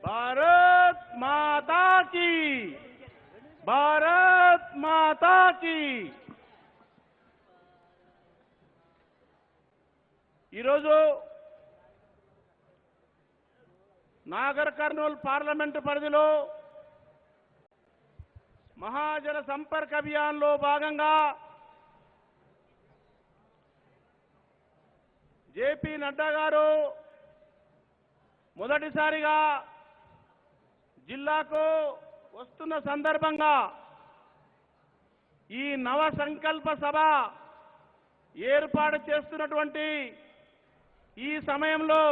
भारत माता की, भारत माता की। ఈరోజు నాగర్ కర్నూల్ పార్లమెంటు పరిధిలో మహాజన సంపర్క అభియాన్లో భాగంగా జేపీ నడ్డా గారు మొదటిసారిగా జిల్లాకు వస్తున్న సందర్భంగా ఈ నవ సంకల్ప సభ ఏర్పాటు చేస్తున్నటువంటి ఈ సమయంలో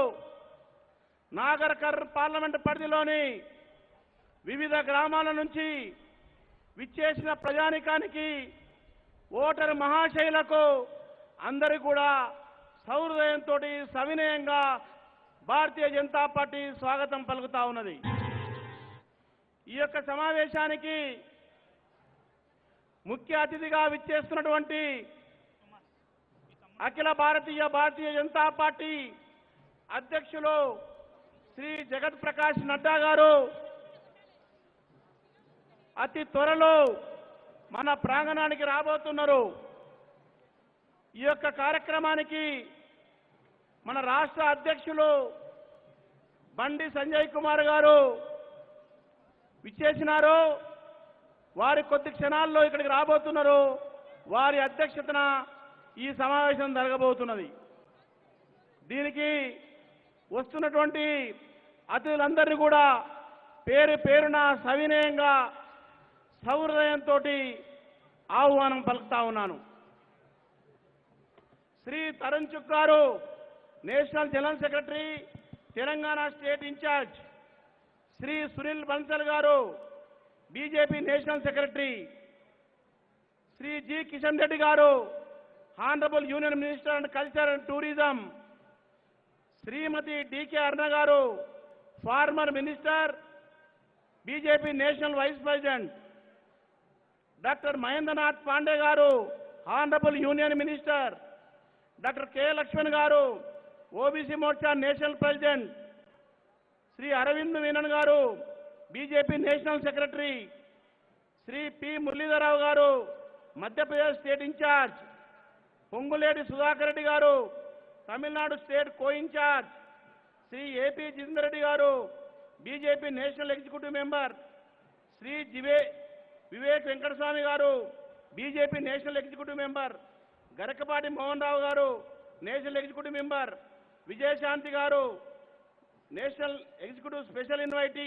నాగర్ కర్నూల్ పార్లమెంటు పరిధిలోని వివిధ గ్రామాల నుంచి విచ్చేసిన ప్రజానికానికి, ఓటరు మహాశైలకు అందరూ కూడా సహృదయంతో సవినయంగా భారతీయ జనతా పార్టీ స్వాగతం పలుకుతా ఉన్నది। ఈ యొక్క సమావేశానికి ముఖ్య అతిథిగా విచ్చేస్తున్నటువంటి అఖిల భారతీయ జనతా పార్టీ అధ్యక్షులు శ్రీ జగత్ ప్రకాష్ నడ్డా గారు అతి త్వరలో మన ప్రాంగణానికి రాబోతున్నారు। ఈ యొక్క కార్యక్రమానికి మన రాష్ట్ర అధ్యక్షులు బండి సంజయ్ కుమార్ గారు విచ్చేసినారు। వారి కొద్ది క్షణాల్లో ఇక్కడికి రాబోతున్నారు। వారి అధ్యక్షతన ఈ సమావేశం జరగబోతున్నది। దీనికి వస్తున్నటువంటి అతిథులందరినీ కూడా పేరు పేరున సవినయంగా సహృదయంతో ఆహ్వానం పలుకుతా ఉన్నాను। శ్రీ తరుణ్ చుక్ గారు national general secretary, Telangana state incharge, Shri Sunil Bansal గారు BJP national secretary, Shri G Kishan Reddy గారు honourable union minister and culture and tourism, Shrimati DK Aruna గారు former minister, BJP national vice president, doctor Mahendranath Pandey గారు honourable union minister, doctor K Laxman గారు OBC Morcha national president, Shri Aravind Menon గారు BJP national secretary, Shri P Muralidhar Rao గారు Madhya Pradesh state incharge, Ponguleti Sudhakar Reddy గారు Tamil Nadu state co incharge, Shri AP Jitender Reddy గారు BJP national executive member, Shri Vivek Venkataswamy గారు BJP national executive member, Garakapati Mohan Rao గారు national executive member, Vijayashanti గారు national executive special invitee,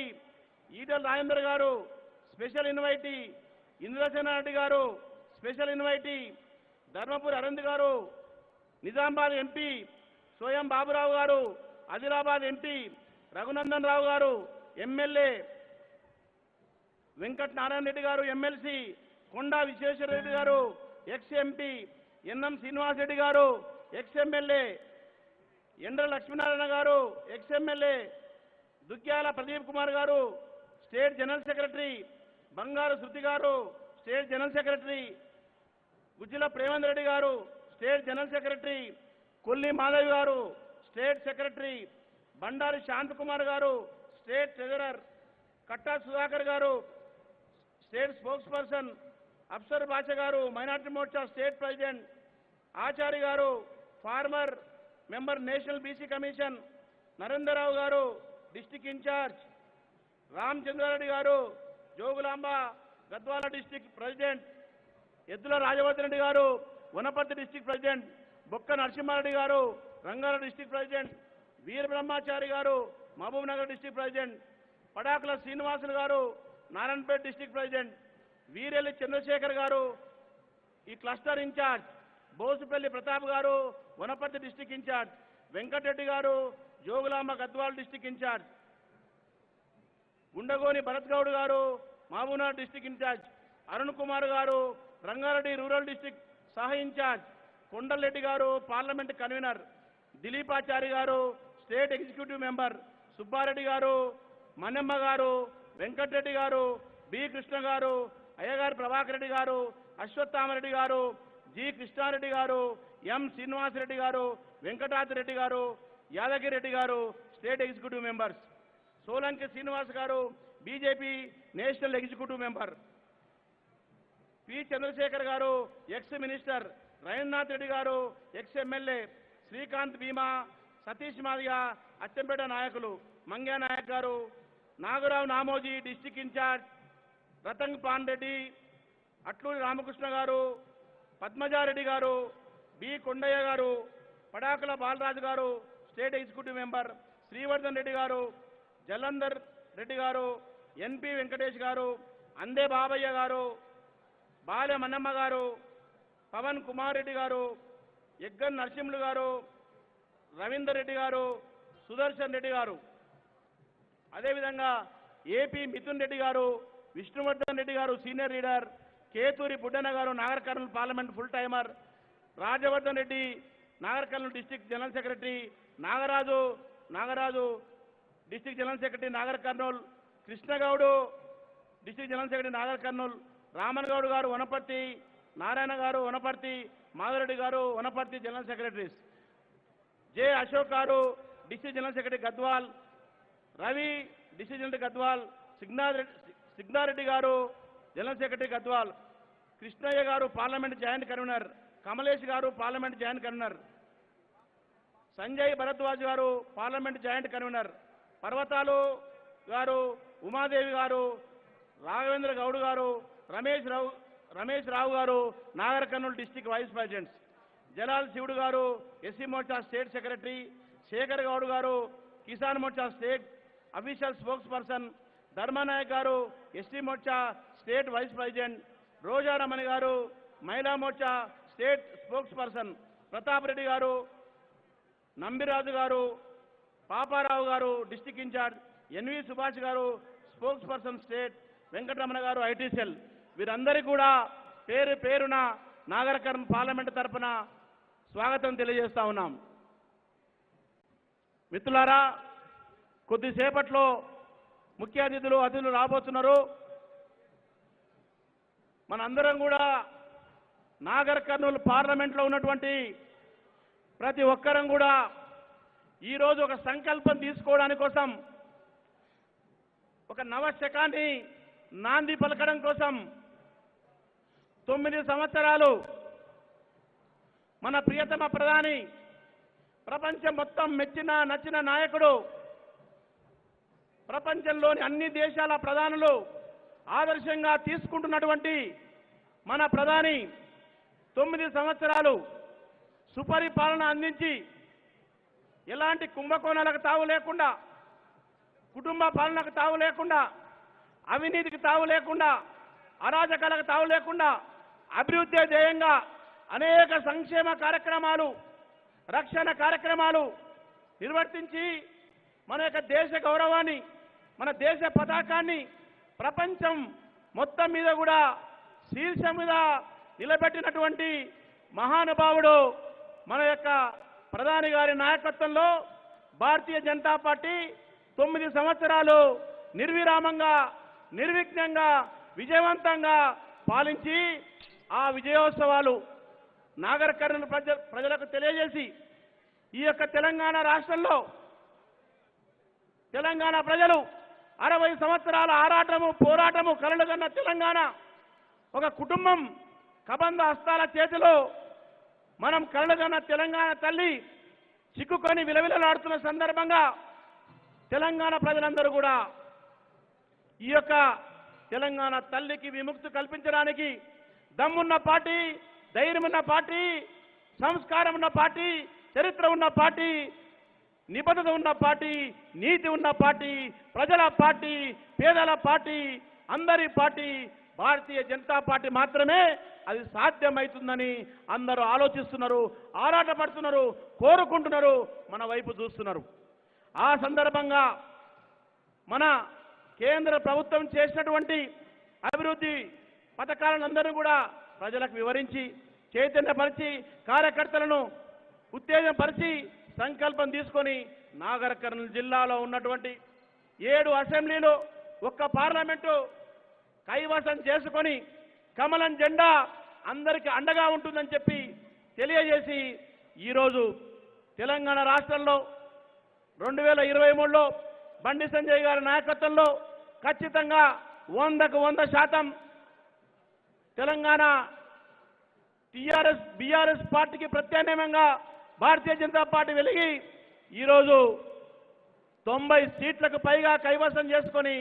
Etela Rajender గారు స్పెషల్ ఇన్వైటీ, ఇంద్రసేనారెడ్డి గారు స్పెషల్ ఇన్వైటీ, ధర్మపురి అరవింద్ గారు నిజామాబాద్ ఎంపీ, సోయం బాబురావు గారు ఆదిలాబాద్ ఎంపీ, రఘునందన్ రావు గారు ఎమ్మెల్యే, వెంకట నారాయణ రెడ్డి గారు ఎమ్మెల్సీ, కొండా విశ్వేశ్వర రెడ్డి గారు ఎక్స్ ఎంపీ, ఎన్ఎం శ్రీనివాస్ రెడ్డి గారు ఎక్స్ ఎమ్మెల్యే, ఎండ్ర లక్ష్మీనారాయణ గారు ఎక్స్ ఎమ్మెల్యే, దుగ్గ్యాల ప్రదీప్ కుమార్ గారు state general secretary, Bangaru Shruthi గారు state general secretary, Gujjula Premender Reddy గారు state general secretary, Kolli Madhavi గారు స్టేట్ సెక్రటరీ, బండారి శాంతకుమార్ గారు స్టేట్ ట్రెజరర్, కట్టా సుధాకర్ గారు స్టేట్ స్పోక్స్ పర్సన్, అఫ్సర్ బాషా గారు మైనార్టీ మోర్చా స్టేట్ ప్రెసిడెంట్, ఆచార్య గారు farmer member national BC commission, Narendrarao గారు డిస్టిక్ ఇన్ఛార్జ్, రామచంద్రారెడ్డి గారు జోగులాంబ గద్వాల డిస్టిక్ ప్రెసిడెంట్, ఎద్దుల రాజవర్ధన్ రెడ్డి గారు వనపర్తి డిస్టిక్ ప్రెసిడెంట్, బొక్క నరసింహారెడ్డి గారు రంగారెడ్డి డిస్టిక్ ప్రెసిడెంట్, వీర బ్రహ్మాచారి గారు మహబూబ్ నగర్ డిస్టిక్ ప్రెసిడెంట్, పడాకుల శ్రీనివాసులు గారు నారాయణపేట డిస్టిక్ ప్రెసిడెంట్, వీరెల్లి చంద్రశేఖర్ గారు ఈ క్లస్టర్ ఇన్ఛార్జ్, బోసుపల్లి ప్రతాప్ గారు వనపర్తి డిస్టిక్ ఇన్ఛార్జ్, వెంకటరెడ్డి గారు జోగులాంబ గద్వాల డిస్టిక్ ఇన్ఛార్జ్, గుండగోని భరత్ గౌడ్ గారు మహబూబ్నగర్ డిస్టిక్ ఇన్ఛార్జ్, అరుణ్ కుమార్ గారు రంగారెడ్డి రూరల్ డిస్టిక్ సహ ఇన్ఛార్జ్, కొండలరెడ్డి గారు పార్లమెంట్ కన్వీనర్, దిలీపాచారి గారు స్టేట్ ఎగ్జిక్యూటివ్ మెంబర్, సుబ్బారెడ్డి గారు, మన్నెమ్మ గారు, వెంకటరెడ్డి గారు, బి కృష్ణ గారు, అయ్యగారి ప్రభాకర్ రెడ్డి గారు, అశ్వత్థామరెడ్డి గారు, జి కృష్ణారెడ్డి గారు, ఎం శ్రీనివాసరెడ్డి గారు, వెంకటాద్రి రెడ్డి గారు, యాదగిరి రెడ్డి గారు state executive members, Solanki Srinivas గారు BJP national executive member, P Chandrasekhar గారు ఎక్స్ మినిస్టర్, రవీంద్రనాథ్ రెడ్డి గారు ఎక్స్ ఎమ్మెల్యే, శ్రీకాంత్ భీమా, సతీష్ మాదిగ అచ్చంపేట నాయకులు, మంగ్యా నాయక్ గారు, నాగరావు నామోజీ డిస్టిక్ ఇన్ఛార్జ్, రతంగ్ పాన్ రెడ్డి, అట్లూరి రామకృష్ణ గారు, పద్మజారెడ్డి గారు, బి కొండయ్య గారు, పడాకుల బాలరాజు గారు state executive member, Srivardhan Reddy గారు, జలంధర్ రెడ్డి గారు, ఎన్పి వెంకటేష్ గారు, అందే బాబయ్య గారు, బాలె మన్నమ్మ గారు, పవన్ కుమార్ రెడ్డి గారు, ఎగ్గన్ నరసింహులు గారు, రవీందర్ రెడ్డి గారు, సుదర్శన్ రెడ్డి గారు, అదేవిధంగా ఏపీ మిథున్ రెడ్డి గారు, విష్ణువర్ధన్ రెడ్డి గారు సీనియర్ లీడర్, కేతూరి బుడ్డన్న గారు Nagar Kurnool parliament full timer, Rajavardhan Reddy Nagar Kurnool district general secretary, Nagaraju district general secretary Nagar Kurnool, Krishna Goud district general secretary Nagar Kurnool, Raman Goud గారు వనపర్తి, నారాయణ గారు వనపర్తి, మాధవరెడ్డి గారు వనపర్తి జనరల్ సెక్రటరీస్, జె అశోక్ గారు district general secretary Gadwal, Ravi district general Gadwal, Signa Reddy గారు జనరల్ సెక్రటరీ గద్వాల్, కృష్ణయ్య గారు పార్లమెంట్ జాయింట్ కన్వీనర్, కమలేష్ గారు parliament joint convener, Sanjay Bharadwaj గారు పార్లమెంట్ జాయింట్ కన్వీనర్, పర్వతాలు గారు, ఉమాదేవి గారు, రాఘవేంద్ర గౌడ్ గారు, రమేష్ రావు గారు Nagar Kurnool district vice presidents, Jalal Shivudu గారు SC Morcha state secretary, Shekhar Goud గారు Kisan Morcha state official spokesperson, Dharma Naik గారు ST Morcha state vice president, Roja Ramani గారు Mahila Morcha state spokesperson, Pratap Reddy గారు, నంబిరాజు గారు, పాపారావు గారు డిస్టిక్ ఇన్ఛార్జ్, ఎన్వి సుభాష్ గారు స్పోక్స్ పర్సన్ స్టేట్, వెంకటరమణ గారు ఐటీ సెల్, వీరందరికీ కూడా పేరు పేరున నాగర్ కర్నూలు పార్లమెంటు తరఫున స్వాగతం తెలియజేస్తా ఉన్నాం. మిత్రులారా, కొద్దిసేపట్లో ముఖ్య అతిథులు రాబోతున్నారు. మనందరం కూడా నాగర్ కర్నూలు పార్లమెంట్లో ఉన్నటువంటి ప్రతి ఒక్కరం కూడా ఈరోజు ఒక సంకల్పం తీసుకోవడానికి కోసం, ఒక నవశకాన్ని నాంది పలకడం కోసం 9 సంవత్సరాలు మన ప్రియతమ ప్రధాని, ప్రపంచం మొత్తం మెచ్చిన నచ్చిన నాయకుడు, ప్రపంచంలోని అన్ని దేశాల ప్రధానులు ఆదర్శంగా తీసుకుంటున్నటువంటి మన ప్రధాని 9 సంవత్సరాలు సుపరిపాలన అందించి ఎలాంటి కుంభకోణాలకు తావు లేకుండా, కుటుంబ పాలనకు తావు లేకుండా, అవినీతికి తావు లేకుండా, అరాజకాలకు తావు లేకుండా అభివృద్ధి ధ్యేయంగా అనేక సంక్షేమ కార్యక్రమాలు, రక్షణ కార్యక్రమాలు నిర్వర్తించి మన యొక్క దేశ గౌరవాన్ని, మన దేశ పతాకాన్ని ప్రపంచం మొత్తం మీద కూడా శీర్ష మీద నిలబెట్టినటువంటి మహానుభావుడు మన యొక్క ప్రధాని గారి నాయకత్వంలో భారతీయ జనతా పార్టీ 9 సంవత్సరాలు నిర్విరామంగా, నిర్విఘ్నంగా, విజయవంతంగా పాలించి ఆ విజయోత్సవాలు నాగర్ కర్నూలు ప్రజలకు తెలియజేసి, ఈ యొక్క తెలంగాణ రాష్ట్రంలో తెలంగాణ ప్రజలు 60 సంవత్సరాల ఆరాటము, పోరాటము కలలుగన్న తెలంగాణ ఒక కుటుంబం కబంధ హస్తాల చేతిలో మనం కలలుగన్న తెలంగాణ తల్లి చిక్కుకొని విలవిలలాడుతున్న సందర్భంగా తెలంగాణ ప్రజలందరూ కూడా ఈ యొక్క తెలంగాణ తల్లికి విముక్తి కల్పించడానికి దమ్మున్న పార్టీ, ధైర్యం ఉన్న పార్టీ, సంస్కారం ఉన్న పార్టీ, చరిత్ర ఉన్న పార్టీ, నిబద్ధత ఉన్న పార్టీ, నీతి ఉన్న పార్టీ, ప్రజల పార్టీ, పేదల పార్టీ, అందరి పార్టీ భారతీయ జనతా పార్టీ మాత్రమే అది సాధ్యమవుతుందని అందరూ ఆలోచిస్తున్నారు, ఆరాటపడుతున్నారు, కోరుకుంటున్నారు, మన వైపు చూస్తున్నారు. ఆ సందర్భంగా మన కేంద్ర ప్రభుత్వం చేసినటువంటి అభివృద్ధి పథకాలందరూ కూడా ప్రజలకు వివరించి, చైతన్యపరిచి, కార్యకర్తలను ఉత్తేజపరిచి సంకల్పం తీసుకొని నాగర్ కర్నూలు జిల్లాలో ఉన్నటువంటి 7 అసెంబ్లీలు, 1 పార్లమెంటు కైవసం చేసుకొని కమలం జెండా అందరికీ అండగా ఉంటుందని చెప్పి తెలియజేసి, ఈరోజు తెలంగాణ రాష్ట్రంలో 2023లో బండి సంజయ్ గారి నాయకత్వంలో ఖచ్చితంగా 100కు 100% తెలంగాణ బీఆర్ఎస్ పార్టీకి ప్రత్యామ్నాయంగా భారతీయ జనతా పార్టీ వెలిగి ఈరోజు 90 సీట్లకు పైగా కైవసం చేసుకొని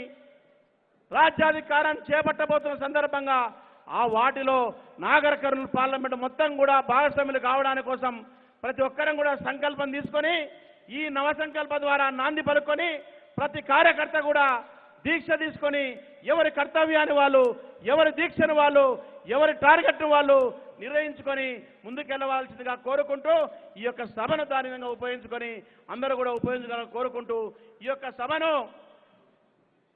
రాజ్యాధికారం చేపట్టబోతున్న సందర్భంగా ఆ వాటిలో నాగర్ కర్నూలు పార్లమెంట్ మొత్తం కూడా భాగస్వాములు కావడానికి కోసం ప్రతి ఒక్కరం కూడా సంకల్పం తీసుకొని ఈ నవ సంకల్ప ద్వారా నాంది పలుకొని ప్రతి కార్యకర్త కూడా దీక్ష తీసుకొని ఎవరి కర్తవ్యాన్ని వాళ్ళు, ఎవరి దీక్షను వాళ్ళు, ఎవరి టార్గెట్ వాళ్ళు నిర్వహించుకొని ముందుకెళ్లవలసిందిగా కోరుకుంటూ ఈ యొక్క సభను దాని విధంగా ఉపయోగించుకొని అందరూ కూడా ఉపయోగించుకోవాలని కోరుకుంటూ ఈ యొక్క సభను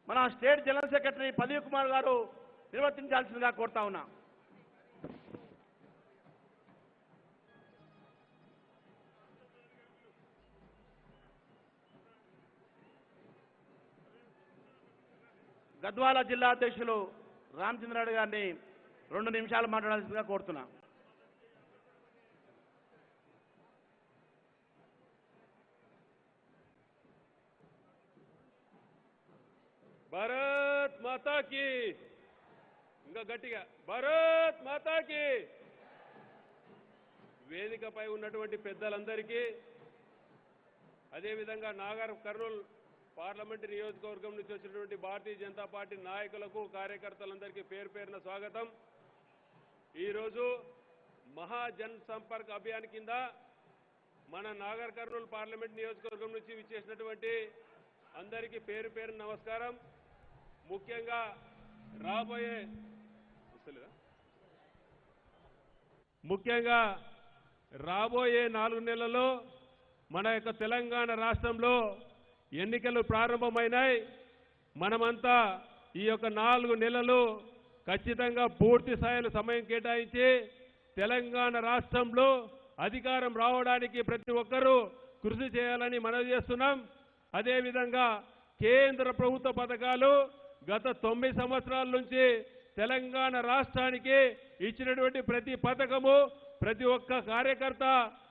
మన స్టేట్ జనరల్ సెక్రటరీ పదవి కుమార్ గారు నిర్వర్తించాల్సిందిగా కోరుతా ఉన్నా. గద్వాల జిల్లా అధ్యక్షులు రామచంద్రారెడ్డి గారిని 2 నిమిషాలు మాట్లాడాల్సిందిగా కోరుతున్నా. భారత్ మాతా కీ, ఇంకా గట్టిగా భారత్ మాతా కీ. వేదికపై ఉన్నటువంటి పెద్దలందరికీ, అదేవిధంగా నాగర్ కర్నూలు పార్లమెంటు నియోజకవర్గం నుంచి వచ్చినటువంటి భారతీయ జనతా పార్టీ నాయకులకు, కార్యకర్తలందరికీ పేరు పేరున స్వాగతం. ఈరోజు మహాజన్ సంపర్క్ అభియాన్ కింద మన నాగర్ కర్నూలు పార్లమెంట్ నియోజకవర్గం నుంచి విచ్చేసినటువంటి అందరికీ పేరు పేరున నమస్కారం. ముఖ్యంగా రాబోయే 4 నెలల్లో మన యొక్క తెలంగాణ రాష్ట్రంలో ఎన్నికలు ప్రారంభమైనాయి. మనమంతా ఈ యొక్క 4 నెలలు ఖచ్చితంగా పూర్తి స్థాయిలో సమయం కేటాయించి తెలంగాణ రాష్ట్రంలో అధికారం రావడానికి ప్రతి ఒక్కరూ కృషి చేయాలని మనవి చేస్తున్నాం. అదేవిధంగా కేంద్ర ప్రభుత్వ పథకాలు గత 9 సంవత్సరాల నుంచి తెలంగాణ రాష్ట్రానికి ఇచ్చినటువంటి ప్రతి పథకము ప్రతి ఒక్క కార్యకర్త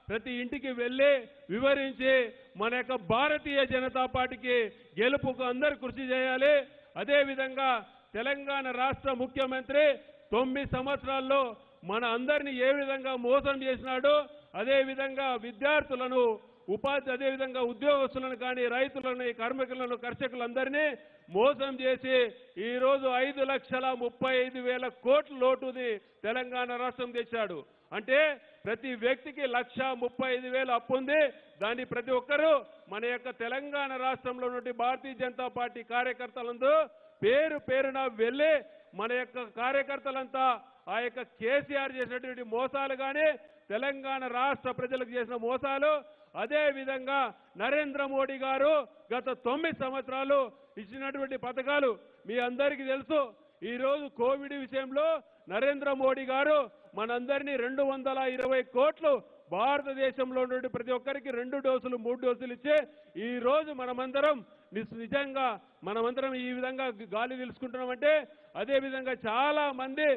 ప్రతి ఇంటికి వెళ్ళి వివరించి మన యొక్క భారతీయ జనతా పార్టీకి గెలుపుకు అందరూ కృషి చేయాలి. అదేవిధంగా తెలంగాణ రాష్ట్ర ముఖ్యమంత్రి 9 సంవత్సరాల్లో మన అందరినీ ఏ విధంగా మోసం చేసినాడో అదేవిధంగా విద్యార్థులను అదేవిధంగా ఉద్యోగస్తులను కానీ రైతులను కార్మికులను కర్షకులందరినీ మోసం చేసి ఈరోజు 5,35,000 కోట్ల లోటుని తెలంగాణ రాష్ట్రం తెచ్చాడు. అంటే ప్రతి వ్యక్తికి 1,35,000 అప్పు ఉంది. దాన్ని ప్రతి ఒక్కరూ మన యొక్క తెలంగాణ రాష్ట్రంలో నుండి భారతీయ జనతా పార్టీ కార్యకర్తలందరూ పేరు పేరున వెళ్ళి మన యొక్క కార్యకర్తలంతా ఆ యొక్క కేసీఆర్ చేసినటువంటి మోసాలు కానీ తెలంగాణ రాష్ట్ర ప్రజలకు చేసిన మోసాలు, అదేవిధంగా నరేంద్ర మోడీ గారు గత 9 సంవత్సరాలు ఇచ్చినటువంటి పథకాలు మీ అందరికీ తెలుసు. ఈరోజు కోవిడ్ విషయంలో నరేంద్ర మోడీ గారు మనందరినీ 220 కోట్లు భారతదేశంలో నుండి ప్రతి ఒక్కరికి 2 డోసులు 3 డోసులు ఇచ్చి ఈ రోజు మనమందరం నిజంగా ఈ విధంగా గాలి తెలుసుకుంటున్నామంటే అదేవిధంగా చాలా మంది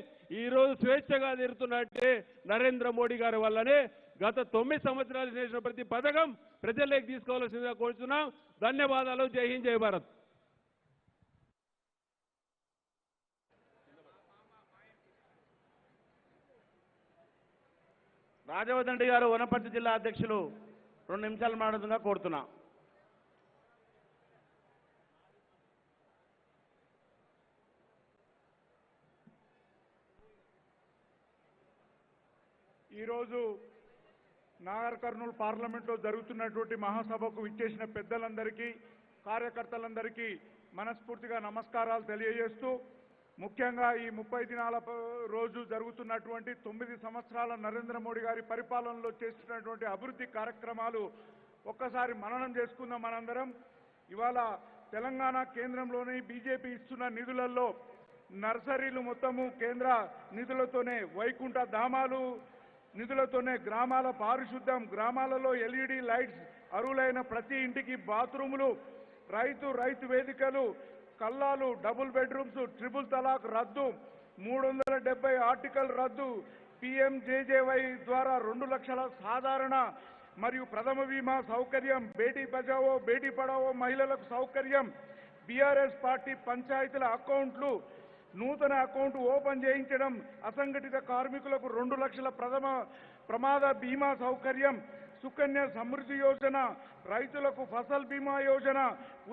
ఈ రోజు స్వేచ్ఛగా తిరుగుతున్నట్టే నరేంద్ర మోడీ గారి వల్లనే. గత 9 సంవత్సరాలు చేసిన ప్రతి పథకం ప్రజల్లోకి తీసుకోవాల్సిందిగా కోరుతున్నాం. ధన్యవాదాలు. జై హింద్, జై భారత్. రాజవర్ధన్ రెడ్డి గారు వనపర్తి జిల్లా అధ్యక్షులు 2 నిమిషాలు మాట్లాడుతుందిగా కోరుతున్నా. ఈరోజు నాగర్ కర్నూలు పార్లమెంట్లో జరుగుతున్నటువంటి మహాసభకు విచ్చేసిన పెద్దలందరికీ కార్యకర్తలందరికీ మనస్ఫూర్తిగా నమస్కారాలు తెలియజేస్తూ, ముఖ్యంగా ఈ 30 దినాల రోజు జరుగుతున్నటువంటి 9 సంవత్సరాల నరేంద్ర మోడీ గారి పరిపాలనలో చేస్తున్నటువంటి అభివృద్ధి కార్యక్రమాలు ఒక్కసారి మననం చేసుకుందాం మనందరం. ఇవాళ తెలంగాణ కేంద్రంలోని బీజేపీ ఇస్తున్న నిధులలో నర్సరీలు మొత్తము కేంద్ర నిధులతోనే, వైకుంఠ ధామాలు నిధులతోనే, గ్రామాల పారిశుద్ధ్యం, గ్రామాలలో ఎల్ఈడి లైట్స్, అరువులైన ప్రతి ఇంటికి బాత్రూములు, రైతు వేదికలు, కల్లాలు, డబుల్ బెడ్రూమ్స్, ట్రిపుల్ తలాక్ రద్దు, 370 ఆర్టికల్ రద్దు, PMJJY ద్వారా 2 లక్షల సాధారణ మరియు ప్రథమ బీమా సౌకర్యం, బేటీ బచావో బేటీ పడావో మహిళలకు సౌకర్యం, బీఆర్ఎస్ పార్టీ పంచాయతీల అకౌంట్లు నూతన అకౌంట్ ఓపెన్ చేయించడం, అసంఘటిత కార్మికులకు 2 లక్షల ప్రమాద బీమా సౌకర్యం, సుకన్య సమృద్ధి యోజన, రైతులకు ఫసల్ బీమా యోజన,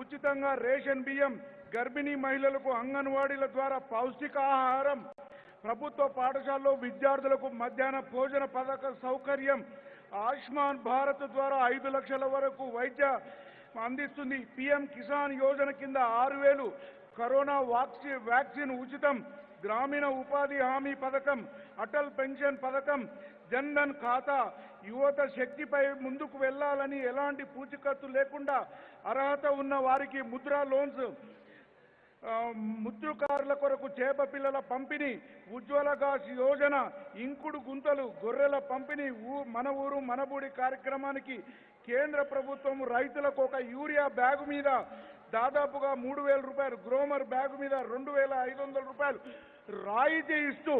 ఉచితంగా రేషన్ బియ్యం, గర్భిణీ మహిళలకు అంగన్వాడీల ద్వారా పౌష్టికాహారం, ప్రభుత్వ పాఠశాలలో విద్యార్థులకు మధ్యాహ్న భోజన పథక సౌకర్యం, ఆయుష్మాన్ భారత్ ద్వారా 5 లక్షల వరకు వైద్య అందిస్తుంది, పీఎం కిసాన్ యోజన కింద 6,000, కరోనా వ్యాక్సిన్ ఉచితం, గ్రామీణ ఉపాధి హామీ పథకం, అటల్ పెన్షన్ పథకం, జన్ ధన్ ఖాతా, యువత శక్తిపై ముందుకు వెళ్లాలని ఎలాంటి పూచికత్తు లేకుండా అర్హత ఉన్న వారికి ముద్రా లోన్స్, ముద్రకారుల కొరకు చేప పిల్లల పంపిణీ, ఉజ్వల గ్యాస్ యోజన, ఇంకుడు గుంతలు, గొర్రెల పంపిణీ, మన ఊరు మనబూడి కార్యక్రమానికి కేంద్ర ప్రభుత్వం రైతులకు ఒక యూరియా బ్యాగు మీద దాదాపుగా 3,000 రూపాయలు, గ్రోమర్ బ్యాగు మీద 2,500 రూపాయలు రాయితీ ఇస్తూ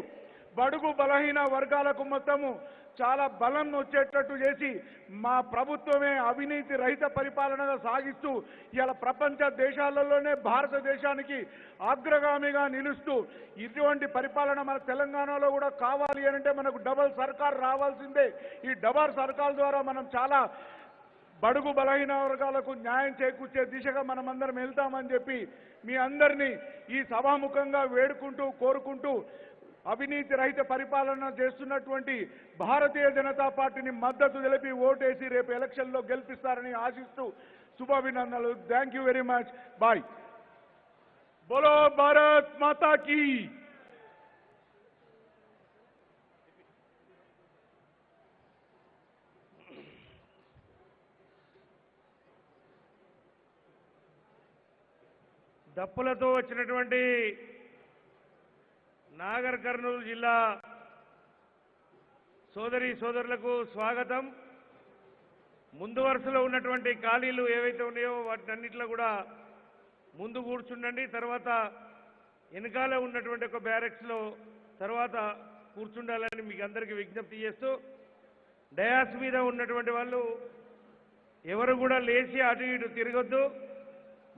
బడుగు బలహీన వర్గాలకు మొత్తము చాలా బలం వచ్చేటట్టు చేసి మా ప్రభుత్వమే అవినీతి రహిత పరిపాలనగా సాగిస్తూ ఇలా ప్రపంచ దేశాలలోనే భారతదేశానికి అగ్రగామిగా నిలుస్తూ ఇటువంటి పరిపాలన మన తెలంగాణలో కూడా కావాలి అంటే మనకు డబల్ సర్కార్ రావాల్సిందే. ఈ డబల్ సర్కార్ ద్వారా మనం చాలా బడుగు బలహీన వర్గాలకు న్యాయం చేకూర్చే దిశగా మనమందరం వెళ్తామని చెప్పి మీ అందరినీ ఈ సభాముఖంగా వేడుకుంటూ కోరుకుంటూ అవినీతి రహిత పరిపాలన చేస్తున్నటువంటి భారతీయ జనతా పార్టీని మద్దతు తెలిపి ఓటేసి రేపు ఎలక్షన్లో గెలిపిస్తారని ఆశిస్తూ శుభాభినందనలు. Thank you very much. Bye. బోలో భారత్ మాతా కీ. దప్పులతో వచ్చినటువంటి నాగర్ కర్నూలు జిల్లా సోదరి సోదరులకు స్వాగతం. ముందు వరుసలో ఉన్నటువంటి ఖాళీలు ఏవైతే ఉన్నాయో వాటినన్నింటిలో కూడా ముందు కూర్చుండండి. తర్వాత వెనకాల ఉన్నటువంటి ఒక బ్యారెక్స్లో తర్వాత కూర్చుండాలని మీకు అందరికీ విజ్ఞప్తి చేస్తూ, డయాస్ మీద ఉన్నటువంటి వాళ్ళు ఎవరు కూడా లేచి అటు ఇటు తిరగొద్దు.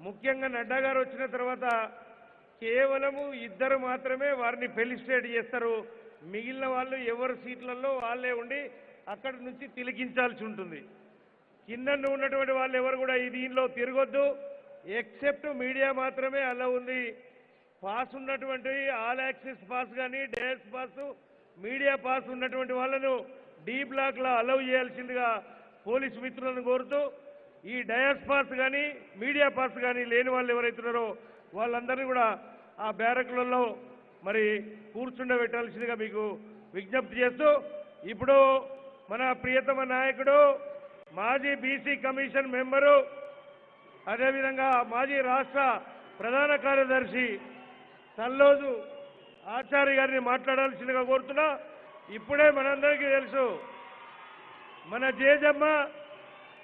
ముఖ్యంగా నడ్డా గారు వచ్చిన తర్వాత కేవలము 2 మాత్రమే వారిని ఫెలిసిటేట్ చేస్తారు. మిగిలిన వాళ్ళు ఎవరి సీట్లలో వాళ్ళే ఉండి అక్కడి నుంచి తిలకించాల్సి ఉంటుంది. కింద ఉన్నటువంటి వాళ్ళు ఎవరు కూడా ఈ దీనిలో తిరగొద్దు. ఎక్సెప్ట్ మీడియా మాత్రమే అలా ఉంది. పాస్ ఉన్నటువంటి ఆల్ యాక్సెస్ పాస్ కానీ డేస్ పాస్, మీడియా పాస్ ఉన్నటువంటి వాళ్ళను డి బ్లాక్లో అలౌ చేయాల్సిందిగా పోలీసు మిత్రులను కోరుతూ, ఈ డయాస్ పాస్ కానీ మీడియా పాస్ కానీ లేని వాళ్ళు ఎవరైతున్నారో వాళ్ళందరినీ కూడా ఆ బ్యారక్లలో మరి కూర్చుండబెట్టాల్సిందిగా మీకు విజ్ఞప్తి చేస్తూ, ఇప్పుడు మన ప్రియతమ నాయకుడు మాజీ బీసీ కమిషన్ మెంబరు, అదేవిధంగా మాజీ రాష్ట్ర ప్రధాన కార్యదర్శి తల్లోజు ఆచార్య గారిని మాట్లాడాల్సిందిగా కోరుతున్నా. ఇప్పుడే మనందరికీ తెలుసు మన జేజమ్మ,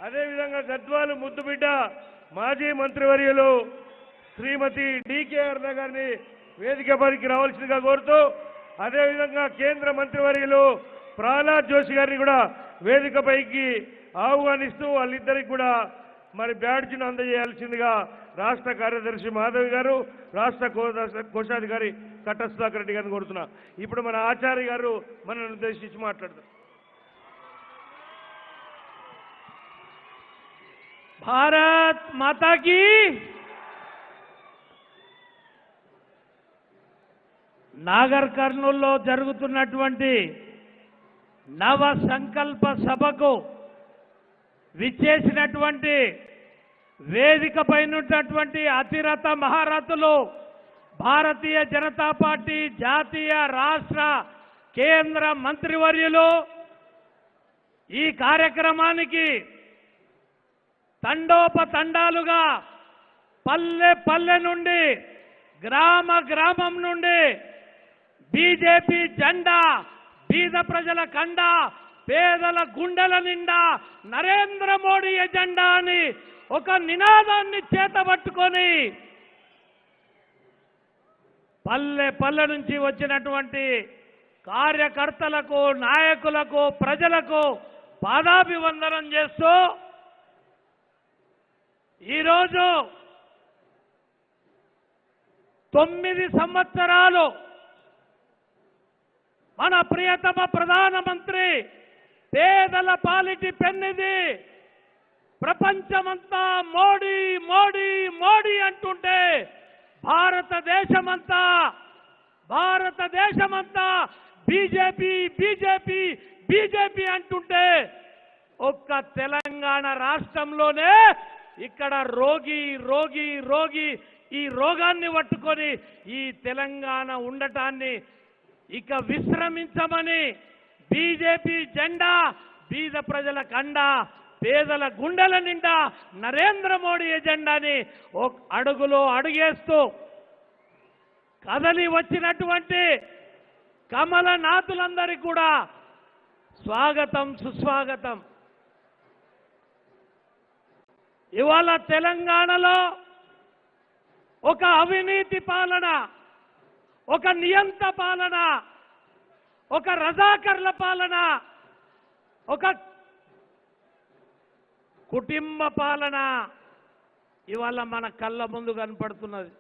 అదేవిధంగా గద్వాలు ముద్దుబిడ్డ మాజీ మంత్రివర్యులు శ్రీమతి డికే అరుణ గారిని వేదికపైకి రావాల్సిందిగా కోరుతూ, అదేవిధంగా కేంద్ర మంత్రివర్యులు ప్రహ్లాద్ జోషి గారిని కూడా వేదికపైకి ఆహ్వానిస్తూ వాళ్ళిద్దరికి కూడా మరి బ్యాడ్జ్ను అందజేయాల్సిందిగా రాష్ట్ర కార్యదర్శి మాధవి గారు, రాష్ట్ర కోశాధికారి కట్ట సుధాకర్ రెడ్డి గారిని కోరుతున్నా. ఇప్పుడు మన ఆచార్య గారు మనల్ని ఉద్దేశించి మాట్లాడతారు. భారత్ మాతా కీ. నాగర్ కర్నూల్లో జరుగుతున్నటువంటి నవ సంకల్ప సభకు విచ్చేసినటువంటి వేదిక పైనటువంటి అతిరథ మహారథులు భారతీయ జనతా పార్టీ జాతీయ రాష్ట్ర కేంద్ర మంత్రివర్యులు ఈ కార్యక్రమానికి తండోపతండాలుగా పల్లె పల్లె నుండి గ్రామ గ్రామం నుండి బీజేపీ జెండా, బీద ప్రజల కండ, పేదల గుండెల నిండా నరేంద్ర మోడీ ఎజెండా అని ఒక నినాదాన్ని చేతబట్టుకొని పల్లె పల్లె నుంచి వచ్చినటువంటి కార్యకర్తలకు, నాయకులకు, ప్రజలకు పాదాభివందనం చేస్తూ ఈరోజు 9 సంవత్సరాలు మన ప్రియతమ ప్రధానమంత్రి పేదల పాలిటి పెన్నిది ప్రపంచమంతా మోడీ మోడీ మోడీ అంటుంటే భారతదేశమంతా బీజేపీ బీజేపీ బీజేపీ అంటుంటే ఒక్క తెలంగాణ రాష్ట్రంలోనే ఇక్కడ రోగి ఈ రోగాన్ని పట్టుకొని ఈ తెలంగాణ ఉండటాన్ని ఇక విశ్రమించమని బీజేపీ జెండా బీద ప్రజల కండా పేదల గుండెల నిండా నరేంద్ర మోడీ ఎజెండాని ఒక అడుగులో అడుగేస్తూ కదలి వచ్చినటువంటి కమలనాథులందరికీ కూడా స్వాగతం సుస్వాగతం. ఇవాళ తెలంగాణలో ఒక అవినీతి పాలన, ఒక నియంత పాలన, ఒక రజాకర్ల పాలన, ఒక కుటుంబ పాలన ఇవాళ మన కళ్ళ ముందు కనపడుతున్నది.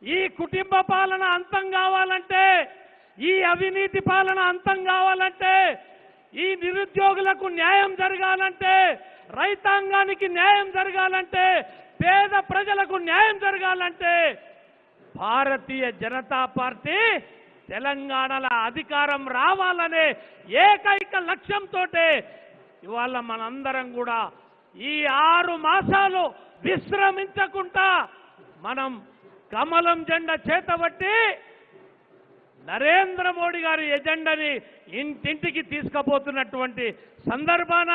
ఈ కుటుంబ పాలన అంతం కావాలంటే, ఈ అవినీతి పాలన అంతం కావాలంటే, ఈ నిరుద్యోగులకు న్యాయం జరగాలంటే, రైతాంగానికి న్యాయం జరగాలంటే, పేద ప్రజలకు న్యాయం జరగాలంటే భారతీయ జనతా పార్టీ తెలంగాణలో అధికారం రావాలనే ఏకైక లక్ష్యంతో ఇవాళ మనందరం కూడా ఈ 6 మాసాలు విశ్రమించకుండా మనం కమలం జెండా చేతబట్టి నరేంద్ర మోడీ గారి ఎజెండాని ఇంటింటికి తీసుకుపోతున్నటువంటి సందర్భాన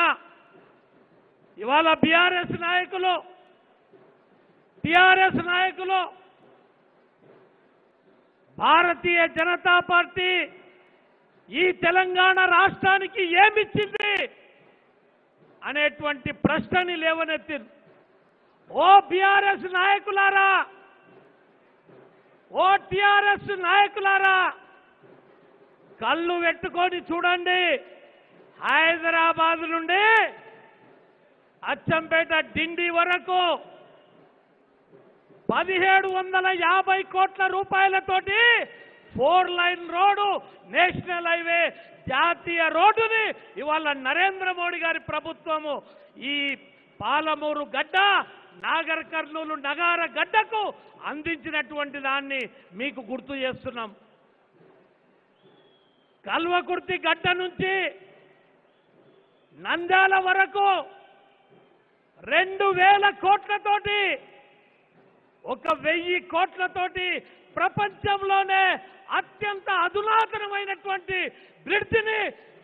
ఇవాళ టిఆర్ఎస్ నాయకులు భారతీయ జనతా పార్టీ ఈ తెలంగాణ రాష్ట్రానికి ఏమిచ్చింది అనేటువంటి ప్రశ్నని లేవనెత్తి, ఓ టిఆర్ఎస్ నాయకులారా కళ్ళు పెట్టుకొని చూడండి. హైదరాబాద్ నుండి అచ్చంపేట డిండి వరకు 1750 కోట్ల రూపాయలతోటి 4 లైన్ రోడ్డు, నేషనల్ హైవే, జాతీయ రోడ్డుని ఇవాళ నరేంద్ర మోడీ గారి ప్రభుత్వము ఈ పాలమూరు గడ్డ, నాగర్ కర్నూలు నగార గడ్డకు అందించినటువంటి దాన్ని మీకు గుర్తు చేస్తున్నాం. కల్వకుర్తి గడ్డ నుంచి నంద్యాల వరకు 2000 కోట్లతోటి, 1000 కోట్లతోటి ప్రపంచంలోనే అత్యంత అధునాతనమైనటువంటి బ్రిడ్జిని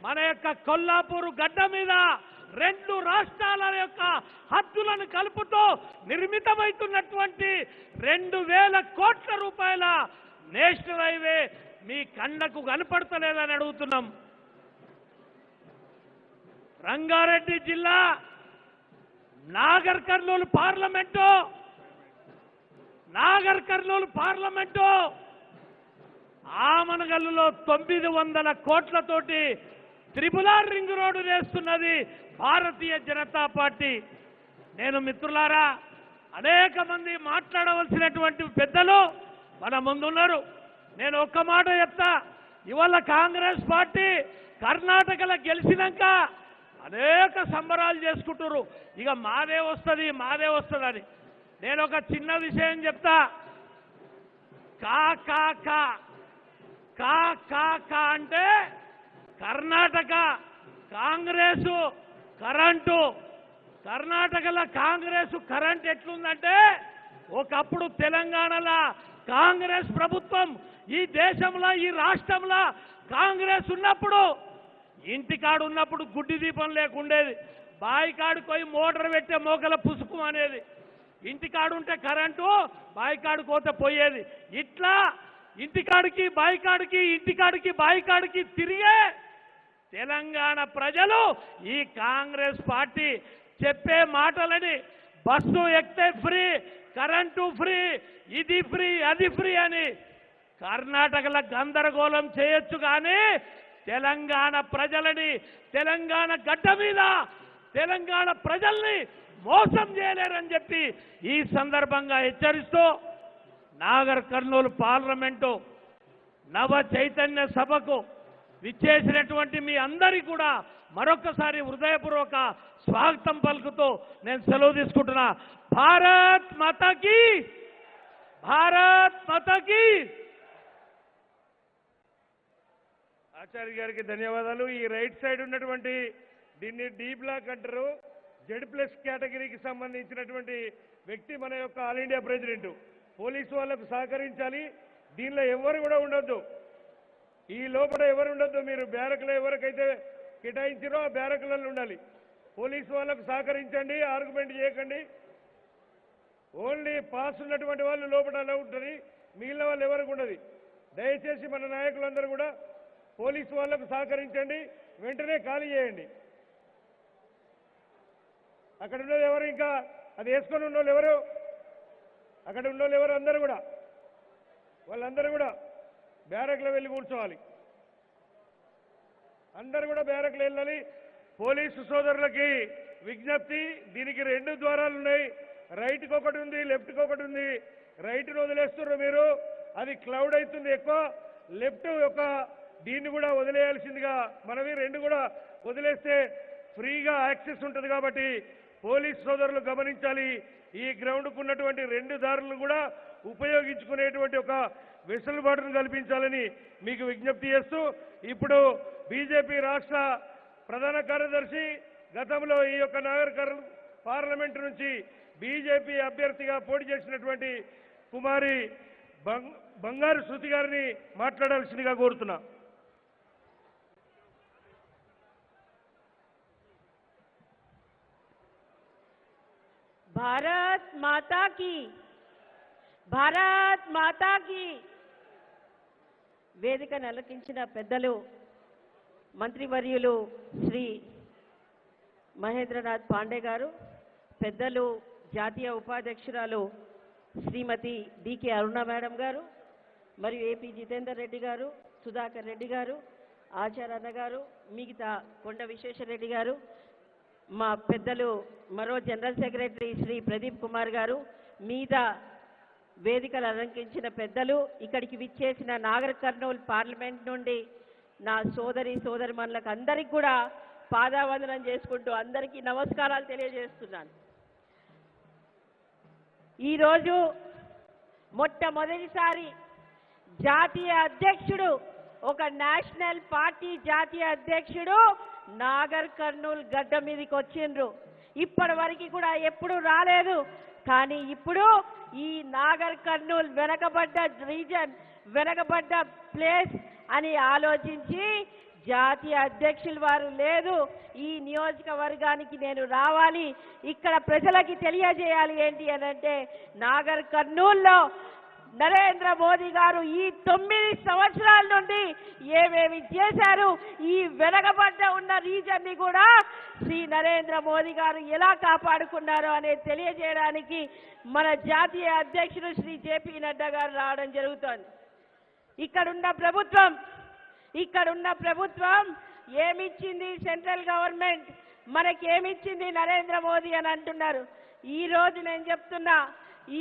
మన యొక్క కొల్లాపూరు గడ్డ మీద 2 రాష్ట్రాల యొక్క హద్దులను కలుపుతూ నిర్మితమవుతున్నటువంటి 2000 కోట్ల రూపాయల నేషనల్ హైవే మీ కళ్ళకు కనపడతలేదని అడుగుతున్నాం. రంగారెడ్డి జిల్లా నాగర్ కర్నూలు పార్లమెంటు ఆమనగల్లులో 900 కోట్లతోటి త్రిపులార్ రింగ్ రోడ్డు వేస్తున్నది భారతీయ జనతా పార్టీ. నేను మిత్రులారా, అనేక మంది మాట్లాడవలసినటువంటి పెద్దలు మన ముందున్నారు. నేను ఒక్క మాట చెప్తా, ఇవాళ కాంగ్రెస్ పార్టీ కర్ణాటకలో గెలిచినాక అనేక సంబరాలు చేసుకుంటారు. ఇక మాదే వస్తుంది అని. నేను ఒక చిన్న విషయం చెప్తా. కా అంటే కర్ణాటక కాంగ్రెసు కరెంటు. కర్ణాటకలో కాంగ్రెస్ కరెంట్ ఎట్లుందంటే, ఒకప్పుడు తెలంగాణలో కాంగ్రెస్ ప్రభుత్వం ఈ దేశంలో ఈ రాష్ట్రంలో కాంగ్రెస్ ఉన్నప్పుడు ఇంటికాడు ఉన్నప్పుడు గుడ్డి దీపం లేకుండేది. బాయికాడికి పోయి మోటార్ పెట్టే మోకల పుసుకు అనేది. ఇంటికాడు ఉంటే కరెంటు, బాయికాడికి పోతే పోయేది. ఇట్లా ఇంటికాడికి బాయికాడికి తిరిగే తెలంగాణ ప్రజలు ఈ కాంగ్రెస్ పార్టీ చెప్పే మాటలని బస్సు ఎక్కితే ఫ్రీ, కరెంటు ఫ్రీ, ఇది ఫ్రీ అది ఫ్రీ అని కర్ణాటకలో గందరగోళం చేయొచ్చు. కానీ తెలంగాణ ప్రజలని తెలంగాణ గడ్డ మీద తెలంగాణ ప్రజల్ని మోసం చేయలేరని చెప్పి ఈ సందర్భంగా హెచ్చరిస్తూ నాగర్ కర్నూలు పార్లమెంటు నవ చైతన్య సభకు విచ్చేసినటువంటి మీ అందరికీ కూడా మరొకసారి హృదయపూర్వక స్వాగతం పలుకుతూ నేను సెలవు తీసుకుంటున్నా. భారత్ మాతాకి, భారత్ మాతాకి. ఆచార్య గారికి ధన్యవాదాలు. ఈ రైట్ సైడ్ ఉన్నటువంటి దీన్ని డి బ్లాక్ అంటారు, Z+ కేటగిరీకి సంబంధించినటువంటి వ్యక్తి మన యొక్క ఆల్ ఇండియా ప్రెసిడెంట్. పోలీసు వాళ్ళకు సహకరించాలి, దీనిలో ఎవరు కూడా ఉండొద్దు, ఈ లోపల ఎవరు ఉండొద్దు. మీరు బ్యారక్లో ఎవరికైతే కేటాయించారో ఆ బ్యారక్లలో ఉండాలి. పోలీసు వాళ్ళకు సహకరించండి, ఆర్గ్యుమెంట్ చేయకండి. ఓన్లీ పాస్ ఉన్నటువంటి వాళ్ళు లోపల అలా ఉంటుంది, మిగిలిన వాళ్ళు ఎవరికి ఉండదు. దయచేసి మన నాయకులందరూ కూడా పోలీసు వాళ్ళకు సహకరించండి, వెంటనే ఖాళీ చేయండి. అక్కడ ఉన్నది ఎవరు, ఇంకా అది వేసుకొని ఉన్నోళ్ళు ఎవరు, అక్కడ ఉన్నోళ్ళు ఎవరు, అందరూ కూడా వాళ్ళందరూ కూడా బ్యారక్లో వెళ్ళి కూర్చోవాలి. అందరూ కూడా బ్యారక్లో వెళ్ళాలి. పోలీసు సోదరులకి విజ్ఞప్తి, దీనికి 2 ద్వారాలు ఉన్నాయి. రైట్కి ఒకటి ఉంది, లెఫ్ట్కి ఒకటి ఉంది. రైట్ను వదిలేస్తున్నారు మీరు, అది క్లౌడ్ అవుతుంది ఎక్కువ. లెఫ్ట్ యొక్క దీన్ని కూడా వదిలేయాల్సిందిగా మనవి. 2 కూడా వదిలేస్తే ఫ్రీగా యాక్సెస్ ఉంటుంది కాబట్టి పోలీస్ సోదరులు గమనించాలి. ఈ గ్రౌండ్కు ఉన్నటువంటి 2 దారులను కూడా ఉపయోగించుకునేటువంటి ఒక వెసులుబాటును కల్పించాలని మీకు విజ్ఞప్తి చేస్తూ, ఇప్పుడు బీజేపీ రాష్ట్ర ప్రధాన కార్యదర్శి, గతంలో ఈ యొక్క నాగర్ కర్నూల్ పార్లమెంటు నుంచి బీజేపీ అభ్యర్థిగా పోటీ చేసినటువంటి కుమారి బంగారు శృతి గారిని మాట్లాడాల్సిందిగా కోరుతున్నా. భారత్ మాతా కీ, భారత్ మాతా కీ. వేదికను అలంకరించిన పెద్దలు మంత్రివర్యులు శ్రీ మహేంద్రనాథ్ పాండే గారు, పెద్దలు జాతీయ ఉపాధ్యక్షురాలు శ్రీమతి డికే అరుణ మేడం గారు, మరియు ఏపీ జితేందర్ రెడ్డి గారు, సుధాకర్ రెడ్డి గారు, ఆచార్య గారు, మిగతా కొండ విశ్వేశ్వరరెడ్డి గారు, మా పెద్దలు మరో జనరల్ సెక్రటరీ శ్రీ ప్రదీప్ కుమార్ గారు, మీద వేదికలు అలంకరించిన పెద్దలు, ఇక్కడికి విచ్చేసిన నాగర్ కర్నూల్ పార్లమెంట్ నుండి నా సోదరిమణులకు అందరికీ కూడా పాదావందనం చేసుకుంటూ అందరికీ నమస్కారాలు తెలియజేస్తున్నాను. ఈరోజు మొట్టమొదటిసారి జాతీయ అధ్యక్షుడు, ఒక నేషనల్ పార్టీ జాతీయ అధ్యక్షుడు నాగర్ కర్నూల్ గడ్డ మీదకి వచ్చిండ్రు. ఇప్పటి వరకు కూడా ఎప్పుడు రాలేదు. కానీ ఇప్పుడు ఈ నాగర్ కర్నూల్ వెనకబడ్డ రీజన్, వెనకబడ్డ ప్లేస్ అని ఆలోచించి జాతీయ అధ్యక్షులు వారు లేదు, ఈ నియోజకవర్గానికి నేను రావాలి, ఇక్కడ ప్రజలకి తెలియజేయాలి ఏంటి అని అంటే, నాగర్ కర్నూల్లో నరేంద్ర మోదీ గారు ఈ 9 సంవత్సరాల నుండి ఏమేమి చేశారు, ఈ వెనకబడ్డ ఉన్న రీజన్ ని కూడా శ్రీ నరేంద్ర మోదీ గారు ఎలా కాపాడుకున్నారో అనేది తెలియజేయడానికి మన జాతీయ అధ్యక్షుడు శ్రీ జేపీ నడ్డా గారు రావడం జరుగుతోంది. ఇక్కడున్న ప్రభుత్వం ఏమిచ్చింది, సెంట్రల్ గవర్నమెంట్ మనకేమిచ్చింది నరేంద్ర మోదీ అని అంటున్నారు. ఈ రోజు నేను చెప్తున్నా,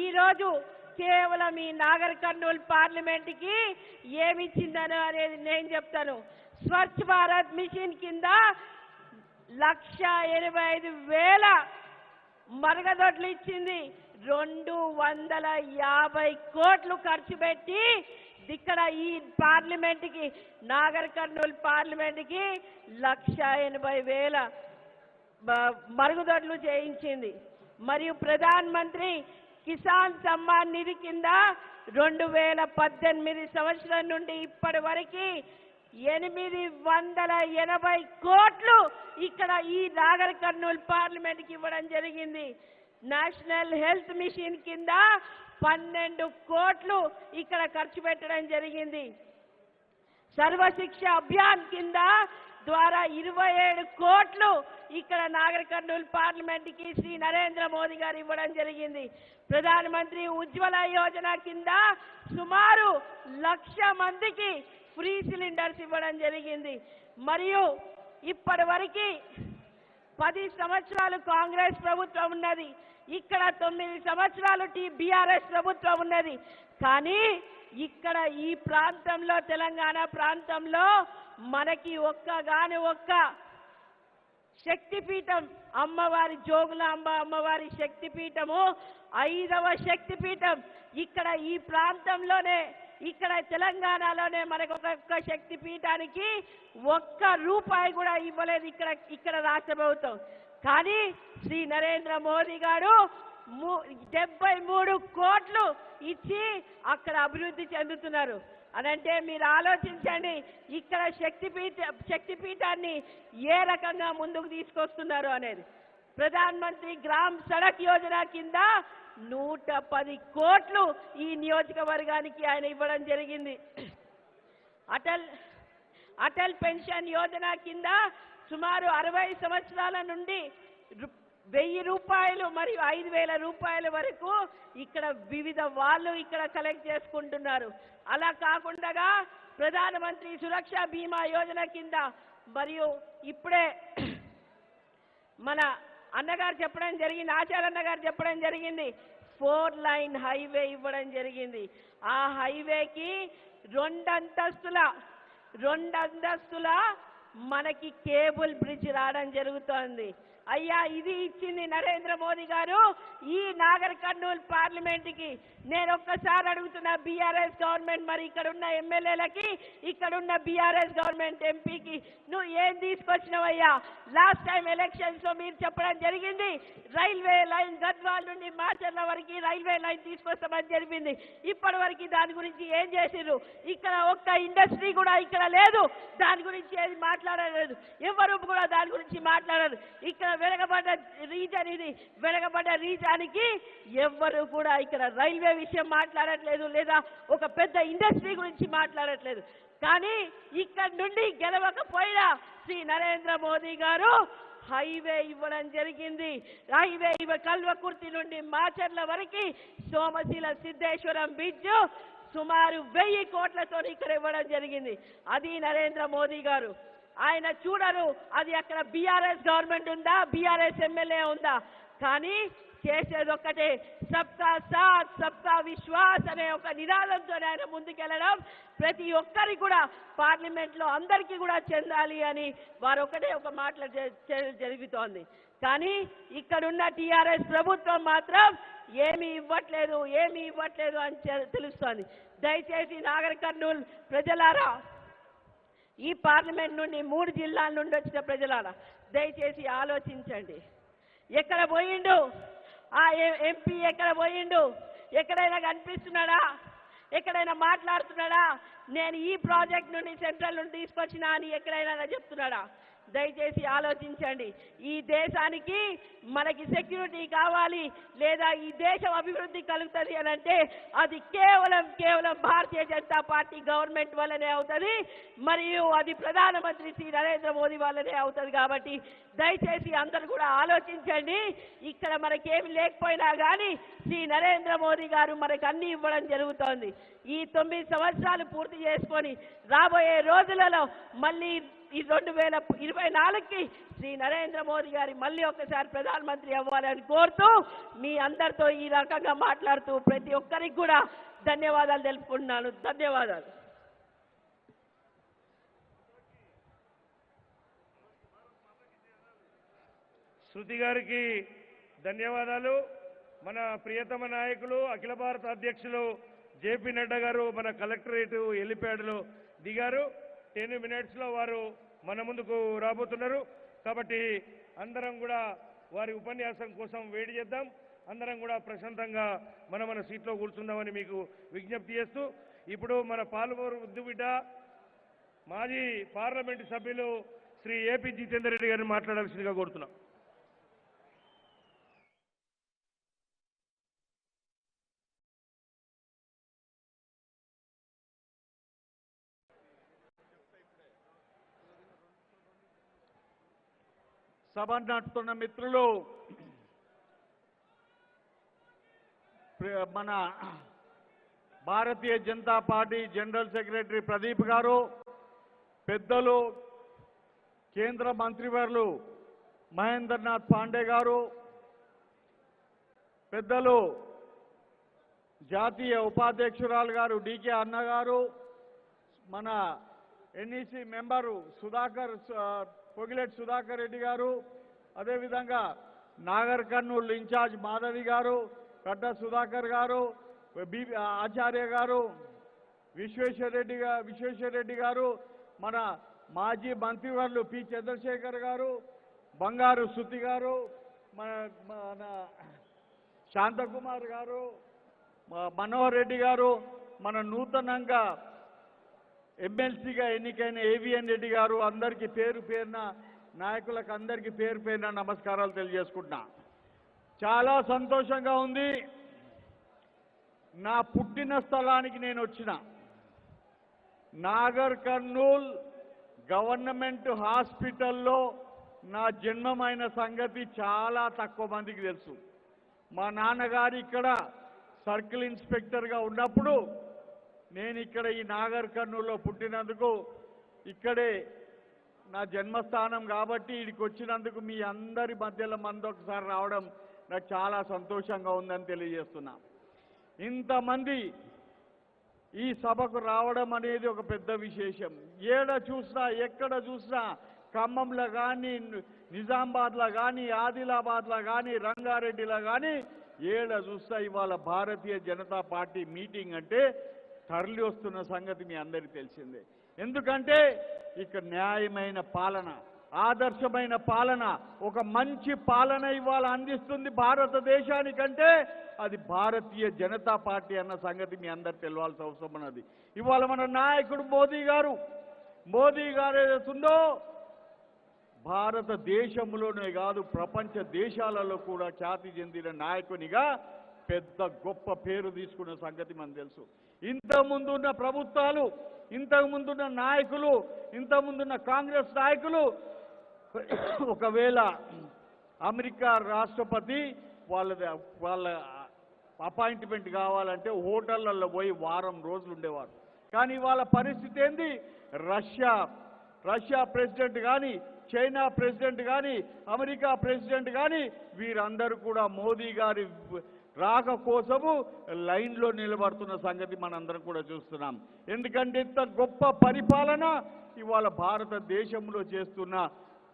ఈ రోజు కేవలం ఈ నాగర్ కర్నూల్ పార్లమెంట్కి ఏమిచ్చిందనో అనేది నేను చెప్తాను. స్వచ్ఛ భారత్ మిషన్ కింద 1,85,000 మరగదొడ్లు ఇచ్చింది. 250 కోట్లు ఖర్చు పెట్టి ఇక్కడ ఈ పార్లమెంట్కి, నాగర్ కర్నూల్ పార్లమెంట్కి 1,80,000 మరుగుదొడ్లు చేయించింది. మరియు ప్రధాన మంత్రి కిసాన్ సమ్మాన్ నిధి కింద 2018 సంవత్సరం నుండి ఇప్పటి వరకు 880 కోట్లు ఇక్కడ ఈ నాగర్ కర్నూల్ పార్లమెంట్కి ఇవ్వడం జరిగింది. నేషనల్ హెల్త్ మిషన్ కింద 12 కోట్లు ఇక్కడ ఖర్చు పెట్టడం జరిగింది. సర్వశిక్ష అభియాన్ కింద ద్వారా 27 కోట్లు ఇక్కడ నాగర్ కర్నూలు పార్లమెంట్కి శ్రీ నరేంద్ర మోదీ గారు ఇవ్వడం జరిగింది. ప్రధానమంత్రి ఉజ్వల యోజన కింద సుమారు 1,00,000 మందికి ఫ్రీ సిలిండర్స్ ఇవ్వడం జరిగింది. మరియు ఇప్పటి వరకు 10 సంవత్సరాలు కాంగ్రెస్ ప్రభుత్వం ఉన్నది, ఇక్కడ 9 సంవత్సరాలు బీఆర్ఎస్ ప్రభుత్వం ఉన్నది. కానీ ఇక్కడ ఈ ప్రాంతంలో తెలంగాణ ప్రాంతంలో మనకి ఒక్క శక్తిపీఠం అమ్మవారి జోగులాంబ అమ్మవారి శక్తిపీఠము 5వ శక్తిపీఠం ఇక్కడ ఈ ప్రాంతంలోనే, ఇక్కడ తెలంగాణలోనే మనకు ఒక్క శక్తిపీఠానికి ₹1 కూడా ఇవ్వలేదు ఇక్కడ రాష్ట్ర ప్రభుత్వం. కానీ శ్రీ నరేంద్ర మోదీ గారు 73 కోట్లు ఇచ్చి అక్కడ అభివృద్ధి చెందుతున్నారు అనంటే మీరు ఆలోచించండి, ఇక్కడ శక్తిపీఠాన్ని ఏ రకంగా ముందుకు తీసుకొస్తున్నారు అనేది. ప్రధాన మంత్రి గ్రామ్ సడక్ యోజన కింద 110 కోట్లు ఈ నియోజకవర్గానికి ఆయన ఇవ్వడం జరిగింది. అటల్ పెన్షన్ యోజన కింద సుమారు 60 సంవత్సరాల నుండి ₹1,000 మరియు ₹5,000 వరకు ఇక్కడ వివిధ వాళ్ళు ఇక్కడ కలెక్ట్ చేసుకుంటున్నారు. అలా కాకుండా ప్రధానమంత్రి సురక్ష బీమా యోజన కింద మరియు ఇప్పుడే మన అన్నగారు చెప్పడం జరిగింది, ఆచార్య అన్నగారు చెప్పడం జరిగింది, 4 లైన్ హైవే ఇవ్వడం జరిగింది. ఆ హైవేకి 2 అంతస్తుల మనకి కేబుల్ బ్రిడ్జ్ రావడం జరుగుతోంది. అయ్యా ఇది ఇచ్చింది నరేంద్ర మోదీ గారు ఈ నాగర్ కర్నూలు పార్లమెంట్కి. నేను ఒక్కసారి అడుగుతున్నా బీఆర్ఎస్ గవర్నమెంట్, మరి ఇక్కడ ఉన్న ఎమ్మెల్యేలకి, ఇక్కడ ఉన్న బీఆర్ఎస్ గవర్నమెంట్ ఎంపీకి, నువ్వు ఏం తీసుకొచ్చినావయ్యా? లాస్ట్ టైం ఎలక్షన్స్ లో మీరు చెప్పడం జరిగింది రైల్వే లైన్ గద్వాల్ నుండి మాచర్ల వరకు రైల్వే లైన్ తీసుకొస్తామని జరిగింది. ఇప్పటి వరకు దాని గురించి ఏం చేసిర్రు? ఇక్కడ ఒక్క ఇండస్ట్రీ కూడా ఇక్కడ లేదు, దాని గురించి ఏది మాట్లాడలేదు, ఎవరు కూడా దాని గురించి మాట్లాడరు. ఇక్కడ వెనకబడ్డ రీజన్ ఇది, వెనకబడ్డ రీజానికి ఎవ్వరు కూడా ఇక్కడ రైల్వే విషయం మాట్లాడట్లేదు, లేదా ఒక పెద్ద ఇండస్ట్రీ గురించి మాట్లాడట్లేదు. కానీ ఇక్కడ నుండి గెలవకపోయినా శ్రీ నరేంద్ర మోదీ గారు హైవే ఇవ్వడం జరిగింది. హైవే కల్వకుర్తి నుండి మాచర్ల వరకు సోమశీల సిద్ధేశ్వరం బ్రిడ్జ్ సుమారు 1000 కోట్లతో ఇక్కడ ఇవ్వడం జరిగింది. అది నరేంద్ర మోదీ గారు. ఆయన చూడరు అది అక్కడ బీఆర్ఎస్ గవర్నమెంట్ ఉందా, బీఆర్ఎస్ ఎమ్మెల్యే ఉందా, కానీ చేసేది ఒక్కటే, సబ్కా సాత్ సబ్కా విశ్వాస్ అనే ఒక నినాదంతో ఆయన ముందుకెళ్లడం ప్రతి ఒక్కరికి కూడా పార్లమెంట్ లో అందరికీ కూడా చెందాలి అని వారు ఒకటే ఒక జరుగుతోంది. కానీ ఇక్కడున్న టీఆర్ఎస్ ప్రభుత్వం మాత్రం ఏమీ ఇవ్వట్లేదు అని తెలుస్తోంది. దయచేసి నాగర్ కర్నూలు ప్రజలారా, ఈ పార్లమెంట్ నుండి 3 జిల్లాల నుండి వచ్చిన ప్రజలారా దయచేసి ఆలోచించండి. ఎక్కడ పోయిండు ఆ ఎంపీ? ఎక్కడ పోయిండు? ఎక్కడైనా కనిపిస్తున్నాడా? ఎక్కడైనా మాట్లాడుతున్నాడా? నేను ఈ ప్రాజెక్ట్ నుండి సెంట్రల్ నుండి తీసుకొచ్చినా అని ఎక్కడైనా చెప్తున్నాడా? దయచేసి ఆలోచించండి. ఈ దేశానికి మనకి సెక్యూరిటీ కావాలి, లేదా ఈ దేశం అభివృద్ధి కలుగుతుంది అని అంటే అది కేవలం భారతీయ జనతా పార్టీ గవర్నమెంట్ వల్లనే అవుతుంది, మరియు అది ప్రధానమంత్రి శ్రీ నరేంద్ర మోదీ వల్లనే అవుతుంది. కాబట్టి దయచేసి అందరూ కూడా ఆలోచించండి. ఇక్కడ మనకేమి లేకపోయినా కానీ శ్రీ నరేంద్ర మోదీ గారు మనకు అన్ని ఇవ్వడం జరుగుతోంది. ఈ 9 సంవత్సరాలు పూర్తి చేసుకొని రాబోయే రోజులలో మళ్ళీ ఈ 2024కి శ్రీ నరేంద్ర మోదీ గారి మళ్ళీ ఒకసారి ప్రధానమంత్రి అవ్వాలని కోరుతూ మీ అందరితో ఈ రకంగా మాట్లాడుతూ ప్రతి ఒక్కరికి కూడా ధన్యవాదాలు తెలుపుకుంటున్నాను. ధన్యవాదాలు. శృతి గారికి ధన్యవాదాలు. మన ప్రియతమ నాయకులు అఖిల భారత అధ్యక్షులు జేపీ నడ్డా గారు మన కలెక్టరేట్ హెలిప్యాడ్లో దిగారు. 10 మినిట్స్లో వారు మన ముందుకు రాబోతున్నారు. కాబట్టి అందరం కూడా వారి ఉపన్యాసం కోసం వేడి చేద్దాం. అందరం కూడా ప్రశాంతంగా మన సీట్లో కూర్చుందామని మీకు విజ్ఞప్తి చేస్తూ ఇప్పుడు మన పాలమూరు ముద్దుబిడ్డ మాజీ పార్లమెంటు సభ్యులు శ్రీ ఏపీ జితేందర్ రెడ్డి గారిని మాట్లాడాల్సిందిగా కోరుతున్నాం. సభ నడుపుతున్న మిత్రులు, మన భారతీయ జనతా పార్టీ జనరల్ సెక్రటరీ ప్రదీప్ గారు, పెద్దలు కేంద్ర మంత్రివర్యులు మహేంద్రనాథ్ పాండే గారు, పెద్దలు జాతీయ ఉపాధ్యక్షురాలు గారు డికే అన్న గారు, మన ఎన్ఈసి మెంబరు పొగిలేటి సుధాకర్ రెడ్డి గారు, అదేవిధంగా నాగర్ కర్నూలు ఇన్ఛార్జ్ మాధవి గారు, కడ్డ సుధాకర్ గారు, ఆచార్య గారు, విశ్వేశ్వర రెడ్డి గారు, మన మాజీ మంత్రివర్యులు పి చంద్రశేఖర్ గారు, బంగారు శృతి గారు, మన శాంతకుమార్ గారు, మనోహర్ రెడ్డి గారు, మన నూతనంగా ఎమ్మెల్సీగా ఎన్నికైన ఏవిఎన్ రెడ్డి గారు, అందరికీ పేరు పేరున నాయకులకు అందరికీ పేరు పేరున నమస్కారాలు తెలియజేసుకుంటున్నా. చాలా సంతోషంగా ఉంది. నా పుట్టిన స్థలానికి నేను వచ్చిన నాగర్ కర్నూల్ గవర్నమెంట్ హాస్పిటల్లో నా జన్మమైన సంగతి చాలా తక్కువ మందికి తెలుసు. మా నాన్నగారు ఇక్కడ సర్కిల్ ఇన్స్పెక్టర్గా ఉన్నప్పుడు నేను ఇక్కడ ఈ నాగర్ కర్నూల్లో పుట్టినందుకు, ఇక్కడే నా జన్మస్థానం కాబట్టి ఇక్కడికి వచ్చినందుకు మీ అందరి మధ్యలో ఒకసారి రావడం నాకు చాలా సంతోషంగా ఉందని తెలియజేస్తున్నా. ఇంతమంది ఈ సభకు రావడం అనేది ఒక పెద్ద విశేషం. ఎక్కడ చూసినా ఖమ్మంలో కానీ, నిజామాబాద్లో కానీ, ఆదిలాబాద్లో కానీ, రంగారెడ్డిలో కానీ చూస్తా ఇవాళ భారతీయ జనతా పార్టీ మీటింగ్ అంటే తరలి వస్తున్న సంగతి మీ అందరికీ తెలిసిందే. ఎందుకంటే ఇక్కడ న్యాయమైన పాలన, ఆదర్శమైన పాలన, ఒక మంచి పాలన ఇవాళ అందిస్తుంది భారతదేశానికంటే అది భారతీయ జనతా పార్టీ అన్న సంగతి మీ అందరు తెలవాల్సిన అవసరం ఉన్నది. ఇవాళ మన నాయకుడు మోదీ గారు ఏదైతుందో భారతదేశంలోనే కాదు ప్రపంచ దేశాలలో కూడా ఖ్యాతి చెందిన నాయకునిగా పెద్ద గొప్ప పేరు తీసుకున్న సంగతి మనకు తెలుసు. ఇంతకుముందున్న ప్రభుత్వాలు, ఇంతకుముందున్న నాయకులు, ఇంతకుముందున్న కాంగ్రెస్ నాయకులు ఒకవేళ అమెరికా రాష్ట్రపతి వాళ్ళ అపాయింట్మెంట్ కావాలంటే హోటళ్లలో పోయి వారం రోజులు ఉండేవారు. కానీ వాళ్ళ పరిస్థితి ఏంది? రష్యా ప్రెసిడెంట్ కానీ, చైనా ప్రెసిడెంట్ కానీ, అమెరికా ప్రెసిడెంట్ కానీ వీరందరూ కూడా మోదీ గారి రాక కోసము లైన్లో నిలబడుతున్న సంగతి మనందరం కూడా చూస్తున్నాం. ఎందుకంటే ఇంత గొప్ప పరిపాలన ఇవాళ భారతదేశంలో చేస్తున్న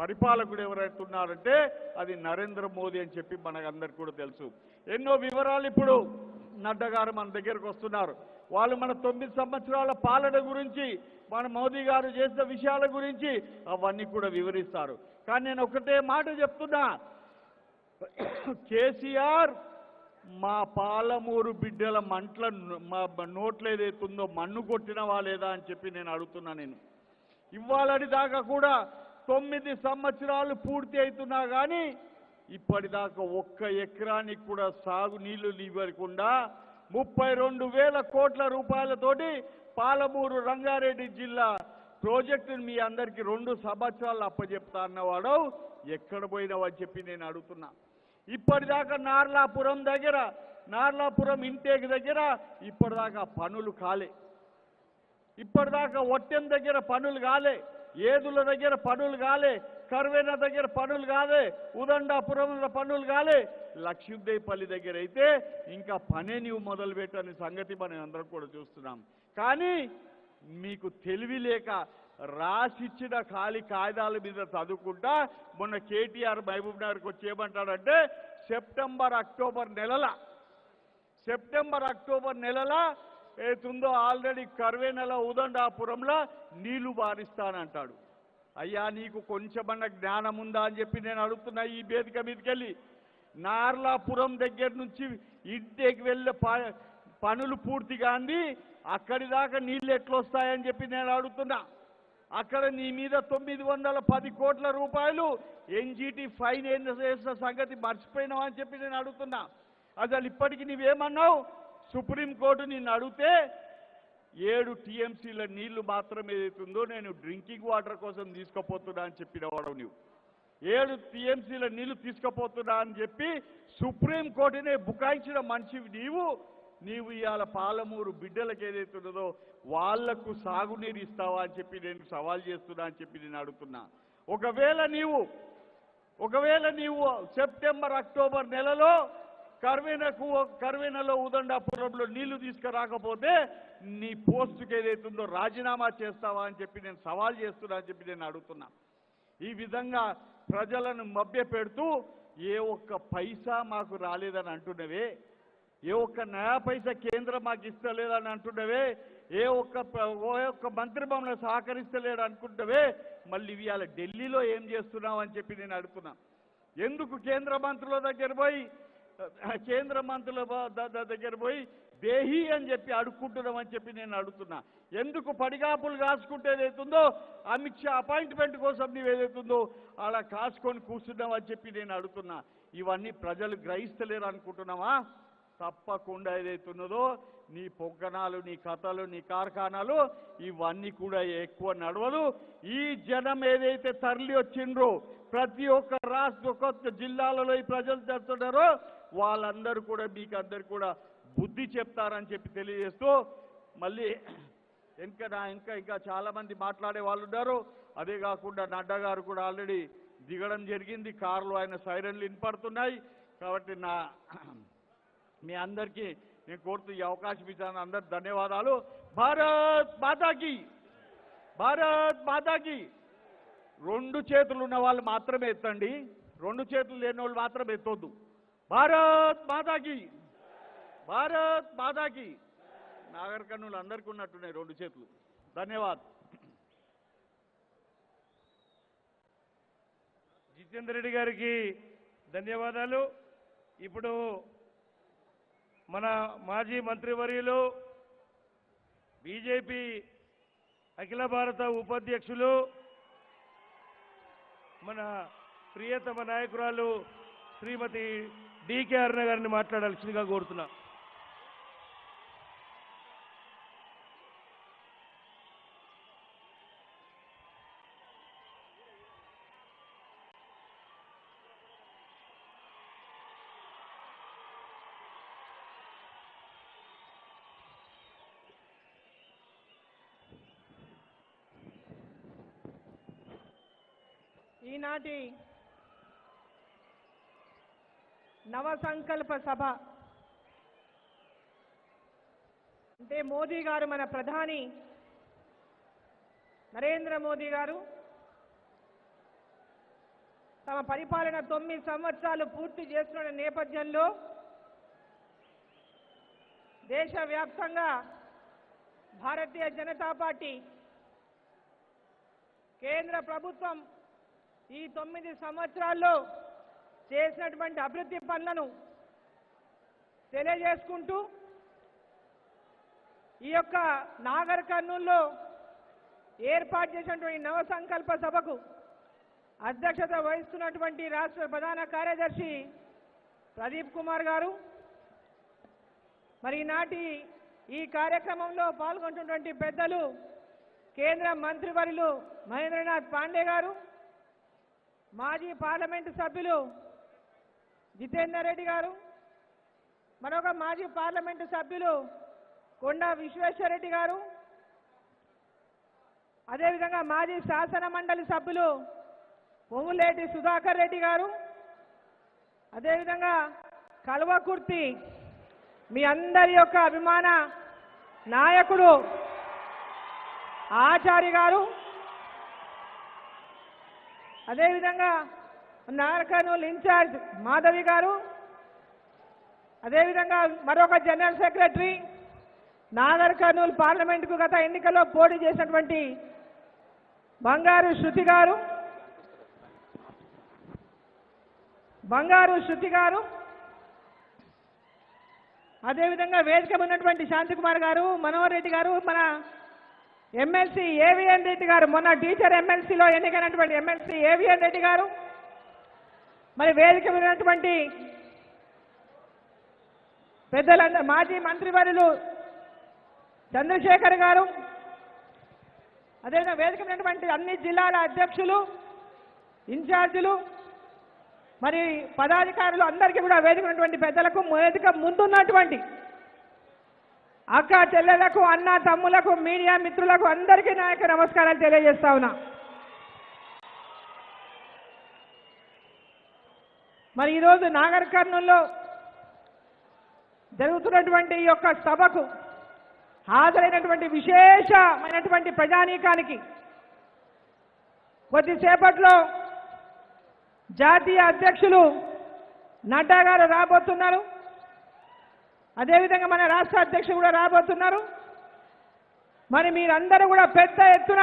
పరిపాలకుడు ఎవరైతే ఉన్నారంటే అది నరేంద్ర మోదీ అని చెప్పి మనకందరికీ కూడా తెలుసు. ఎన్నో వివరాలు ఇప్పుడు నడ్డా గారు మన దగ్గరకు వస్తున్నారు. వాళ్ళు మన 9 సంవత్సరాల పాలన గురించి, మన మోదీ గారు చేసిన విషయాల గురించి అవన్నీ కూడా వివరిస్తారు. కానీ నేను ఒకటే మాట చెప్తున్నా, కేసీఆర్ మా పాలమూరు బిడ్డల మా నోట్లో ఏదైతుందో మన్ను కొట్టినవా లేదా అని చెప్పి నేను అడుగుతున్నా. ఇవ్వాలని దాకా కూడా 9 సంవత్సరాలు పూర్తి అవుతున్నా కానీ ఇప్పటిదాకా ఒక్క ఎకరానికి కూడా సాగు నీళ్లు ఇవ్వకుండా 32,000 కోట్ల రూపాయలతోటి పాలమూరు రంగారెడ్డి జిల్లా ప్రాజెక్టును మీ అందరికీ 2 సంవత్సరాలు అప్పచెప్తా అన్నవాడు ఎక్కడ పోయినావని చెప్పి నేను అడుగుతున్నా. ఇప్పటిదాకా నార్లాపురం ఇంటేక్ దగ్గర ఇప్పటిదాకా పనులు కాలే. ఇప్పటిదాకా ఒట్టెం దగ్గర పనులు కాలే, ఏదుల దగ్గర పనులు కాలే, కర్వేన దగ్గర పనులు కాలే, ఉదండాపురంలో పనులు కాలే, లక్ష్మీదేవిపల్లి దగ్గర అయితే ఇంకా పనే నీవు మొదలుపెట్టని సంగతి మనం అందరం కూడా చూస్తున్నాం. కానీ మీకు తెలివి లేక రాసిచ్చిన ఖాళీ కాగితాల మీద చదువుకుంటా మొన్న కేటీఆర్ మహబూబ్ నగర్కి వచ్చి ఏమంటాడంటే సెప్టెంబర్ అక్టోబర్ నెలల ఏతుందో ఆల్రెడీ కర్వేనెల ఉదండాపురంలో నీళ్లు బారిస్తానంటాడు. అయ్యా నీకు కొంచెమన్న జ్ఞానం ఉందా అని చెప్పి నేను అడుగుతున్నా. ఈ వేదిక మీదకి వెళ్ళి నార్లాపురం దగ్గర నుంచి ఇంటికి వెళ్ళే పనులు పూర్తిగా అంది, అక్కడి దాకా నీళ్ళు ఎట్లొస్తాయని చెప్పి నేను అడుగుతున్నా. అక్కడ నీ మీద 910 కోట్ల రూపాయలు ఎన్జీటీ ఫైన్ వేసిన సంగతి మర్చిపోయినావు అని చెప్పి నేను అడుగుతున్నా. అసలు ఇప్పటికి నీవేమన్నావు? సుప్రీంకోర్టు నిన్ను అడిగితే 7 టీఎంసీల నీళ్లు మాత్రమే ఏదైతుందో నేను డ్రింకింగ్ వాటర్ కోసం తీసుకుపోతున్నా అని చెప్పిన వాడు నువ్వు. 7 టీఎంసీల నీళ్లు తీసుకుపోతున్నా అని చెప్పి సుప్రీంకోర్టునే బుకాయించిన మనిషివి నీవు ఇవాళ పాలమూరు బిడ్డలకు ఏదైతే ఉన్నదో వాళ్లకు సాగునీరు ఇస్తావా అని చెప్పి నేను సవాల్ చేస్తున్నా అని చెప్పి నేను అడుగుతున్నా. ఒకవేళ నీవు సెప్టెంబర్ అక్టోబర్ నెలలో కర్వేనలో ఉదండాపురంలో నీళ్లు తీసుకురాకపోతే నీ పోస్టుకి ఏదైతుందో రాజీనామా చేస్తావా అని చెప్పి నేను సవాల్ చేస్తున్నా అని చెప్పి నేను అడుగుతున్నా. ఈ విధంగా ప్రజలను మభ్య పెడుతూ ఏ ఒక్క పైసా మాకు రాలేదని అంటున్నవే, ఏ ఒక్క నయా పైసా కేంద్రం మాకు ఇస్తలేదని అంటున్నవే, ఏ ఒక్క మంత్రి మమ్మల్ని సహకరిస్తలేడు అనుకుంటున్నవే, మళ్ళీ ఇవాళ ఢిల్లీలో ఏం చేస్తున్నావు అని చెప్పి నేను అడుగుతున్నా. ఎందుకు కేంద్ర మంత్రుల దగ్గర పోయి దేహి అని చెప్పి అడుక్కుంటున్నామని చెప్పి నేను అడుగుతున్నా. ఎందుకు పడిగాపులు కాసుకుంటే ఏదైతుందో అమిత్ షా అపాయింట్మెంట్ కోసం నీవు ఏదైతుందో అలా కాసుకొని కూర్చున్నామని చెప్పి నేను అడుగుతున్నా. ఇవన్నీ ప్రజలు గ్రహిస్తలేరు అనుకుంటున్నావా? తప్పకుండా ఏదైతున్నదో నీ పొగ్గనాలు, నీ కథలు, నీ కార్ఖానాలు ఇవన్నీ కూడా ఎక్కువ నడవదు. ఈ జనం ఏదైతే తరలి వచ్చిండ్రో ప్రతి ఒక్క ఒక్కొక్క జిల్లాలలో ఈ ప్రజలు చేస్తున్నారో వాళ్ళందరూ కూడా మీకు అందరు కూడా బుద్ధి చెప్తారని చెప్పి తెలియజేస్తూ మళ్ళీ ఇంకా చాలా మంది మాట్లాడే వాళ్ళు ఉన్నారు. అదే కాకుండా నడ్డా గారు కూడా ఆల్రెడీ దిగడం జరిగింది. కారులో ఆయన సైరన్లు వినపడుతున్నాయి. కాబట్టి మీ అందరికీ నేను కోరుతూ ఈ అవకాశం ఇచ్చాను. అందరు ధన్యవాదాలు. భారత్ మాతాకి, భారత్ మాతాకి. 2 చేతులు ఉన్న వాళ్ళు మాత్రమే ఎత్తండి, 2 చేతులు లేని వాళ్ళు మాత్రం ఎత్తొద్దు. భారత్ మాతాకి, భారత్ మాతాకి. నాగర్ కర్నూలు అందరికీ ఉన్నట్టున్నాయి 2 చేతులు. ధన్యవాదాలు. జితేందర్ రెడ్డి గారికి ధన్యవాదాలు. ఇప్పుడు మన మాజీ మంత్రివర్యులు బీజేపీ అఖిల భారత ఉపాధ్యక్షులు మన ప్రియతమ నాయకురాలు శ్రీమతి డికే అరుణ గారిని మాట్లాడాల్సిందిగా కోరుతున్నా. ఈనాటి నవసంకల్ప సభ అంటే మోదీ గారు, మన ప్రధాని నరేంద్ర మోదీ గారు తమ పరిపాలన 9 సంవత్సరాలు పూర్తి చేస్తున్న నేపథ్యంలో దేశవ్యాప్తంగా భారతీయ జనతా పార్టీ కేంద్ర ప్రభుత్వం ఈ 9 సంవత్సరాల్లో చేసినటువంటి అభివృద్ధి పనులను తెలియజేసుకుంటూ ఈ యొక్క నాగర్ కర్నూల్లో ఏర్పాటు చేసినటువంటి నవసంకల్ప సభకు అధ్యక్షత వహిస్తున్నటువంటి రాష్ట్ర ప్రధాన కార్యదర్శి ప్రదీప్ కుమార్ గారు, మరి ఈనాటి ఈ కార్యక్రమంలో పాల్గొంటున్నటువంటి పెద్దలు కేంద్ర మంత్రివర్యులు మహేంద్రనాథ్ పాండే గారు, మాజీ పార్లమెంటు సభ్యులు జితేందర్ రెడ్డి గారు, మరొక మాజీ పార్లమెంటు సభ్యులు కొండా విశ్వేశ్వరరెడ్డి గారు, అదేవిధంగా మాజీ శాసన మండలి సభ్యులు పొంగులేటి సుధాకర్ రెడ్డి గారు, అదేవిధంగా కల్వకుర్తి మీ అందరి యొక్క అభిమాన నాయకుడు ఆచారి గారు, అదేవిధంగా నాగర్ కర్నూలు ఇన్ఛార్జ్ మాధవి గారు, అదేవిధంగా మరొక జనరల్ సెక్రటరీ నాగర్ కర్నూలు పార్లమెంటుకు గత ఎన్నికల్లో పోటీ చేసినటువంటి బంగారు శృతి గారు, అదేవిధంగా వేదిక ఉన్నటువంటి శాంతికుమార్ గారు, మనోహర్ రెడ్డి గారు, మన ఎమ్మెల్సీ ఏవిఎన్ రెడ్డి గారు, మొన్న టీచర్ ఎమ్మెల్సీలో ఎన్నికైనటువంటి ఎమ్మెల్సీ ఏవిఎన్ రెడ్డి గారు, మరి వేదిక ఉన్నటువంటి పెద్దలందరూ మాజీ మంత్రివర్యులు చంద్రశేఖర్ గారు, అదేవిధంగా వేదిక ఉన్నటువంటి అన్ని జిల్లాల అధ్యక్షులు, ఇన్ఛార్జీలు మరి పదాధికారులు అందరికీ కూడా వేదిక ఉన్నటువంటి పెద్దలకు వేదిక ముందున్నటువంటి అక్క చెల్లెలకు అన్న తమ్ములకు మీడియా మిత్రులకు అందరికీ నా యొక్క నమస్కారాలు తెలియజేస్తా ఉన్నా. మరి ఈరోజు నాగర్ కర్నూల్లో జరుగుతున్నటువంటి ఈ యొక్క సభకు హాజరైనటువంటి విశేషమైనటువంటి ప్రజానీకానికి కొద్దిసేపట్లో జాతీయ అధ్యక్షులు నడ్డా గారు రాబోతున్నారు. అదేవిధంగా మన రాష్ట్ర అధ్యక్షులు కూడా రాబోతున్నారు. మరి మీరందరూ కూడా పెద్ద ఎత్తున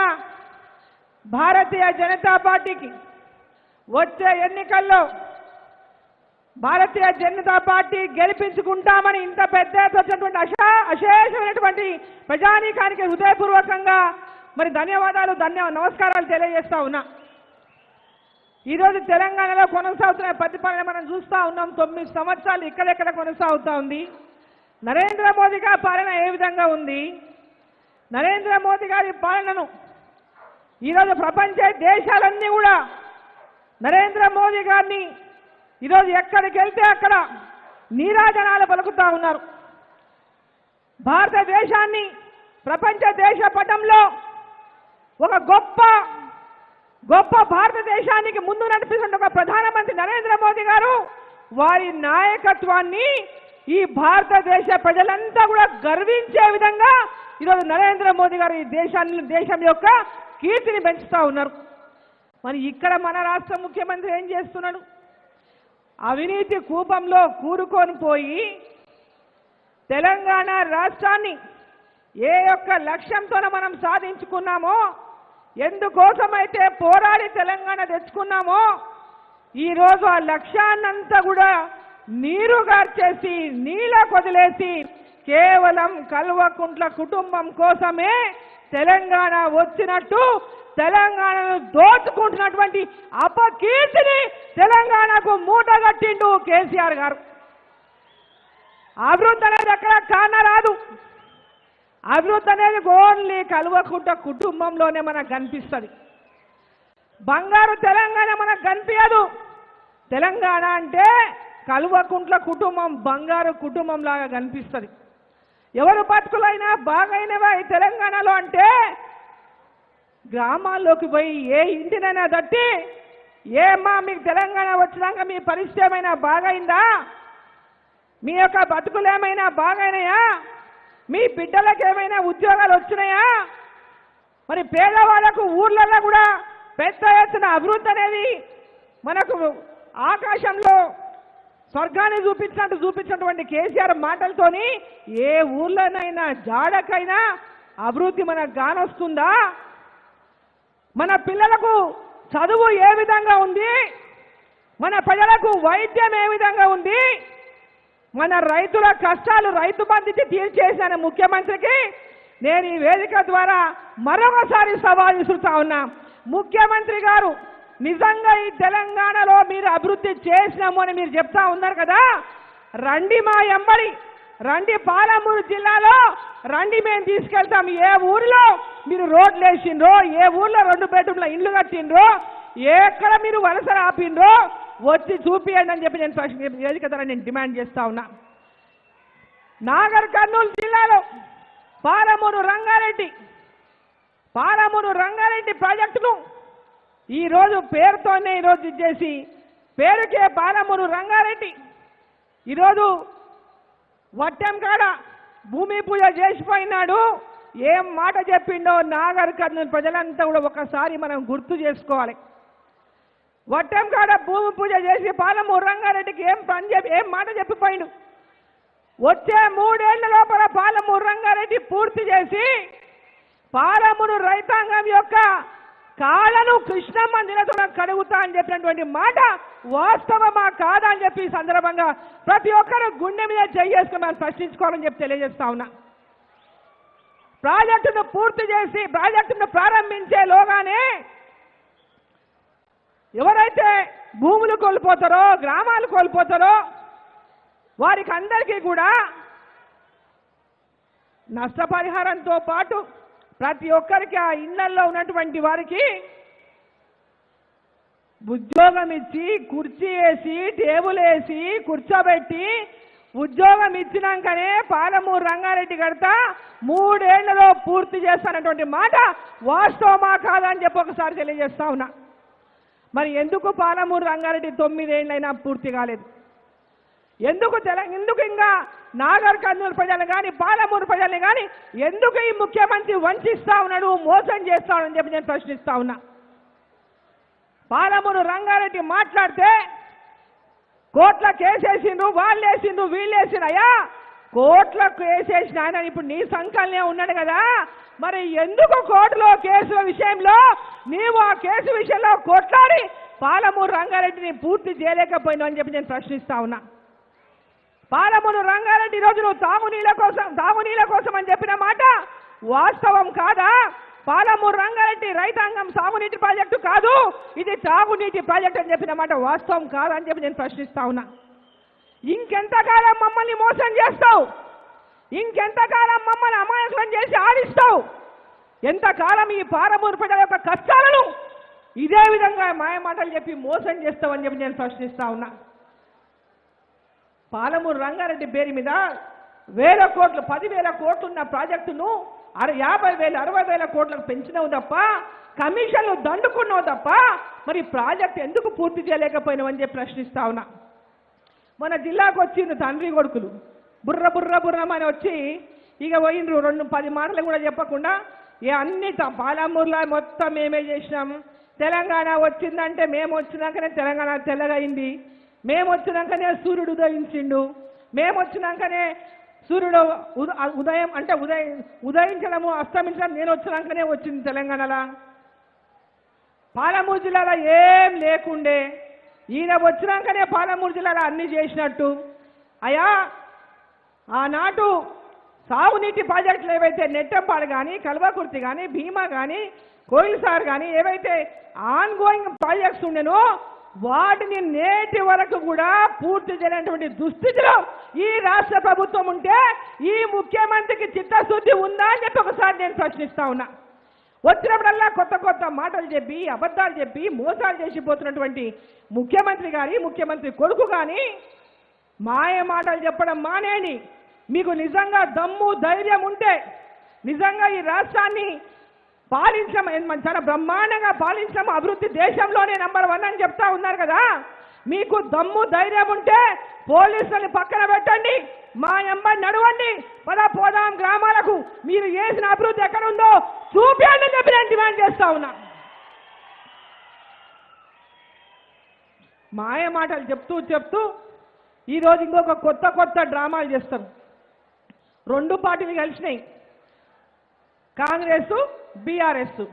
భారతీయ జనతా పార్టీకి వచ్చే ఎన్నికల్లో భారతీయ జనతా పార్టీ గెలిపించుకుంటామని ఇంత పెద్ద ఎత్తున వచ్చినటువంటి అశేషమైనటువంటి ప్రజానీకానికి హృదయపూర్వకంగా మరి ధన్యవాదాలు నమస్కారాలు తెలియజేస్తా ఉన్నా. ఈరోజు తెలంగాణలో కొనసాగుతున్న ప్రతిపాదన మనం చూస్తూ ఉన్నాం. 9 సంవత్సరాలు ఇక్కడెక్కడ కొనసాగుతూ ఉంది. నరేంద్ర మోదీ గారి పాలన ఏ విధంగా ఉంది? నరేంద్ర మోదీ గారి పాలనను ఈరోజు ప్రపంచ దేశాలన్నీ కూడా నరేంద్ర మోదీ గారిని ఈరోజు ఎక్కడికి వెళ్తే అక్కడ నీరాజనాలు పలుకుతూ ఉన్నారు. భారతదేశాన్ని ప్రపంచ దేశ పటంలో ఒక గొప్ప భారతదేశానికి ముందు నడిపిస్తున్న ఒక ప్రధానమంత్రి నరేంద్ర మోదీ గారు వారి నాయకత్వాన్ని ఈ భారతదేశ ప్రజలంతా కూడా గర్వించే విధంగా ఈరోజు నరేంద్ర మోదీ గారు ఈ దేశం యొక్క కీర్తిని పెంచుతూ ఉన్నారు. మరి ఇక్కడ మన రాష్ట్ర ముఖ్యమంత్రి ఏం చేస్తున్నాడు? అవినీతి కూపంలో కూరుకొని పోయి తెలంగాణ రాష్ట్రాన్ని ఏ యొక్క లక్ష్యంతో మనం సాధించుకున్నామో, ఎందుకోసమైతే పోరాడి తెలంగాణ తెచ్చుకున్నామో, ఈరోజు ఆ లక్ష్యాన్నంతా కూడా నీరు గార్చేసి నీళ్ళ కొదిలేసి కేవలం కల్వకుంట్ల కుటుంబం కోసమే తెలంగాణ వచ్చినట్టు తెలంగాణను దోచుకుంటున్నటువంటి అపకీర్తిని తెలంగాణకు మూటగట్టిండు కేసీఆర్ గారు. అభివృద్ధి అనేది ఎక్కడ కానరాదు. అభివృద్ధి అనేది ఓన్లీ కల్వకుంట్ల కుటుంబంలోనే మనకు కనిపిస్తుంది. బంగారు తెలంగాణ మనకు కనిపించదు. తెలంగాణ అంటే కల్వకుంట్ల కుటుంబం బంగారు కుటుంబం లాగా కనిపిస్తుంది. ఎవరు బతుకులైనా బాగైనవా ఈ తెలంగాణలో అంటే గ్రామాల్లోకి పోయి ఏ ఇంటినైనా తట్టి, ఏమ్మా మీకు తెలంగాణ వచ్చినాక మీ పరిస్థితి ఏమైనా బాగైందా, మీ యొక్క బతుకులు ఏమైనా బాగైనాయా, మీ బిడ్డలకు ఏమైనా ఉద్యోగాలు వచ్చినాయా, మరి పేదవాళ్లకు ఊర్లలో కూడా పెద్ద ఎత్తున అభివృద్ధి అనేది మనకు ఆకాశంలో స్వర్గాన్ని చూపించినటువంటి కేసీఆర్ మాటలతోని ఏ ఊర్లోనైనా జాడకైనా అభివృద్ధి మనకు గానొస్తుందా? మన పిల్లలకు చదువు ఏ విధంగా ఉంది? మన ప్రజలకు వైద్యం ఏ విధంగా ఉంది? మన రైతుల కష్టాలు రైతు బంధుకి తీర్చేసిన ముఖ్యమంత్రికి నేను ఈ వేదిక ద్వారా మరొకసారి సవాల్ విసురుతా ఉన్నా. ముఖ్యమంత్రి గారు నిజంగా ఈ తెలంగాణలో మీరు అభివృద్ధి చేసినాము అని మీరు చెప్తా ఉన్నారు కదా, రండి మా ఎంబడి రండి, పాలమూరు జిల్లాలో రండి, మేము తీసుకెళ్తాం. ఏ ఊరిలో మీరు రోడ్లు వేసిండ్రో, ఏ ఊర్లో 2 బెడ్రూమ్ల ఇల్లు కట్టిండ్రో, ఎక్కడ మీరు వలసలు ఆపిండ్రో వచ్చి చూపియండి అని చెప్పి నేను వేదిక ద్వారా నేను డిమాండ్ చేస్తా ఉన్నా. నాగర్ కర్నూలు జిల్లాలో పాలమూరు రంగారెడ్డి ప్రాజెక్టును ఈరోజు పేరుతోనే ఈరోజు ఇచ్చేసి పేరుకే పాలమూరు రంగారెడ్డి ఈరోజు వట్టెం కాడ భూమి పూజ చేసిపోయినాడు. ఏం మాట చెప్పిండో నాగర్ కర్నూలు ప్రజలంతా కూడా ఒకసారి మనం గుర్తు చేసుకోవాలి. వట్టెం కాడ భూమి పూజ చేసి పాలమూరు రంగారెడ్డికి ఏం మాట చెప్పిపోయిండు. వచ్చే 3 ఏళ్ల లోపల పాలమూరు రంగారెడ్డి పూర్తి చేసి పాలమూరు రైతాంగం యొక్క కాళ్ళను కృష్ణమ్మ నీళ్ళతో కడుగుతా అని చెప్పినటువంటి మాట వాస్తవమా కాదా అని చెప్పి ఈ సందర్భంగా ప్రతి ఒక్కరు గుండె మీద చేసుకుని మనం ప్రశ్నించుకోవాలని చెప్పి తెలియజేస్తా ఉన్నా. ప్రాజెక్టును పూర్తి చేసి ప్రాజెక్టును ప్రారంభించేలోగానే ఎవరైతే భూములు కోల్పోతారో, గ్రామాలు కోల్పోతారో వారికి అందరికీ కూడా నష్టపరిహారంతో పాటు ప్రతి ఒక్కరికి ఆ ఇళ్లలో ఉన్నటువంటి వారికి ఉద్యోగం ఇచ్చి కుర్చీ వేసి టేబుల్ వేసి కూర్చోబెట్టి ఉద్యోగం ఇచ్చినాకనే పాలమూరు రంగారెడ్డి కడతా 3 ఏళ్లలో పూర్తి చేస్తానటువంటి మాట వాస్తవమా కాదా అని చెప్పి ఒకసారి తెలియజేస్తా ఉన్నా. మరి ఎందుకు పాలమూరు రంగారెడ్డి 9 ఏళ్ళైనా పూర్తి కాలేదు? ఎందుకు ఇంకా నాగర్ కర్నూలు ప్రజలు కానీ పాలమూరు ప్రజల్ని కానీ ఎందుకు ఈ ముఖ్యమంత్రి వంచిస్తా ఉన్నాడు, మోసం చేస్తా ఉన్నాడని చెప్పి నేను ప్రశ్నిస్తా ఉన్నా. పాలమూరు రంగారెడ్డి మాట్లాడితే కోట్ల కేసేసిండ్రు, వాళ్ళు వేసిండ్రు, వీళ్ళు వేసిండ్రు. అయ్యా కోట్ల కేసేసిన ఆయన ఇప్పుడు నీ సంకల్నే ఉన్నాడు కదా, మరి ఎందుకు కోర్టులో కేసుల విషయంలో నీవు ఆ కేసు విషయంలో కొట్లాడి పాలమూరు రంగారెడ్డిని పూర్తి చేయలేకపోయినావు అని చెప్పి నేను ప్రశ్నిస్తా ఉన్నా. పాలమూరు రంగారెడ్డి ఈరోజు నువ్వు తాగునీళ్ళ కోసం అని చెప్పిన మాట వాస్తవం కాదా? పాలమూరు రంగారెడ్డి రైతాంగం సాగునీటి ప్రాజెక్టు కాదు, ఇది తాగునీటి ప్రాజెక్టు అని చెప్పిన మాట వాస్తవం కాదా అని చెప్పి నేను ప్రశ్నిస్తా ఉన్నా. ఇంకెంతకాలం మమ్మల్ని మోసం చేస్తావు? ఇంకెంతకాలం మమ్మల్ని అమాయకులను చేసి ఆడిస్తావు? ఎంతకాలం ఈ పాలమూరు ప్రజల యొక్క కష్టాలను ఇదే విధంగా మాయమాటలు చెప్పి మోసం చేస్తావని చెప్పి నేను ప్రశ్నిస్తా ఉన్నా. పాలమూరు రంగారెడ్డి పేరు మీద 1000 కోట్లు 10,000 కోట్లు ఉన్న ప్రాజెక్టును 50,000 60,000 కోట్లకు పెంచినావు తప్ప, కమిషన్లు దండుకున్నావు తప్ప, మరి ప్రాజెక్ట్ ఎందుకు పూర్తి చేయలేకపోయినావు అని చెప్పి ప్రశ్నిస్తా ఉన్నా. మన జిల్లాకు వచ్చిండ్రు తండ్రి కొడుకులు బుర్రమని వచ్చి ఇక పోయిండ్రు 10 మాటలు కూడా చెప్పకుండా అన్ని పాలమూరులో మొత్తం మేమే చేసినాం. తెలంగాణ వచ్చిందంటే మేము వచ్చినాకనే తెలంగాణ తెల్లగైంది, మేము వచ్చినాకనే సూర్యుడు ఉదయించిండు, మేము వచ్చినాకనే సూర్యుడు ఉదయం అంటే ఉదయించడము అస్తమించడం నేను వచ్చినాకనే వచ్చింది తెలంగాణలో. పాలమూరు జిల్లాలో ఏం లేకుండే ఈయన వచ్చినాకనే పాలమూరు జిల్లాలో అన్ని చేసినట్టు. అయ్యా ఆనాటు సాగునీటి ప్రాజెక్టులు ఏవైతే నెట్టంపాడు కానీ కల్వకుర్తి కానీ భీమా కానీ కోయిల్సార్ కానీ ఏవైతే ఆన్ గోయింగ్ ప్రాజెక్ట్స్ ఉండేనో వాటిని నేటి వరకు కూడా పూర్తి చేయనటువంటి దుస్థితిలో ఈ రాష్ట్ర ప్రభుత్వం ఉంటే ఈ ముఖ్యమంత్రికి చిత్తశుద్ధి ఉందా అని చెప్పి ఒకసారి నేను ప్రశ్నిస్తా ఉన్నా. వచ్చినప్పుడల్లా కొత్త మాటలు చెప్పి అబద్ధాలు చెప్పి మోసాలు చేసిపోతున్నటువంటి ముఖ్యమంత్రి కొడుకు కానీ మాయ మాటలు చెప్పడం మానేని. మీకు నిజంగా దమ్ము ధైర్యం ఉంటే నిజంగా ఈ రాష్ట్రాన్ని పాలించడం చాలా బ్రహ్మాండంగా పాలించడం అభివృద్ధి దేశంలోనే నంబర్ 1 అని చెప్తా ఉన్నారు కదా, మీకు దమ్ము ధైర్యం ఉంటే పోలీసుల్ని పక్కన పెట్టండి, మా ఎంబడి నడవండి, పోదాం గ్రామాలకు, మీరు చేసిన అభివృద్ధి ఎక్కడ ఉందో చూపించండి చెప్పి నేను డిమాండ్ చేస్తా ఉన్నా. మాయ మాటలు చెప్తూ ఈరోజు ఇంకొక కొత్త డ్రామాలు చేస్తారు. 2 పార్టీలు కలిసినాయి, కాంగ్రెస్ బీఆర్ఎస్.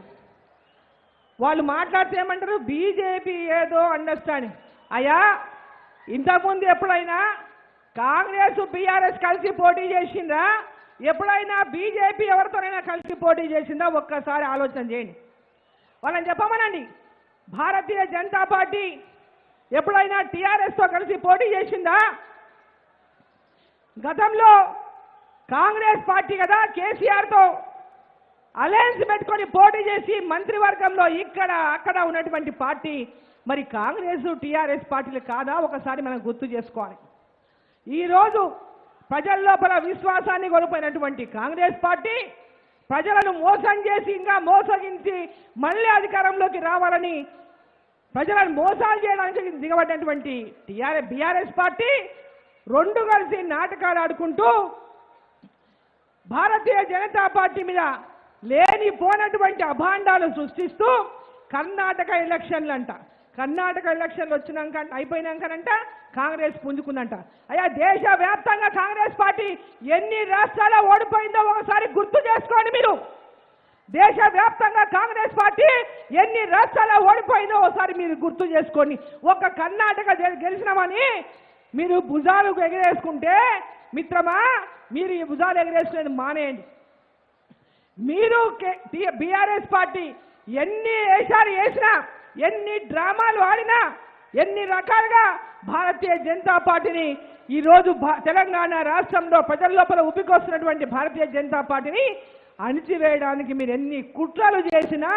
వాళ్ళు మాట్లాడితే ఏమంటారు, బీజేపీ ఏదో అండర్స్టాండింగ్. అయ్యా ఇంతకుముందు ఎప్పుడైనా కాంగ్రెస్ బీఆర్ఎస్ కలిసి పోటీ చేసిందా? ఎప్పుడైనా బీజేపీ ఎవరితోనైనా కలిసి పోటీ చేసిందా? ఒక్కసారి ఆలోచన చేయండి. వాళ్ళని చెప్పమనండి. భారతీయ జనతా పార్టీ ఎప్పుడైనా టీఆర్ఎస్తో కలిసి పోటీ చేసిందా? గతంలో కాంగ్రెస్ పార్టీ కదా కేసీఆర్తో అలయన్స్ పెట్టుకొని పోటీ చేసి మంత్రివర్గంలో ఇక్కడ అక్కడ ఉన్నటువంటి పార్టీ మరి కాంగ్రెస్ టీఆర్ఎస్ పార్టీలు కాదా? ఒకసారి మనం గుర్తు చేసుకోవాలి. ఈరోజు ప్రజల లోపల విశ్వాసాన్ని కోల్పోయినటువంటి కాంగ్రెస్ పార్టీ ప్రజలను మోసం చేసి ఇంకా మోసగించి మళ్ళీ అధికారంలోకి రావాలని ప్రజలను మోసాలు చేయడానికి దిగబడినటువంటి బీఆర్ఎస్ పార్టీ 2 కలిసి నాటకాలు ఆడుకుంటూ భారతీయ జనతా పార్టీ మీద లేనిపోనటువంటి అభాండాలు సృష్టిస్తూ కర్ణాటక ఎలక్షన్లు అయిపోయినాకనంట కాంగ్రెస్ పుంజుకుందంట. అయ్యా దేశవ్యాప్తంగా కాంగ్రెస్ పార్టీ ఎన్ని రాష్ట్రాల్లో ఓడిపోయిందో ఒకసారి గుర్తు చేసుకోండి. మీరు దేశవ్యాప్తంగా కాంగ్రెస్ పార్టీ ఎన్ని రాష్ట్రాల్లో ఓడిపోయిందో ఒకసారి మీరు గుర్తు చేసుకోండి. ఒక కర్ణాటక గెలిచినామని మీరు భుజాలు ఎగరేసుకుంటే మిత్రమా, మీరు ఈ భుజాలు ఎగరేసుకునేది మానేయండి. మీరు బీఆర్ఎస్ పార్టీ ఎన్ని వేషాలు వేసినా, ఎన్ని డ్రామాలు ఆడినా, ఎన్ని రకాలుగా భారతీయ జనతా పార్టీని ఈరోజు తెలంగాణ రాష్ట్రంలో ప్రజల లోపల ఉబ్బికొస్తున్నటువంటి భారతీయ జనతా పార్టీని అణిచివేయడానికి మీరు ఎన్ని కుట్రలు చేసినా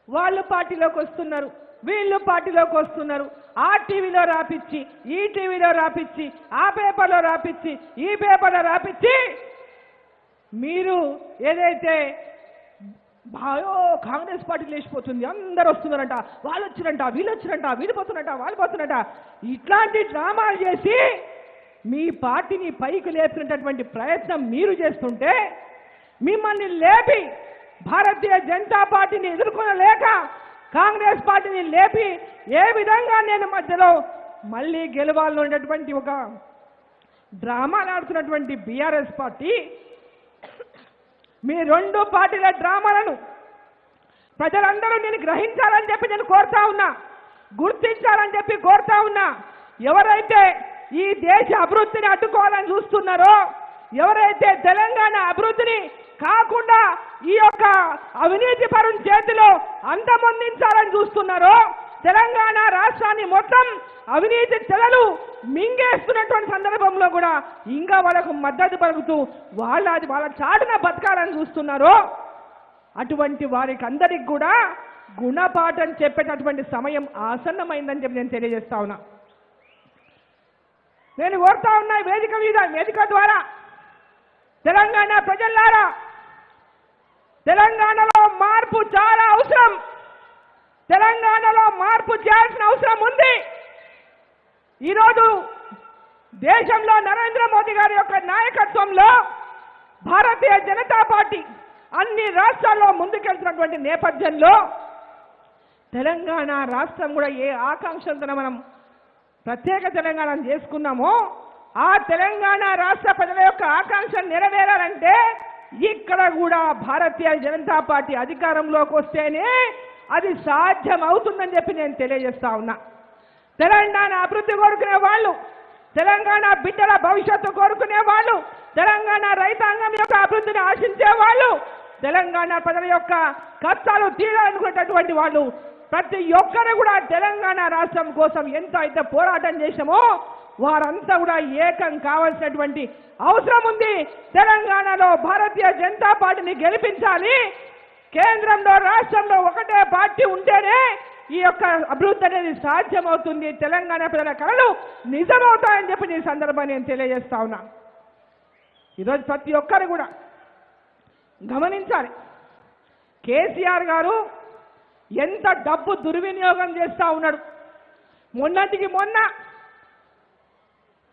వాళ్ళు పార్టీలోకి వస్తున్నారు. వీళ్ళు పార్టీలోకి వస్తున్నారు. ఆ టీవీలో రాపిచ్చి, ఈ టీవీలో రాపిచ్చి, ఆ పేపర్లో రాపిచ్చి, ఈ పేపర్లో రాపిచ్చి మీరు ఏదైతే బాయో కాంగ్రెస్ పార్టీ లేచిపోతుంది, అందరు వస్తున్నారంట, వాళ్ళు వచ్చిరంట, వీళ్ళు వచ్చిరంట, వీళ్ళు పోతున్నట, వాళ్ళు పోతున్నట, ఇట్లాంటి డ్రామాలు చేసి మీ పార్టీని పైకి లేపినటువంటి ప్రయత్నం మీరు చేస్తుంటే మిమ్మల్ని లేపి భారతీయ జనతా పార్టీని ఎదుర్కొనలేక కాంగ్రెస్ పార్టీని లేపి ఏ విధంగా నేను మధ్యలో మళ్ళీ గెలవాలనేటువంటి ఒక డ్రామాలు ఆడుతున్నటువంటి బీఆర్ఎస్ పార్టీ మీ రెండు పార్టీల డ్రామాలను ప్రజలందరూ నేను గ్రహించాలని చెప్పి నేను కోరుతా ఉన్నా, గుర్తించాలని చెప్పి కోరుతా ఉన్నా. ఎవరైతే ఈ దేశ అభివృద్ధిని అడ్డుకోవాలని చూస్తున్నారో, ఎవరైతే తెలంగాణ అభివృద్ధిని కాకుండా ఈ యొక్క అవినీతి పరుని చేతిలో అంతమొందించాలని చూస్తున్నారో, తెలంగాణ రాష్ట్రాన్ని మొత్తం అవినీతి చెలలు మింగేస్తున్నటువంటి సందర్భంలో కూడా ఇంకా వాళ్ళకు మద్దతు పలుకుతూ వాళ్ళ చాటున బతకాలని చూస్తున్నారో అటువంటి వారికి అందరికి కూడా గుణపాఠం చెప్పేటటువంటి సమయం ఆసన్నమైందని చెప్పి నేను తెలియజేస్తా ఉన్నా. నేను కోరుతా ఉన్నా వేదిక ద్వారా తెలంగాణ ప్రజలారా, తెలంగాణలో మార్పు చాలా అవసరం. తెలంగాణలో మార్పు చేయాల్సిన అవసరం ఉంది. ఈరోజు దేశంలో నరేంద్ర మోదీ గారి యొక్క నాయకత్వంలో భారతీయ జనతా పార్టీ అన్ని రాష్ట్రాల్లో ముందుకెళ్తున్నటువంటి నేపథ్యంలో తెలంగాణ రాష్ట్రం కూడా ఏ ఆకాంక్షలతో మనం ప్రత్యేక తెలంగాణను చేసుకున్నామో ఆ తెలంగాణ రాష్ట్ర ప్రజల యొక్క ఆకాంక్షలు నెరవేరాలంటే ఇక్కడ కూడా భారతీయ జనతా పార్టీ అధికారంలోకి వస్తేనే అది సాధ్యం అవుతుందని చెప్పి నేను తెలియజేస్తా ఉన్నా. తెలంగాణ అభివృద్ధి కోరుకునే వాళ్ళు, తెలంగాణ బిడ్డల భవిష్యత్తు కోరుకునే వాళ్ళు, తెలంగాణ రైతాంగం యొక్క అభివృద్ధిని ఆశించే వాళ్ళు, తెలంగాణ ప్రజల యొక్క కష్టాలు తీరాలనుకునేటటువంటి వాళ్ళు ప్రతి ఒక్కరు కూడా తెలంగాణ రాష్ట్రం కోసం ఎంత అయితే పోరాటం చేశామో వారంతా కూడా ఏకం కావాల్సినటువంటి అవసరం ఉంది. తెలంగాణలో భారతీయ జనతా పార్టీని గెలిపించాలి. కేంద్రంలో రాష్ట్రంలో ఒకటే పార్టీ ఉంటేనే ఈ యొక్క అభివృద్ధి అనేది సాధ్యమవుతుంది. తెలంగాణ ప్రజల కళలు నిజమవుతాయని చెప్పి ఈ సందర్భాన్ని నేను తెలియజేస్తా ఉన్నా. ఈరోజు ప్రతి ఒక్కరు కూడా గమనించాలి, కేసీఆర్ గారు ఎంత డబ్బు దుర్వినియోగం చేస్తా ఉన్నాడు. మొన్నటికి మొన్న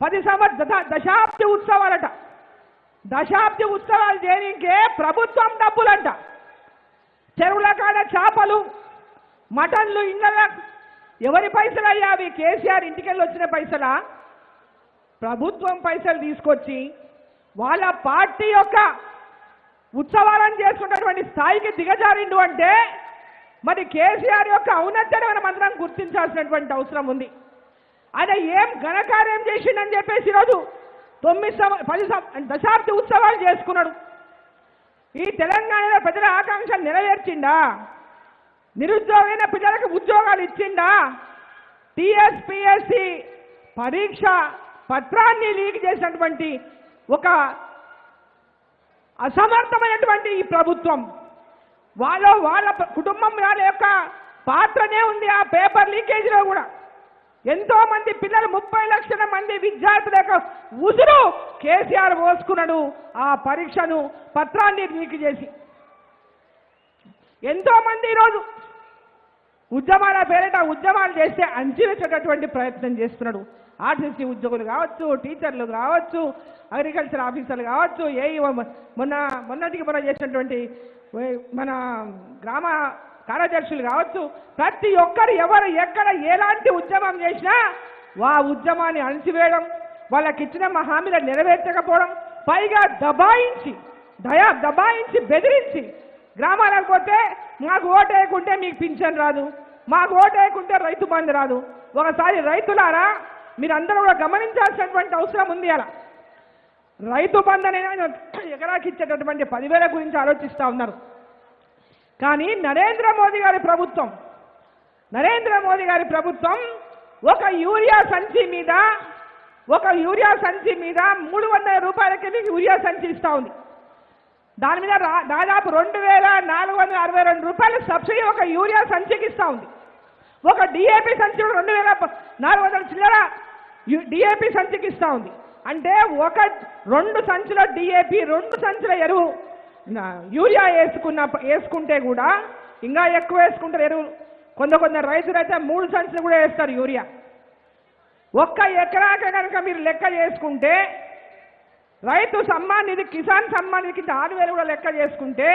10 దశాబ్ది ఉత్సవాలట. దశాబ్ది ఉత్సవాలు చేయడానికే ప్రభుత్వం డబ్బులంట. చెరువుల కాడ చేపలు, మటన్లు, ఇళ్ళ ఎవరి పైసలు అయ్యా అవి? కేసీఆర్ ఇంటికెళ్ళి వచ్చిన పైసలా? ప్రభుత్వం పైసలు తీసుకొచ్చి వాళ్ళ పార్టీ యొక్క ఉత్సవాలను చేసుకున్నటువంటి స్థాయికి దిగజారిండు అంటే మరి కేసీఆర్ యొక్క ఔన్నత్యాన్ని మనం అందరం గుర్తించాల్సినటువంటి అవసరం ఉంది. ఆయన ఏం ఘనకార్యం చేసిండని చెప్పేసి ఈరోజు 10 దశాబ్ది ఉత్సవాలు చేసుకున్నాడు. ఈ తెలంగాణలో ప్రజల ఆకాంక్షలు నెరవేర్చిండా? నిరుద్యోగైన ప్రజలకు ఉద్యోగాలు ఇచ్చిండా? టీఎస్పీఎస్సీ పరీక్ష పత్రాన్ని లీక్ చేసినటువంటి ఒక అసమర్థమైనటువంటి ఈ ప్రభుత్వం, వాళ్ళ కుటుంబం వాళ్ళ యొక్క పాత్రనే ఉంది ఆ పేపర్ లీకేజీలో కూడా. ఎంతో మంది పిల్లలు 30 లక్షల మంది విద్యార్థుల యొక్క ఉసురు కేసీఆర్ పోసుకున్నాడు ఆ పరీక్షను పత్రాన్ని లీక్ చేసి. ఎంతో మంది ఈరోజు ఉద్యమాల పేరిట ఉద్యమాలు చేస్తే అంచివేసేటటువంటి ప్రయత్నం చేస్తున్నాడు. ఆర్టీసీ ఉద్యోగులు కావచ్చు, టీచర్లు కావచ్చు, అగ్రికల్చర్ ఆఫీసర్లు కావచ్చు, మొన్నటికి మనం చేసినటువంటి మన గ్రామ కార్యదర్శులు కావచ్చు, ప్రతి ఒక్కరు ఎవరు ఎక్కడ ఎలాంటి ఉద్యమం చేసినా ఆ ఉద్యమాన్ని అణిచివేయడం, వాళ్ళకి ఇచ్చిన హామీలను నెరవేర్చకపోవడం, పైగా దబాయించి బెదిరించి గ్రామాలకు పోతే మాకు ఓటు వేయకుంటే మీకు పింఛన్ రాదు, మాకు ఓటు వేయకుంటే రైతు బంధు రాదు. ఒకసారి రైతులారా మీరందరూ కూడా గమనించాల్సినటువంటి అవసరం ఉంది. అలా రైతు బంధు అనేది ఎకరాకి ఇచ్చేటటువంటి 10,000 గురించి ఆలోచిస్తూ ఉన్నారు. కానీ నరేంద్ర మోదీ గారి ప్రభుత్వం ఒక యూరియా సంచి మీద 300 రూపాయలకి యూరియా సంచి ఇస్తూ ఉంది. దాని మీద దాదాపు 2,462 రూపాయల సబ్సిడీ ఒక యూరియా సంచికి ఇస్తూ ఉంది. ఒక డిఏపి సంచి 2400 చిల్లర డిఏపి సంచికి ఇస్తా ఉంది. అంటే రెండు సంచుల డిఏపి 2 సంచుల ఎరువు యూరియా వేసుకుంటే కూడా ఇంకా ఎక్కువ వేసుకుంటారు ఎరువు. కొందరు రైతులు అయితే 3 సంచులు కూడా వేస్తారు యూరియా. 1 ఎకరాకే కనుక మీరు లెక్క చేసుకుంటే రైతు సమ్మాన్ నిధి కిసాన్ సమ్మాన్ నిధి కింద 6,000 కూడా లెక్క చేసుకుంటే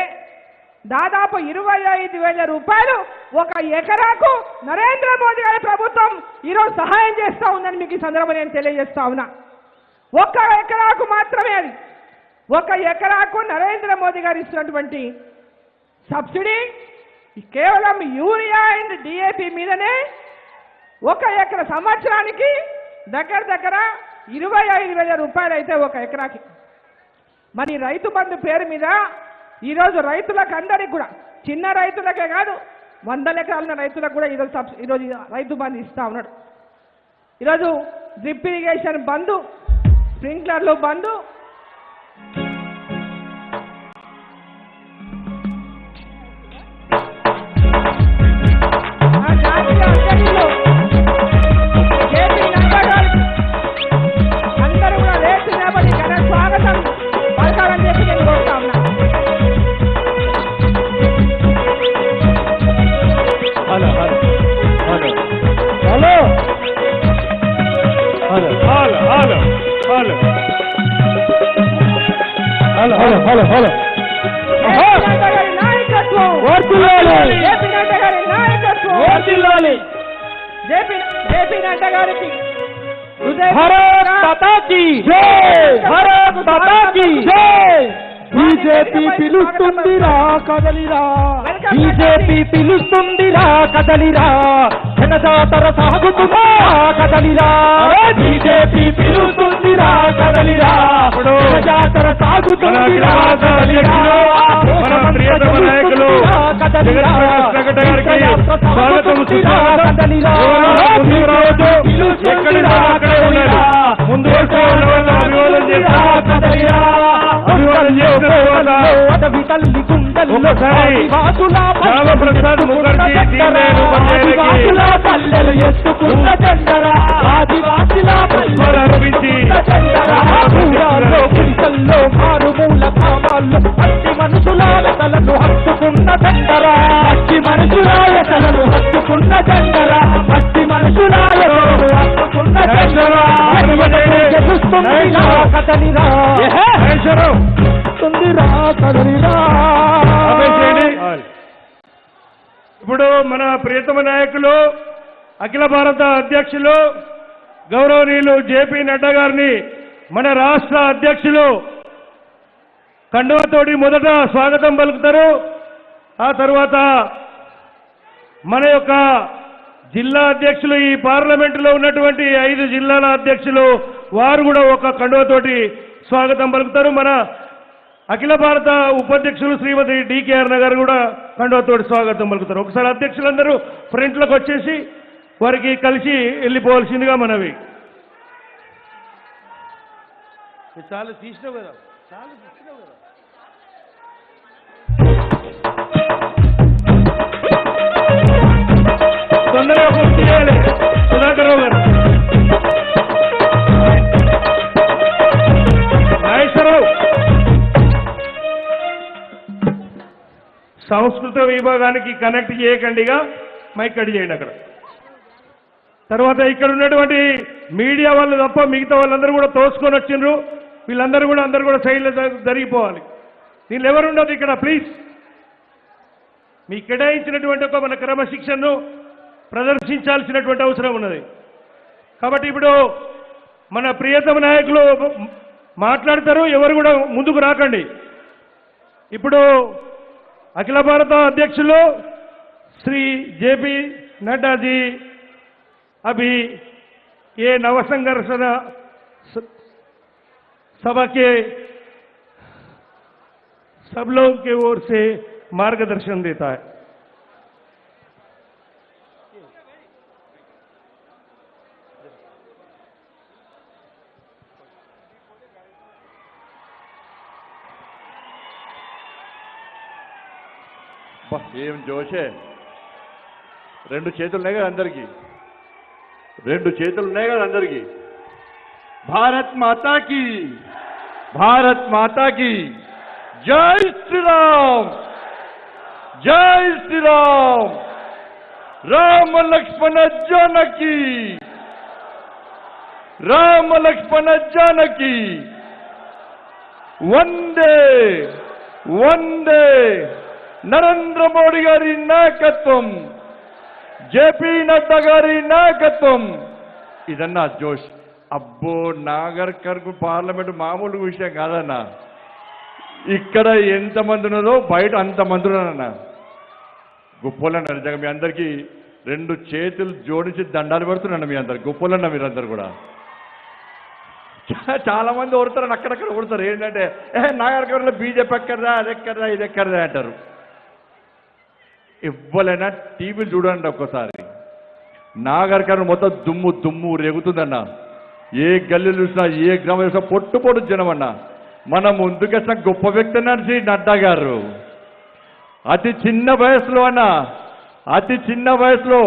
దాదాపు 25,000 రూపాయలు 1 ఎకరాకు నరేంద్ర మోదీ గారి ప్రభుత్వం ఈరోజు సహాయం చేస్తూ ఉందని మీకు ఈ సందర్భంగా నేను తెలియజేస్తా ఉన్నా. 1 ఎకరాకు మాత్రమే అది. 1 ఎకరాకు నరేంద్ర మోదీ గారు ఇస్తున్నటువంటి సబ్సిడీ కేవలం యూరియా అండ్ డిఏపి మీదనే 1 ఎకరా సంవత్సరానికి దగ్గర 25,000 రూపాయలు అయితే 1 ఎకరాకి. మరి రైతు బంధు పేరు మీద ఈరోజు రైతులకు అందరికి కూడా చిన్న రైతులకే కాదు 100 ఎకరాల ఉన్న రైతులకు కూడా ఈరోజు రైతు బంధు ఇస్తా ఉన్నాడు. ఈరోజు డ్రిప్ ఇరిగేషన్ బంధు, స్ప్రింక్లర్లు బంధు, అందరూ కూడా రేటు నిలబడి ఘన స్వాగతం పలకాలని చెప్పి నేను కోరుతా ఉన్నా. Hello hello hello hello hello hello hello hello hello hello hello hello నాయకత్వం జేపీ నడ్డా గారి నాయకత్వం జేపీ నడ్డా గారికి భారత్ మాతా కీ జై, భారత్ మాతా కీ జై. బీజేపీ పిలుస్తుందిరా కదలిరా, బీజేపీ పిలుస్తుందిరా కదలిరా, జనజాతర సాగుతుందా కదలిరా, బీజేపీ పిలుస్తుందిరా కదలిరా, జనజాతర సాగుతుందిరా కదలిరా. మన ప్రియతమ నాయకులు జగన్మోహన్ గారికి స్వాగతం కదలిరా. ఎక్కడి అక్కడే ఉన్నారు. ముందు వరుసలో ఉన్న వాళ్ళు అభివాదం చేస్తారు. అభివాదం చేసిన తర్వాత ఒకసారి శ్యామప్రసాద్ ముఖర్జీ దీనిని పల్లెలు ఎత్తుకున్న చందరా, పుష్పాలు అర్పించి పులికల్లో మారుమూల గ్రామాల్లో అట్టి మనుషులాల తలను హత్తుకున్న చందరా, అట్టి మనుషులాయ తలను హత్తుకున్న చందరా, అట్టి మనుషులాయ తలను హత్తుకున్న చందరా. గెలుస్తుందిరా కదలిరా, తుందిరా కదలిరా. ఇప్పుడు మన ప్రియతమ నాయకులు అఖిల భారత అధ్యక్షులు గౌరవనీయులు జేపీ నడ్డా గారిని మన రాష్ట్ర అధ్యక్షులు కండువతోటి మొదట స్వాగతం పలుకుతారు. ఆ తర్వాత మన యొక్క జిల్లా అధ్యక్షులు, ఈ పార్లమెంటులో ఉన్నటువంటి 5 జిల్లాల అధ్యక్షులు వారు కూడా ఒక కండువతోటి స్వాగతం పలుకుతారు. మన అఖిల భారత ఉపాధ్యక్షులు శ్రీమతి డికేఆర్ గారు కూడా కండువతోటి స్వాగతం పలుకుతారు. ఒకసారి అధ్యక్షులందరూ ఫ్రంట్లోకి వచ్చేసి వారికి కలిసి వెళ్ళిపోవాల్సిందిగా మనవి. చాలా తీసినావు కదా, చాలా తీసినావు కదా. తొందరగా పూర్తి చేయాలి. సుధాకర్ రావు గారు, నాగేశ్వరరావు, సంస్కృత విభాగానికి కనెక్ట్ చేయకండిగా మైక్ కట్ చేయండి అక్కడ. తర్వాత ఇక్కడ ఉన్నటువంటి మీడియా వాళ్ళు తప్ప మిగతా వాళ్ళందరూ కూడా తోసుకొని వచ్చిండ్రు. వీళ్ళందరూ కూడా సైడ్లో జరిగిపోవాలి. దీనిలో ఎవరు ఉండదు ఇక్కడ. ప్లీజ్ మీ కేటాయించినటువంటి ఒక మన క్రమశిక్షణను ప్రదర్శించాల్సినటువంటి అవసరం ఉన్నది. కాబట్టి ఇప్పుడు మన ప్రియతమ నాయకులు మాట్లాడతారు, ఎవరు కూడా ముందుకు రాకండి. ఇప్పుడు అఖిల భారత అధ్యక్షులు श्री जेपी नड्डा जी अभी ये नवसंघर्षण सभा के सब लोगों के ओर से मार्गदर्शन देता है। ఏం జోషే రెండు చేతులు ఉన్నాయి కదా అందరికీ, రెండు చేతులు ఉన్నాయి కదా అందరికీ. భారత్ మాతా की, భారత్ మాతా की జై శ్రీరామ్, జై శ్రీరామ్. రామ లక్ష్మణ జానకి, రామ లక్ష్మణ జానకి. వందే వందే. నరేంద్ర మోడీ గారి నాయకత్వం, జేపీ నడ్డా గారి నాయకత్వం. ఇదన్నా జోష్. అబ్బో, నాగర్ కర్నూల్ పార్లమెంట్ మామూలు విషయం కాదన్నా. ఇక్కడ ఎంతమంది ఉన్నారో బయట అంతమంది ఉన్నారన్నా. గొప్పలన్న నిజంగా మీ అందరికీ రెండు చేతులు జోడించి దండాలు పెడుతున్నాను. మీ అందరు గొప్పలన్న, మీరందరూ కూడా. చాలా మంది ఓడతారని అక్కడక్కడ ఓడతారు. ఏంటంటే నాగర్ కర్నూలులో బీజేపీ ఎక్కడదా, అది ఎక్కడదా, ఇది ఎక్కడదా అంటారు. ఇవ్వలేనా టీవీలు చూడండి ఒక్కసారి. నాగర్ కర్నూలు మొత్తం దుమ్ము దుమ్ము రేగుతుందన్న. ఏ గల్లీలు చూసినా, ఏ గ్రామం చూసినా పొట్టు పొట్టు జనం అన్న. మన ముందుకొచ్చిన గొప్ప వ్యక్తి అన్నారు నడ్డా గారు. అతి చిన్న వయసులో అన్న, అతి చిన్న వయసులో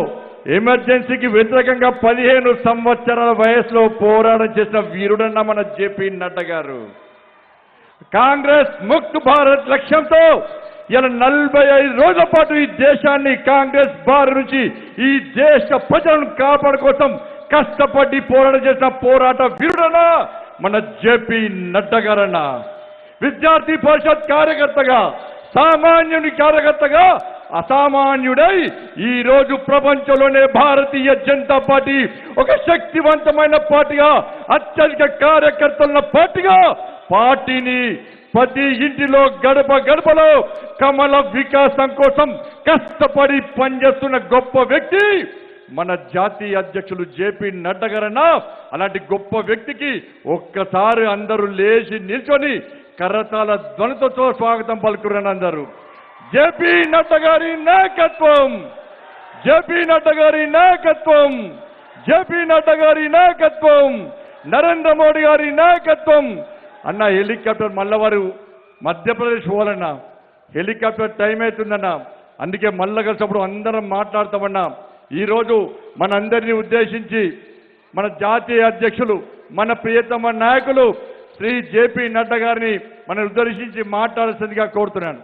ఎమర్జెన్సీకి వ్యతిరేకంగా 15 సంవత్సరాల వయసులో పోరాటం చేసిన వీరుడన్న మన జేపీ నడ్డా గారు. కాంగ్రెస్ ముక్త్ భారత్ లక్ష్యంతో ఇలా 45 రోజుల పాటు ఈ దేశాన్ని కాంగ్రెస్ బారి నుంచి ఈ దేశ ప్రజలను కాపాడు కోసం కష్టపడి పోరాటం చేసిన పోరాట వీరుడన్న మన జేపీ నడ్డా గారన్న. విద్యార్థి పరిషత్ కార్యకర్తగా, సామాన్యుని కార్యకర్తగా అసామాన్యుడై ఈ రోజు ప్రపంచంలోనే భారతీయ జనతా పార్టీ ఒక శక్తివంతమైన పార్టీగా, అత్యధిక కార్యకర్తల పార్టీగా పార్టీని ప్రతి ఇంటిలో గడప గడపలో కమల వికాసం కోసం కష్టపడి పనిచేస్తున్న గొప్ప వ్యక్తి మన జాతీయ అధ్యక్షులు జేపీ నడ్డా గారన్న. అలాంటి గొప్ప వ్యక్తికి ఒక్కసారి అందరూ లేచి నిల్చొని కరతాల ధ్వనితో స్వాగతం పలుకురని అందరూ. జేపీ నడ్డా గారి నాయకత్వం, జేపీ నడ్డా గారి నాయకత్వం, జేపీ నడ్డా గారి నాయకత్వం, నరేంద్ర మోడీ గారి నాయకత్వం. అన్న హెలికాప్టర్ మళ్ళా వారు మధ్యప్రదేశ్ పోవాలన్నా. హెలికాప్టర్ టైం అవుతుందన్నా. అందుకే మళ్ళా కలిసినప్పుడు అందరం మాట్లాడతామన్నా. ఈరోజు మనందరినీ ఉద్దేశించి మన జాతీయ అధ్యక్షులు, మన ప్రియతమ నాయకులు శ్రీ జేపీ నడ్డా గారిని మనం ఉద్దేశించి మాట్లాడాల్సిందిగా కోరుతున్నాను.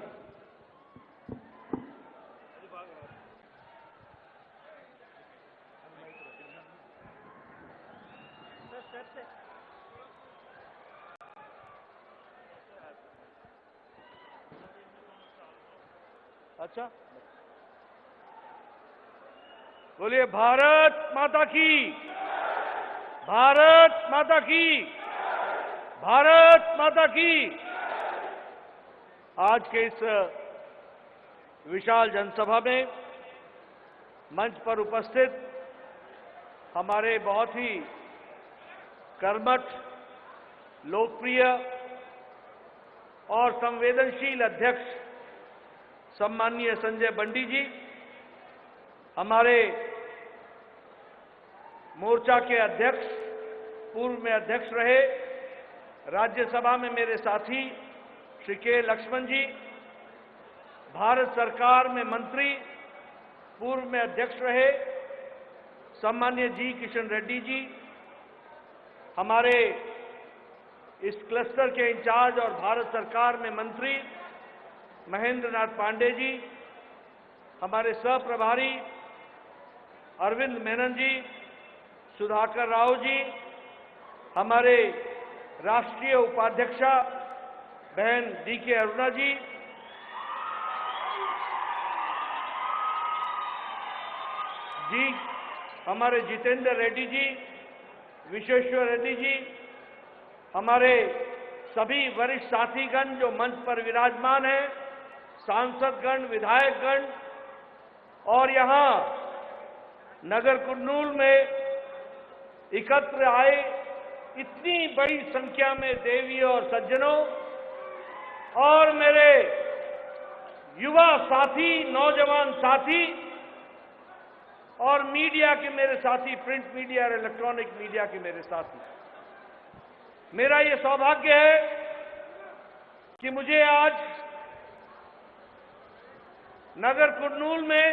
अच्छा, बोलिए भारत माता की, भारत माता की, भारत माता की। आज के इस विशाल जनसभा में मंच पर उपस्थित हमारे बहुत ही कर्मठ, लोकप्रिय और संवेदनशील अध्यक्ष सम्माननीय संजय बंडी जी, हमारे मोर्चा के अध्यक्ष, पूर्व में अध्यक्ष रहे, राज्यसभा में मेरे साथी श्री के लक्ष्मण जी, भारत सरकार में मंत्री, पूर्व में अध्यक्ष रहे सम्माननीय जी किशन रेड्डी जी, हमारे इस क्लस्टर के इंचार्ज और भारत सरकार में मंत्री महेंद्र नाथ पांडे जी, हमारे सह प्रभारी अरविंद मेनन जी, सुधाकर राव जी, हमारे राष्ट्रीय उपाध्यक्षा बहन डीके अरुणा जी, हमारे जितेंद्र रेड्डी जी, विश्वेश्वर रेड्डी जी, हमारे सभी वरिष्ठ साथीगण जो मंच पर विराजमान हैं, सांसदगण, विधायकगण और यहां नगर कुर्नूल में एकत्र आए इतनी बड़ी संख्या में देवी और सज्जनों और मेरे युवा साथी, नौजवान साथी और मीडिया के मेरे साथी, प्रिंट मीडिया और इलेक्ट्रॉनिक मीडिया के मेरे साथी, मेरा ये सौभाग्य है कि मुझे आज नगर कुर्नूल में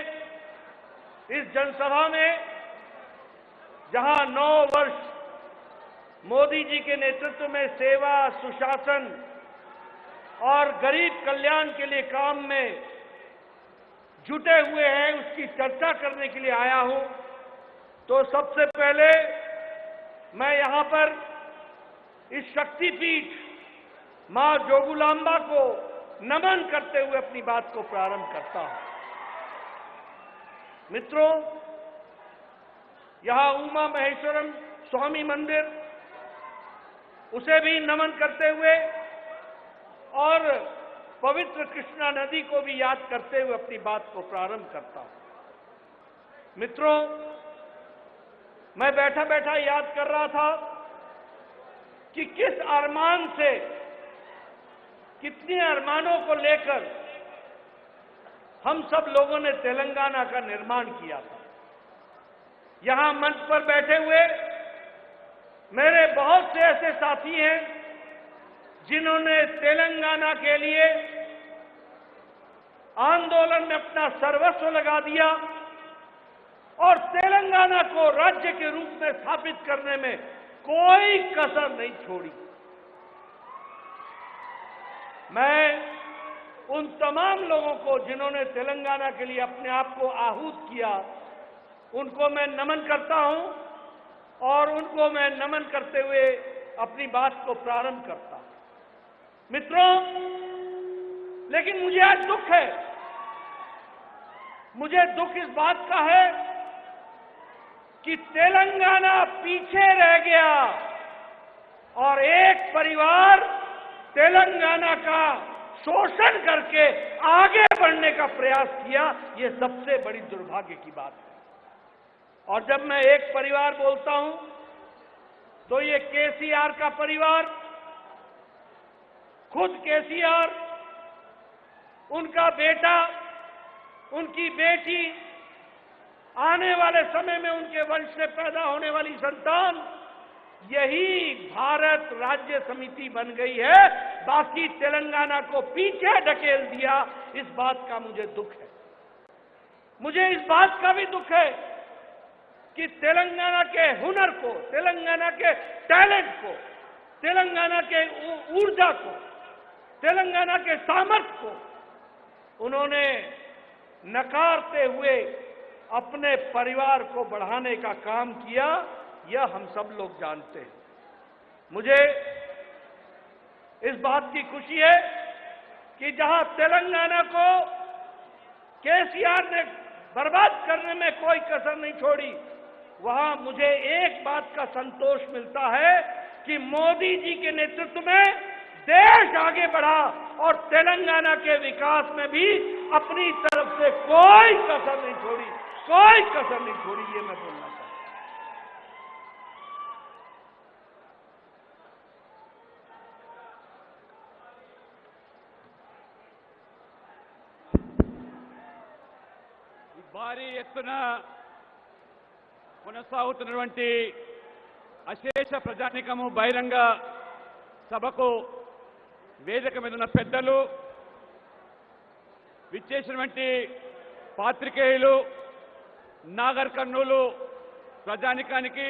इस जनसभा में जहां 9 वर्ष मोदी जी के नेतृत्व में सेवा, सुशासन और गरीब कल्याण के लिए काम में जुटे हुए हैं, उसकी चर्चा करने के लिए आया हूं। तो सबसे पहले मैं यहां पर इस शक्तिपीठ मां जोगुलांबा को नमन करते हुए अपनी बात को प्रारंभ करता हूं। मित्रों, यहां उमा महेश्वरम स्वामी मंदिर, उसे भी नमन करते हुए और पवित्र कृष्णा नदी को भी याद करते हुए अपनी बात को प्रारंभ करता हूं। मित्रों, मैं बैठा बैठा याद कर रहा था कि किस अरमान से, कितने अरमानों को लेकर हम सब लोगों ने तेलंगाना का निर्माण किया था। यहां मंच पर बैठे हुए मेरे बहुत से ऐसे साथी हैं जिन्होंने तेलंगाना के लिए आंदोलन में अपना सर्वस्व लगा दिया और तेलंगाना को राज्य के रूप में स्थापित करने में कोई कसर नहीं छोड़ी। मैं उन तमाम लोगों को जिन्होंने तेलंगाना के लिए अपने आप को आहूत किया, उनको मैं नमन करता हूं और उनको मैं नमन करते हुए अपनी बात को प्रारंभ करता हूं। मित्रों, लेकिन मुझे आज दुख है, मुझे दुख इस बात का है कि तेलंगाना पीछे रह गया और एक परिवार तेलंगाना का शोषण करके आगे बढ़ने का प्रयास किया। ये सबसे बड़ी दुर्भाग्य की बात है। और जब मैं एक परिवार बोलता हूं तो ये केसीआर का परिवार, खुद केसीआर, उनका बेटा, उनकी बेटी, आने वाले समय में उनके वंश से पैदा होने वाली संतान, यही भारत राज्य समिति बन गई है। बाकी तेलंगाना को पीछे ढकेल दिया। इस बात का मुझे दुख है। मुझे इस बात का भी दुख है कि तेलंगाना के हुनर को, तेलंगाना के टैलेंट को, तेलंगाना के ऊर्जा को, तेलंगाना के सामर्थ्य को उन्होंने नकारते हुए अपने परिवार को बढ़ाने का काम किया। यह हम सब लोग जानते हैं। मुझे इस बात की खुशी है कि जहां तेलंगाना को केसीआर ने बर्बाद करने में कोई कसर नहीं छोड़ी, वहां मुझे एक बात का संतोष मिलता है कि मोदी जी के नेतृत्व में देश आगे बढ़ा और तेलंगाना के विकास में भी अपनी तरफ से कोई कसर नहीं छोड़ी, कोई कसर नहीं छोड़ी। ये मैं बोलना चाहता हूं। భారీ ఎత్తున కొనసాగుతున్నటువంటి అశేష ప్రజానీకము బహిరంగ సభకు వేదిక మీద ఉన్న పెద్దలు, విచ్చేసినటువంటి పాత్రికేయులు, నాగర్ కర్నూలు ప్రజానీకానికి,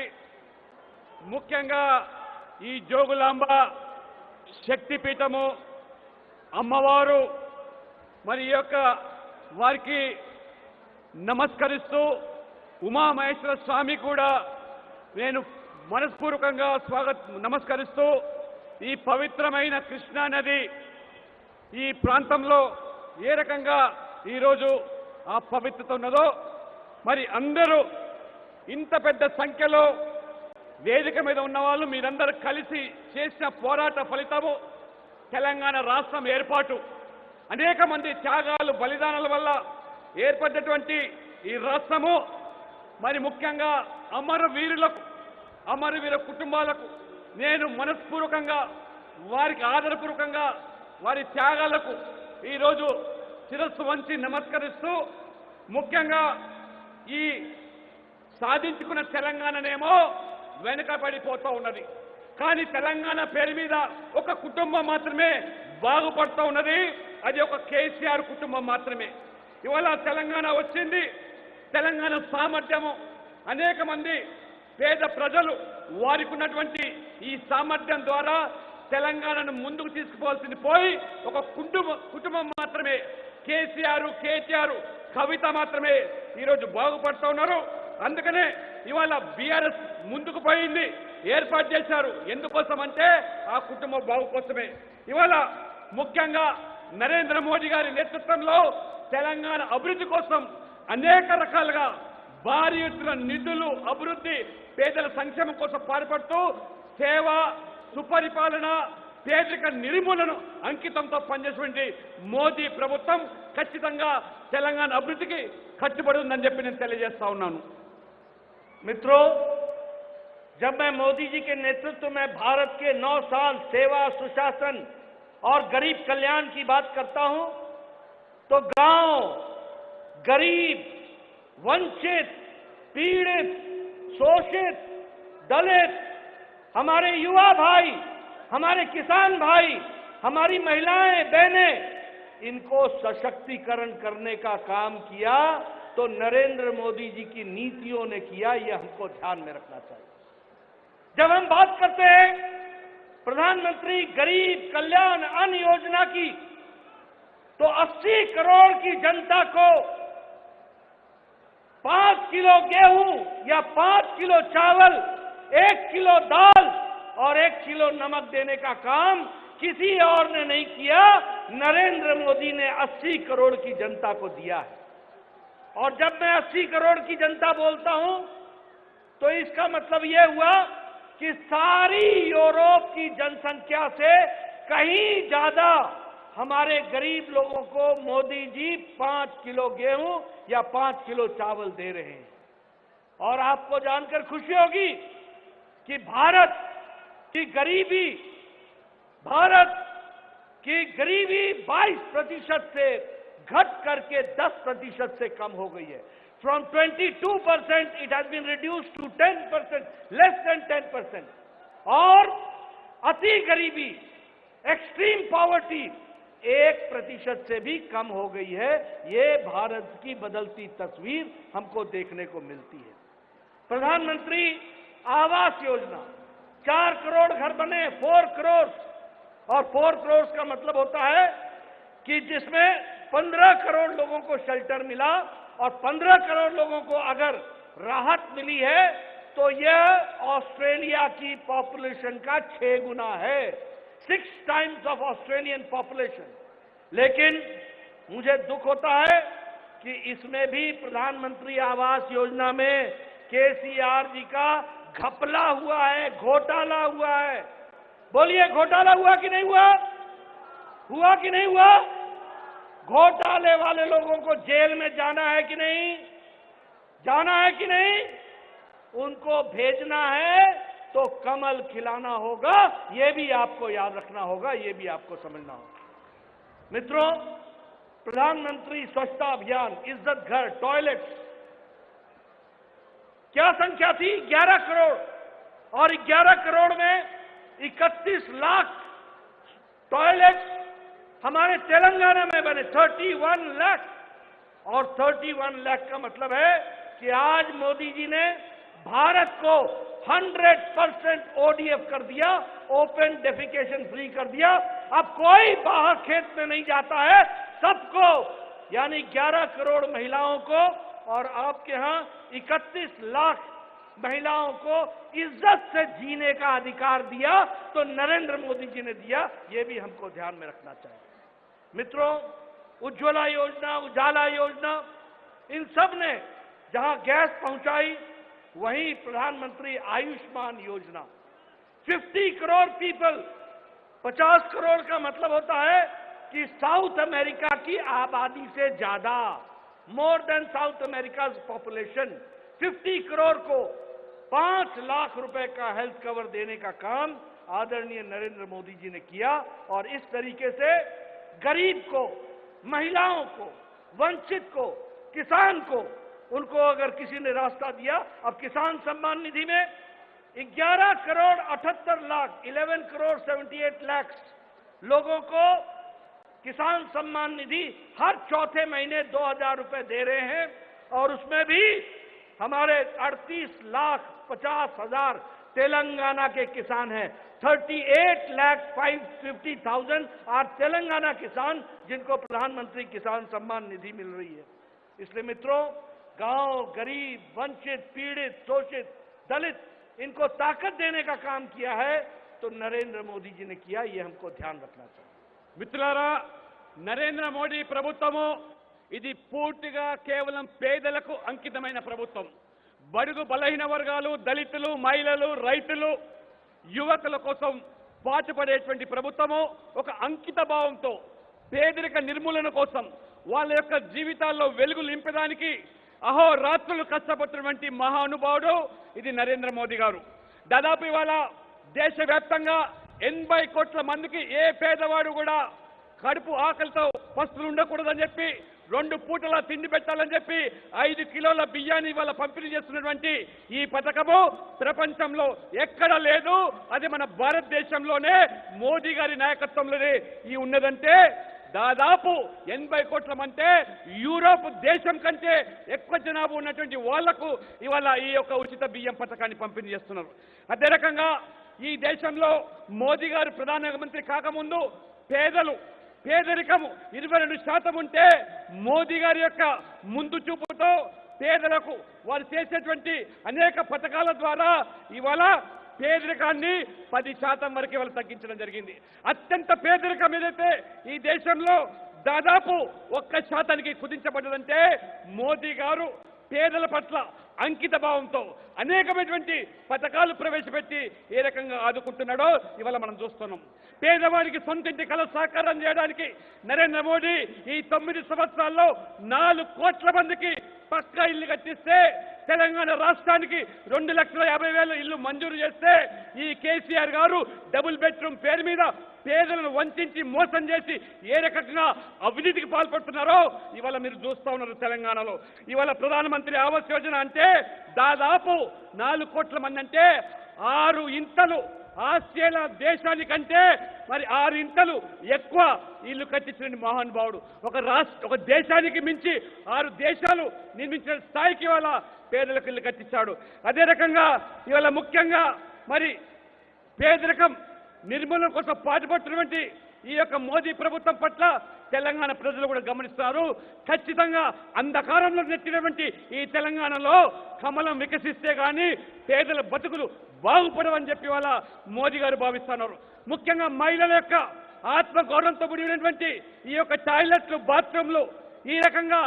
ముఖ్యంగా ఈ జోగులాంబ శక్తిపీఠము అమ్మవారు మరి ఈ యొక్క వారికి నమస్కరిస్తూ, ఉమామహేశ్వర స్వామి కూడా నేను మనస్పూర్వకంగా నమస్కరిస్తూ, ఈ పవిత్రమైన కృష్ణా నది ఈ ప్రాంతంలో ఏ రకంగా ఈరోజు ఆ పవిత్రత ఉన్నదో, మరి అందరూ ఇంత పెద్ద సంఖ్యలో వేదిక మీద ఉన్నవాళ్ళు మీరందరూ కలిసి చేసిన పోరాట ఫలితము తెలంగాణ రాష్ట్రం ఏర్పాటు. అనేక మంది త్యాగాలు, బలిదానాల వల్ల ఏర్పడ్డటువంటి ఈ రాష్ట్రము మరి ముఖ్యంగా అమరవీర కుటుంబాలకు నేను మనస్పూర్వకంగా వారికి ఆదరపూర్వకంగా వారి త్యాగాలకు ఈరోజు శిరస్సు వంచి నమస్కరిస్తూ, ముఖ్యంగా ఈ సాధించుకున్న తెలంగాణనేమో వెనుకబడిపోతూ ఉన్నది. కానీ తెలంగాణ పేరు మీద ఒక కుటుంబం మాత్రమే బాగుపడుతూ ఉన్నది. అది ఒక కేసీఆర్ కుటుంబం మాత్రమే. ఇవాళ తెలంగాణ వచ్చింది, తెలంగాణ సామర్థ్యము అనేక మంది పేద ప్రజలు వారికి ఉన్నటువంటి ఈ సామర్థ్యం ద్వారా తెలంగాణను ముందుకు తీసుకుపోవాల్సింది పోయి ఒక కుటుంబం మాత్రమే కేసీఆర్, కేటీఆర్, కవిత మాత్రమే ఈరోజు బాగుపడుతూ ఉన్నారు. అందుకనే ఇవాళ బీఆర్ఎస్ ముందుకు పోయింది, ఏర్పాటు చేశారు. ఎందుకోసం అంటే ఆ కుటుంబం బాగు కోసమే. ఇవాళ ముఖ్యంగా నరేంద్ర మోడీ గారి నేతృత్వంలో తెలంగాణ అభివృద్ధి కోసం అనేక రకాలుగా భారీ ఎత్తున నిధులు, అభివృద్ధి, పేదల సంక్షేమం కోసం పాటుపడుతూ సేవ, సుపరిపాలన, పేదరిక నిర్మూలన అంకితంతో పనిచేసినటువంటి మోదీ ప్రభుత్వం ఖచ్చితంగా తెలంగాణ అభివృద్ధికి కట్టుబడి ఉందని చెప్పి నేను తెలియజేస్తా ఉన్నాను. मित्रों, जब मैं मोदी जी के नेतृत्व में भारत के 9 साल सेवा, सुशासन और गरीब कल्याण की बात करता हूं, तो गांव, गरीब, वंचित, पीड़ित, शोषित, दलित, हमारे युवा भाई, हमारे किसान भाई, हमारी महिलाएं, बहनें, इनको सशक्तिकरण करने का काम किया तो नरेंद्र मोदी जी की नीतियों ने किया। यह हमको ध्यान में रखना चाहिए। जब हम बात करते हैं प्रधानमंत्री गरीब कल्याण अन्न योजना की, तो 80 करोड़ की जनता को 5 किलो गेहूं या 5 किलो चावल, 1 किलो दाल और 1 किलो नमक देने का काम किसी और ने नहीं किया, नरेंद्र मोदी ने 80 करोड़ की जनता को दिया है। और जब मैं 80 करोड़ की जनता बोलता हूं, तो इसका मतलब यह हुआ कि सारी यूरोप की जनसंख्या से कहीं ज्यादा हमारे गरीब लोगों को मोदी जी 5 किलो गेहूं या 5 किलो चावल दे रहे हैं। और आपको जानकर खुशी होगी कि भारत की गरीबी 22% से घट करके 10% से कम हो गई है। From 22% it has been reduced to 10%, less than 10%. और अति गरीबी, एक्सट्रीम पॉवर्टी 1% से भी कम हो गई है। ये भारत की बदलती तस्वीर हमको देखने को मिलती है। प्रधानमंत्री आवास योजना, 4 करोड़ घर बने, 4 करोड़, और 4 करोड़ का मतलब होता है कि जिसमें 15 करोड़ लोगों को शेल्टर मिला, और 15 करोड़ लोगों को अगर राहत मिली है तो यह ऑस्ट्रेलिया की पॉपुलेशन का 6 गुना है, 6 टाइम्स ऑफ ऑस्ट्रेलियन पॉपुलेशन। लेकिन मुझे दुख होता है कि इसमें भी प्रधानमंत्री आवास योजना में केसीआर जी का घपला हुआ है, घोटाला हुआ है। बोलिए, घोटाला हुआ कि नहीं हुआ? हुआ कि नहीं हुआ? घोटाले वाले लोगों को जेल में जाना है कि नहीं? जाना है कि नहीं? उनको भेजना है तो कमल खिलाना होगा। ये भी आपको याद रखना होगा, ये भी आपको समझना होगा। मित्रों, प्रधानमंत्री स्वच्छता अभियान, इज्जत घर, टॉयलेट्स, क्या संख्या थी? 11 करोड़, और 11 करोड़ में 31 लाख टॉयलेट्स हमारे तेलंगाना में बने, 31 लाख। और 31 लाख का मतलब है कि आज मोदी जी ने भारत को 100% ODF कर दिया, ओपन डेफिकेशन फ्री कर दिया। अब कोई बाहर खेत में नहीं जाता है, सबको, यानी 11 करोड़ महिलाओं को और आपके यहां 31 लाख महिलाओं को इज्जत से जीने का अधिकार दिया, तो नरेंद्र मोदी जी ने दिया। ये भी हमको ध्यान में रखना चाहिए। मित्रों, उज्ज्वला योजना, उजाला योजना, इन सब ने जहां गैस पहुंचाई, वहीं प्रधानमंत्री आयुष्मान योजना, 50 करोड़ पीपल, 50 करोड़ का मतलब होता है कि साउथ अमेरिका की आबादी से ज्यादा, more than South America's population, 50 crore को 5 लाख रुपए का हेल्थ कवर देने का काम आदरणीय नरेंद्र मोदी जी ने किया। और इस तरीके से गरीब को, महिलाओं को, वंचित को, किसान को, उनको अगर किसी ने रास्ता दिया। अब किसान सम्मान निधि में 11 करोड़ 78 लाख, 11 करोड़ 78 लाख लोगों को किसान सम्मान निधि हर चौथे महीने 2000 रुपए दे रहे हैं। और उसमें भी हमारे 38,50,000 तेलंगाना के किसान हैं। 38,50,000 आर तेलंगाना किसान जिनको प्रधानमंत्री किसान सम्मान निधि मिल रही है। इसलिए मित्रों, गांव, गरीब, वंचित, पीड़ित, शोषित, दलित, इनको ताकत देने का काम किया है तो नरेंद्र मोदी जी ने किया, ये हमको ध्यान रखना चाहिए। మిత్రులారా, నరేంద్ర మోడీ ప్రభుత్వము ఇది పూర్తిగా కేవలం పేదలకు అంకితమైన ప్రభుత్వం. బడుగు బలహీన వర్గాలు, దళితులు, మహిళలు, రైతులు, యువకుల కోసం పాటుపడేటువంటి ప్రభుత్వము ఒక అంకిత భావంతో పేదరిక నిర్మూలన కోసం వాళ్ళ యొక్క జీవితాల్లో వెలుగు నింపడానికి అహోరాత్రులు కష్టపడుతున్నటువంటి మహానుభావుడు ఇది నరేంద్ర మోదీ గారు. దాదాపు ఇవాళ దేశవ్యాప్తంగా 80 కోట్ల మందికి ఏ పేదవాడు కూడా కడుపు ఆకలితో పస్తులు ఉండకూడదని చెప్పి 2 పూటల తిండి పెట్టాలని చెప్పి 5 కిలోల బియ్యాన్ని ఇవాళ పంపిణీ చేస్తున్నటువంటి ఈ పథకము ప్రపంచంలో ఎక్కడ లేదు. అది మన భారతదేశంలోనే మోదీ గారి నాయకత్వంలోనే ఈ ఉన్నదంటే దాదాపు 80 కోట్ల అంటే యూరోప్ దేశం కంటే ఎక్కువ జనాభా ఉన్నటువంటి వాళ్లకు ఇవాళ ఈ యొక్క ఉచిత బియ్యం పథకాన్ని పంపిణీ చేస్తున్నారు. అదే రకంగా ఈ దేశంలో మోదీ గారు ప్రధానమంత్రి కాకముందు పేదరికము 22% ఉంటే మోదీ గారి యొక్క ముందు చూపుతో పేదలకు వారు చేసేటువంటి అనేక పథకాల ద్వారా ఇవాళ పేదరికాన్ని 10% వరకు ఇవాళ తగ్గించడం జరిగింది. అత్యంత పేదరికం ఏదైతే ఈ దేశంలో దాదాపు 1% కుదించబడ్డదంటే మోదీ గారు పేదల పట్ల అంకిత భావంతో అనేకమైనటువంటి పథకాలు ప్రవేశపెట్టి ఏ రకంగా ఆదుకుంటున్నాడో ఇవాళ మనం చూస్తున్నాం. పేదవాడికి సొంతింటి కల సాకారం చేయడానికి నరేంద్ర మోడీ ఈ 9 సంవత్సరాల్లో 4 కోట్ల మందికి పక్కా ఇల్లు కట్టిస్తే, తెలంగాణ రాష్ట్రానికి 2,50,000 ఇల్లు మంజూరు చేస్తే ఈ కేసీఆర్ గారు డబుల్ బెడ్రూమ్ పేరు మీద పేదలను వంచి మోసం చేసి ఏ రకంగా అవినీతికి పాల్పడుతున్నారో ఇవాళ మీరు చూస్తా ఉన్నారు. తెలంగాణలో ఇవాళ ప్రధానమంత్రి ఆవాస్ యోజన అంటే దాదాపు 4 కోట్ల మంది అంటే 6 ఇంతలు ఆస్ట్రేలియా దేశానికంటే మరి 6 ఇంతలు ఎక్కువ ఇల్లు కట్టించిన మహానుభావుడు. ఒక దేశానికి మించి 6 దేశాలు నిర్మించిన స్థాయికి ఇవాళ పేదలకు ఇల్లు కట్టించాడు. అదే రకంగా ఇవాళ ముఖ్యంగా మరి పేదరికం నిర్మూలన కోసం పాటుపడుతున్నటువంటి ఈ యొక్క మోదీ ప్రభుత్వం పట్ల తెలంగాణ ప్రజలు కూడా గమనిస్తున్నారు. ఖచ్చితంగా అంధకారంలో నెట్టినటువంటి ఈ తెలంగాణలో కమలం వికసిస్తే గాని పేదల బతుకులు బాగుపడవని చెప్పి వాళ్ళ మోదీ గారు భావిస్తున్నారు. ముఖ్యంగా మహిళల యొక్క ఆత్మగౌరవంతో కూడినటువంటి ఈ యొక్క టాయిలెట్లు, బాత్రూంలు ఈ రకంగా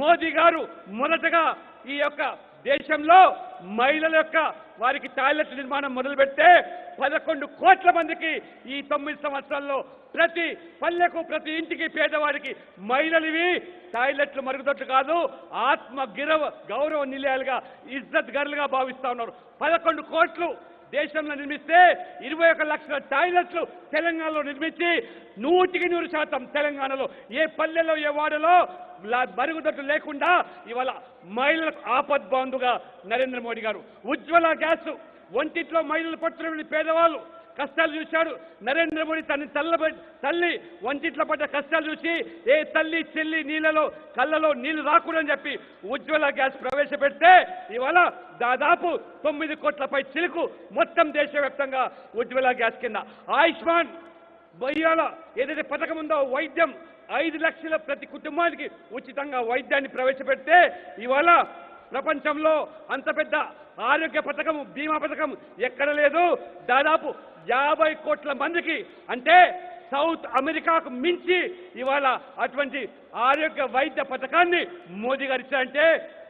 మోదీ గారు మొదటగా ఈ యొక్క దేశంలో మహిళల యొక్క వారికి టాయిలెట్ నిర్మాణం మొదలుపెడితే 11 కోట్ల మందికి ఈ 9 సంవత్సరాల్లో ప్రతి పల్లెకు, ప్రతి ఇంటికి పేదవాడికి మహిళలివి టాయిలెట్లు మరుగుదొడ్లు కాదు, ఆత్మ గౌరవ నిలయాలుగా, ఇజ్జత్ గర్లుగా భావిస్తా ఉన్నారు. 11 కోట్లు దేశంలో నిర్మిస్తే 21 లక్షల టాయిలెట్లు తెలంగాణలో నిర్మించి 100% తెలంగాణలో ఏ పల్లెలో ఏ వాడలో మరుగుదొడ్లు లేకుండా ఇవాళ మహిళలకు ఆపద్బాంధుగా నరేంద్ర మోడీ గారు ఉజ్వల గ్యాస్ వంటింట్లో మహిళలు పడుతున్న పేదవాళ్ళు కష్టాలు చూశాడు. నరేంద్ర మోడీ తల్లి వంటింట్లో పడ్డ కష్టాలు చూసి ఏ తల్లి చెల్లి నీళ్ళలో కళ్ళలో నీళ్లు రాకూడదని చెప్పి ఉజ్వల గ్యాస్ ప్రవేశపెడితే ఇవాళ దాదాపు 9 కోట్లపై చిలుకు మొత్తం దేశవ్యాప్తంగా ఉజ్వల గ్యాస్ కింద ఆయుష్మాన్ ఇవాళ ఏదైతే పథకం ఉందో వైద్యం 5 లక్షల ప్రతి కుటుంబానికి ఉచితంగా వైద్యాన్ని ప్రవేశపెడితే ఇవాళ ప్రపంచంలో అంత పెద్ద ఆరోగ్య పథకం, బీమా పథకం ఎక్కడ లేదు. దాదాపు 50 కోట్ల మందికి అంటే సౌత్ అమెరికాకు మించి ఇవాళ అటువంటి ఆరోగ్య వైద్య పథకాన్ని మోదీ గారు ఇచ్చారంటే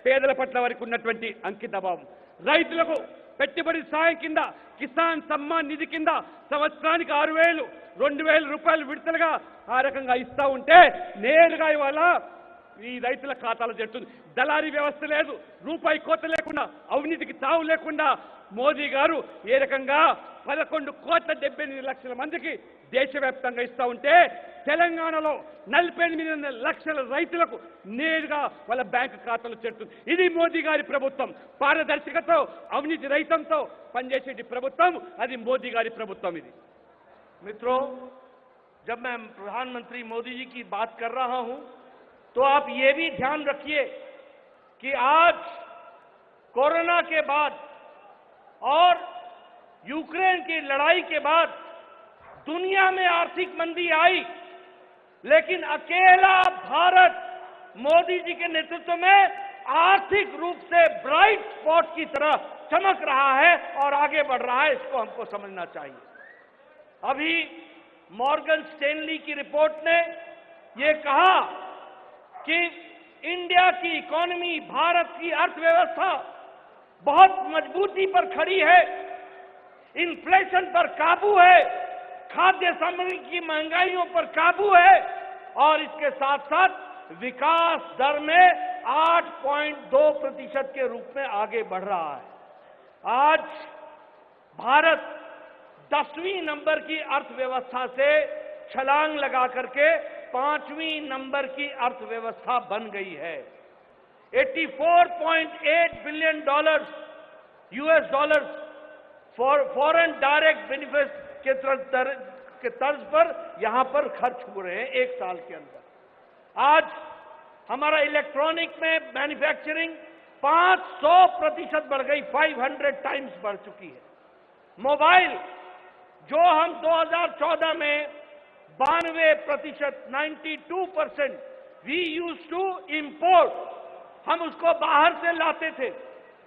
పేదల పట్ల వారికి ఉన్నటువంటి అంకిత భావం. రైతులకు పెట్టుబడి సాయం కింద కిసాన్ సమ్మాన్ నిధి కింద సంవత్సరానికి 6,000, 2,000 రూపాయలు విడతలుగా ఆ రకంగా ఇస్తా ఉంటే నేరుగా ఇవాళ ఈ రైతుల ఖాతాలో చేరుతుంది. దళారీ వ్యవస్థ లేదు, రూపాయి కోత లేకుండా, అవినీతికి తావు లేకుండా మోదీ గారు ఏ రకంగా 11,78,00,000 మందికి దేశవ్యాప్తంగా ఇస్తా ఉంటే తెలంగాణలో 48 లక్షల రైతులకు నేరుగా వాళ్ళ బ్యాంకు ఖాతాలో చేరుతుంది. ఇది మోదీ గారి ప్రభుత్వం. పారదర్శకతో అవినీతి రహితంతో పనిచేసే ప్రభుత్వం అది మోదీ గారి ప్రభుత్వం. ఇది मित्रों, जब मैं प्रधानमंत्री मोदी जी की बात कर रहा हूं तो आप ये भी ध्यान रखिए कि आज कोरोना के बाद और यूक्रेन की लड़ाई के बाद दुनिया में आर्थिक मंदी आई, लेकिन अकेला भारत मोदी जी के नेतृत्व में आर्थिक रूप से ब्राइट स्पॉट की तरह चमक रहा है और आगे बढ़ रहा है। इसको हमको समझना चाहिए। अभी मॉर्गन स्टैनली की रिपोर्ट ने ये कहा कि इंडिया की इकोनॉमी, भारत की अर्थव्यवस्था बहुत मजबूती पर खड़ी है, इन्फ्लेशन पर काबू है, खाद्य सामग्री की महंगाइयों पर काबू है और इसके साथ साथ विकास दर में 8.2% के रूप में आगे बढ़ रहा है। आज भारत 10वीं नंबर की अर्थव्यवस्था से छलांग लगा करके 5वीं नंबर की अर्थव्यवस्था बन गई है। 84.8 billion dollars US dollars foreign direct benefit के तर्ज पर यहां पर खर्च हो रहे हैं एक साल के अंदर। आज हमारा इलेक्ट्रॉनिक में मैन्युफैक्चरिंग 500% बढ़ गई, 500 टाइम्स बढ़ चुकी है। मोबाइल जो हम 2014 में 92%, 92% वी यूज टू इम्पोर्ट, हम उसको बाहर से लाते थे,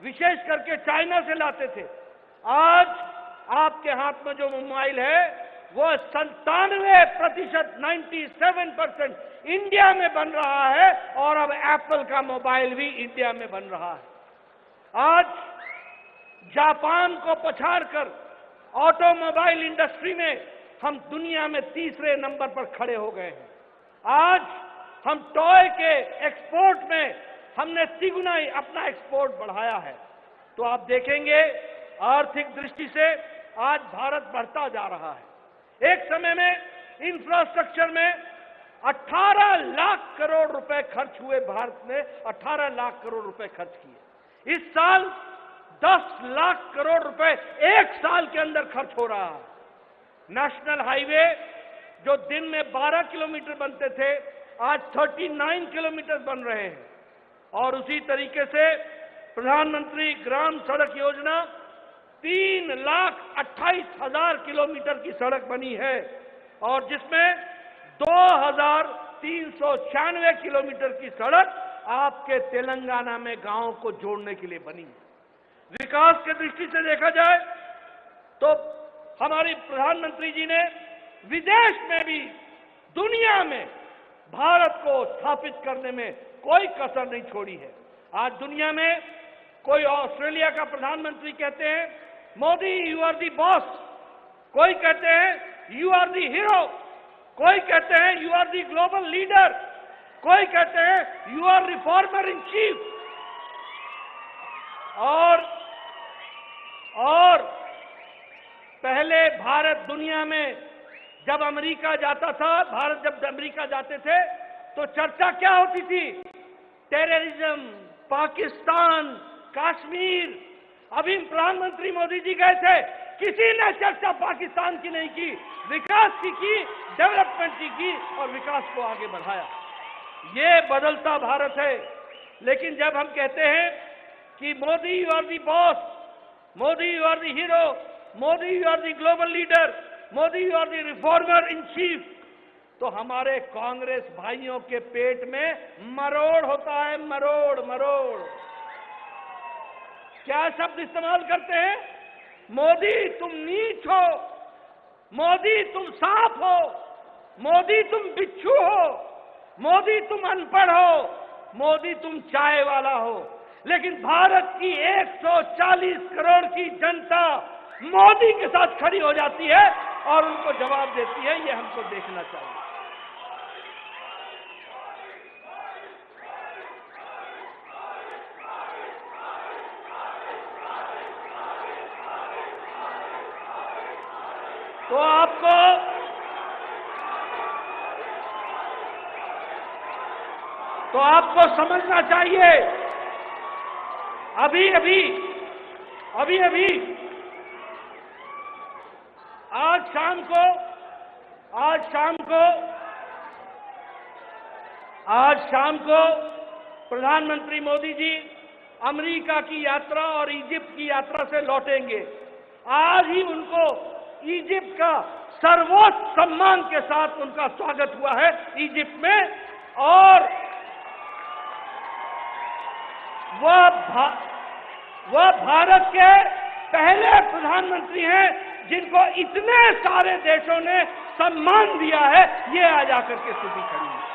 विशेष करके चाइना से लाते थे। आज आपके हाथ में जो मोबाइल है वो 97%, 97% इंडिया में बन रहा है और अब एप्पल का मोबाइल भी इंडिया में बन रहा है। आज जापान को पछाड़कर ऑटोमोबाइल इंडस्ट्री में हम दुनिया में तीसरे नंबर पर खड़े हो गए हैं। आज हम टॉय के एक्सपोर्ट में हमने तिगुना ही अपना एक्सपोर्ट बढ़ाया है। तो आप देखेंगे आर्थिक दृष्टि से आज भारत बढ़ता जा रहा है। एक समय में इंफ्रास्ट्रक्चर में 18 लाख करोड़ रुपए खर्च हुए, भारत ने 18 लाख करोड़ रुपए खर्च किए। इस साल 10 लाख करोड़ रुपए एक साल के अंदर खर्च हो रहा है। नेशनल हाईवे जो दिन में 12 किलोमीटर बनते थे आज 39 किलोमीटर बन रहे हैं। और उसी तरीके से प्रधानमंत्री ग्राम सड़क योजना 3,28,000 किलोमीटर की सड़क बनी है और जिसमें 2,396 किलोमीटर की सड़क आपके तेलंगाना में गांवों को जोड़ने के लिए बनी है। विकास की दृष्टि से देखा जाए तो हमारे प्रधानमंत्री जी ने विदेश में भी दुनिया में भारत को स्थापित करने में कोई कसर नहीं छोड़ी है। आज दुनिया में कोई ऑस्ट्रेलिया का प्रधानमंत्री कहते हैं Modi you are the boss, कोई कहते हैं यू आर दी हीरो, कोई कहते हैं you are the global leader, कोई कहते हैं you are reformer in chief. और पहले भारत दुनिया में जब अमेरिका जाता था, भारत जब अमेरिका जाते थे तो चर्चा क्या होती थी? टेररिज्म, पाकिस्तान, कश्मीर। अभी प्रधानमंत्री मोदी जी गए थे, किसी ने चर्चा पाकिस्तान की नहीं की, विकास की, डेवलपमेंट की और विकास को आगे बढ़ाया। ये बदलता भारत है। लेकिन जब हम कहते हैं कि Modi you are the boss, Modi you are the hero, Modi you are the global leader, Modi you are the reformer in chief, तो हमारे कांग्रेस भाइयों के पेट में मरोड़ होता है, मरोड़ मरोड़। क्या शब्द इस्तेमाल करते हैं? मोदी तुम नीच हो, मोदी तुम सांप हो, मोदी तुम बिच्छू हो, मोदी तुम अनपढ़ हो, मोदी तुम चाय वाला हो। लेकिन भारत की 140 करोड़ की जनता मोदी के साथ खड़ी हो जाती है और उनको जवाब देती है। ये हमको देखना चाहिए। तो आपको समझना चाहिए। अभी अभी आज शाम को प्रधानमंत्री मोदी जी अमेरिका की यात्रा और इजिप्ट की यात्रा से लौटेंगे। आज ही उनको इजिप्ट का सर्वोच्च सम्मान के साथ उनका स्वागत हुआ है इजिप्ट में, और वह भारत के पहले प्रधानमंत्री हैं जिनको इतने सारे देशों ने सम्मान दिया है। ये आज आकर के स्थिति खड़ी है।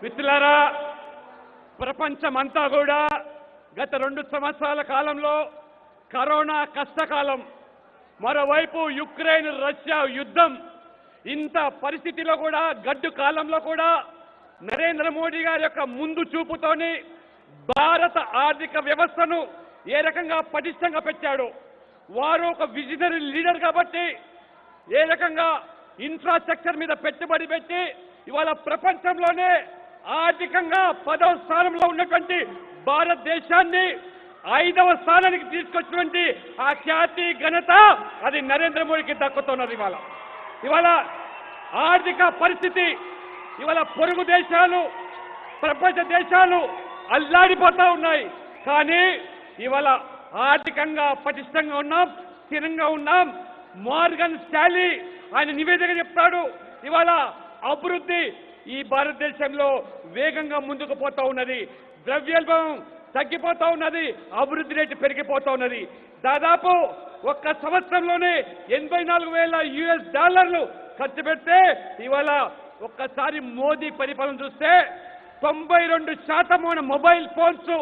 మిత్రులారా, ప్రపంచమంతా కూడా గత 2 సంవత్సరాల కాలంలో కరోనా కష్టకాలం, మరోవైపు యుక్రెయిన్ రష్యా యుద్ధం, ఇంత పరిస్థితిలో కూడా గడ్డు కాలంలో కూడా నరేంద్ర మోడీ గారి యొక్క ముందు చూపుతోని భారత ఆర్థిక వ్యవస్థను ఏ రకంగా పటిష్టంగా పెట్టాడు. వారు ఒక విజనరీ లీడర్ కాబట్టి ఏ రకంగా ఇన్ఫ్రాస్ట్రక్చర్ మీద పెట్టుబడి పెట్టి ఇవాళ ప్రపంచంలోనే ఆర్థికంగా 10వ స్థానంలో ఉన్నటువంటి భారతదేశాన్ని 5వ స్థానానికి తీసుకొచ్చినటువంటి ఆ ఖ్యాతి ఘనత అది నరేంద్ర మోడీకి దక్కుతున్నది. ఇవాళ ఆర్థిక పరిస్థితి, ఇవాళ పొరుగు దేశాలు, ప్రపంచ దేశాలు అల్లాడిపోతా ఉన్నాయి. కానీ ఇవాళ ఆర్థికంగా పటిష్టంగా ఉన్నాం, స్థిరంగా ఉన్నాం. మార్గన్ స్టాలీ ఆయన నివేదిక చెప్తాడు, ఇవాళ అభివృద్ధి ఈ భారతదేశంలో వేగంగా ముందుకు పోతా ఉన్నది, ద్రవ్యోల్బణం తగ్గిపోతా ఉన్నది, అభివృద్ధి రేటు పెరిగిపోతా ఉన్నది. దాదాపు ఒక్క సంవత్సరంలోనే $84,000 ఖర్చు పెడితే ఇవాళ ఒక్కసారి మోదీ పరిపాలన చూస్తే 92% మన మొబైల్ ఫోన్స్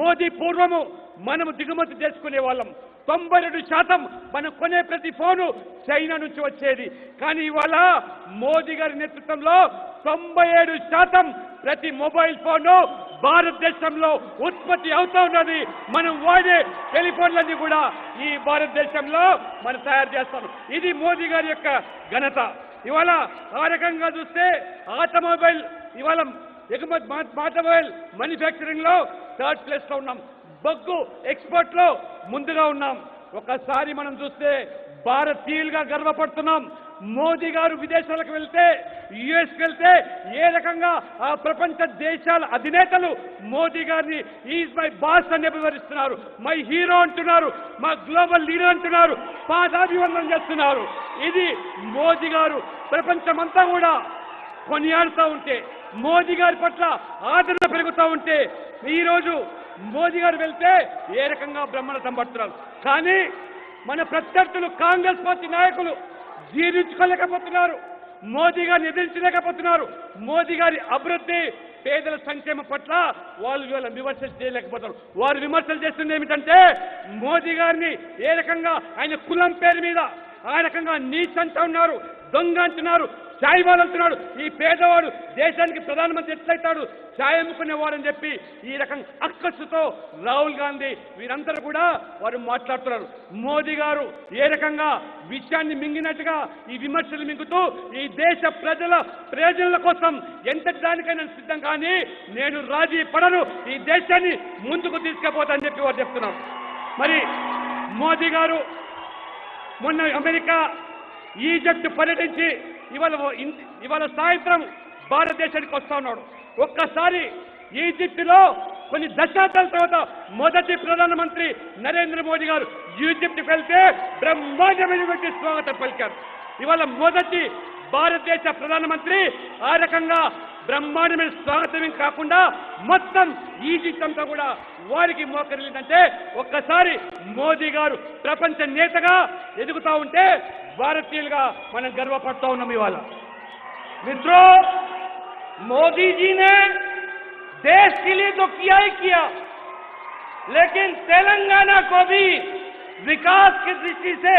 మోదీ పూర్వము మనము దిగుమతి చేసుకునే వాళ్ళం. 92% మనం కొనే ప్రతి ఫోను చైనా నుంచి వచ్చేది. కానీ ఇవాళ మోదీ గారి నేతృత్వంలో 97% ప్రతి మొబైల్ ఫోను భారతదేశంలో ఉత్పత్తి అవుతా ఉన్నది. మనం వాడే టెలిఫోన్లన్నీ కూడా ఈ భారతదేశంలో మనం తయారు చేస్తాం. ఇది మోదీ గారి యొక్క ఘనత. ఇవాళ ఆ రకంగా చూస్తే ఆటోమొబైల్ ఇవాళ ఎగుమతి ఆటోమొబైల్ మ్యానుఫ్యాక్చరింగ్ లో 3rd ప్లేస్ లో ఉన్నాం. బొగ్గు ఎక్స్పోర్ట్ లో ముందుగా ఉన్నాం. ఒకసారి మనం చూస్తే భారతీయులుగా గర్వపడుతున్నాం. మోదీ గారు విదేశాలకు వెళ్తే, యుఎస్కి వెళ్తే ఏ రకంగా ఆ ప్రపంచ దేశాల అధినేతలు మోదీ గారిని ఈజ్ మై బాస్ అని వివరిస్తున్నారు, మై హీరో అంటున్నారు, మా గ్లోబల్ లీడర్ అంటున్నారు, పాదాభివందనం చేస్తున్నారు. ఇది మోదీ గారు ప్రపంచమంతా కూడా కొనియాడుతూ ఉంటే, మోదీ గారి పట్ల ఆదరణ పెరుగుతూ ఉంటే, ఈరోజు మోదీ గారు వెళ్తే ఏ రకంగా బ్రహ్మరథం పడుతున్నారు. కానీ మన ప్రత్యర్థులు కాంగ్రెస్ పార్టీ నాయకులు జీర్ణించుకోలేకపోతున్నారు, మోదీ గారిని ఎదిరించలేకపోతున్నారు. మోదీ గారి అభివృద్ధి, పేదల సంక్షేమం పట్ల వాళ్ళు విమర్శలు చేయలేకపోతారు. వారు విమర్శలు చేస్తుంది ఏమిటంటే మోదీ గారిని ఏ రకంగా ఆయన కులం పేరు మీద ఆ రకంగా నీచ్ అంటూ ఉన్నారు, దొంగ అంటున్నారు, ఛాయ్ వాళ్ళు అంటున్నాడు. ఈ పేదవాడు దేశానికి ప్రధానమంత్రి ఎట్లయితాడు, ఛాయ్ అమ్ముకునేవాడని చెప్పి ఈ రకంగా అక్కసుతో రాహుల్ గాంధీ వీరందరూ కూడా వారు మాట్లాడుతున్నారు. మోదీ గారు ఏ రకంగా విషయాన్ని మింగినట్టుగా ఈ విమర్శలు మింగుతూ ఈ దేశ ప్రజల ప్రయోజనాల కోసం ఎంత దానికైనా సిద్ధం, కానీ నేను రాజీ పడను, ఈ దేశాన్ని ముందుకు తీసుకుపోతానని చెప్పి వారు చెప్తున్నారు. మరి మోదీ గారు మొన్న అమెరికా, ఈజిప్ట్ పర్యటించి ఇవాళ సాయంత్రం భారతదేశానికి వస్తా ఉన్నాడు. ఒక్కసారి ఈజిప్టులో కొన్ని దశాబ్దాల తర్వాత మొదటి ప్రధానమంత్రి నరేంద్ర మోదీ గారు ఈజిప్ట్కి వెళ్తే బ్రహ్మాండమైనటువంటి స్వాగతం పలికారు. ఇవాళ మొదటి భారతదేశ ప్రధానమంత్రి ఆ రకంగా బ్రహ్మాండమైన స్వాగతం కాకుండా మొత్తం ఈజిప్ట్ అంతా కూడా వారికి మోకరిల్లిందంటే ఒక్కసారి మోదీ గారు ప్రపంచ నేతగా ఎదుగుతా ఉంటే భారతీయులుగా మనం గర్వపడుతూ ఉన్నాం. ఇవాళ मित्रों, मोदी जी ने देश के लिए तो किया ही किया, लेकिन तेलंगाना को भी विकास की दृष्टि से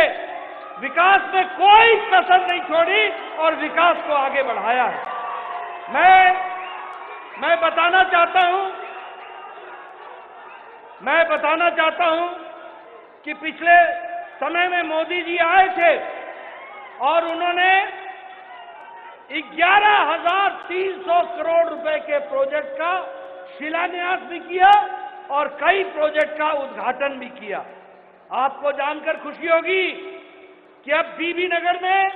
विकास में कोई कसर नहीं छोड़ी और विकास को आगे बढ़ाया है. मैं बताना चाहता हूं कि पिछले समय में मोदी जी आए थे और उन्होंने 11,300 करोड़ रुपए के प्रोजेक्ट का शिलान्यास भी किया और कई प्रोजेक्ट का उद्घाटन भी किया। आपको जानकर खुशी होगी कि अब बीबी नगर में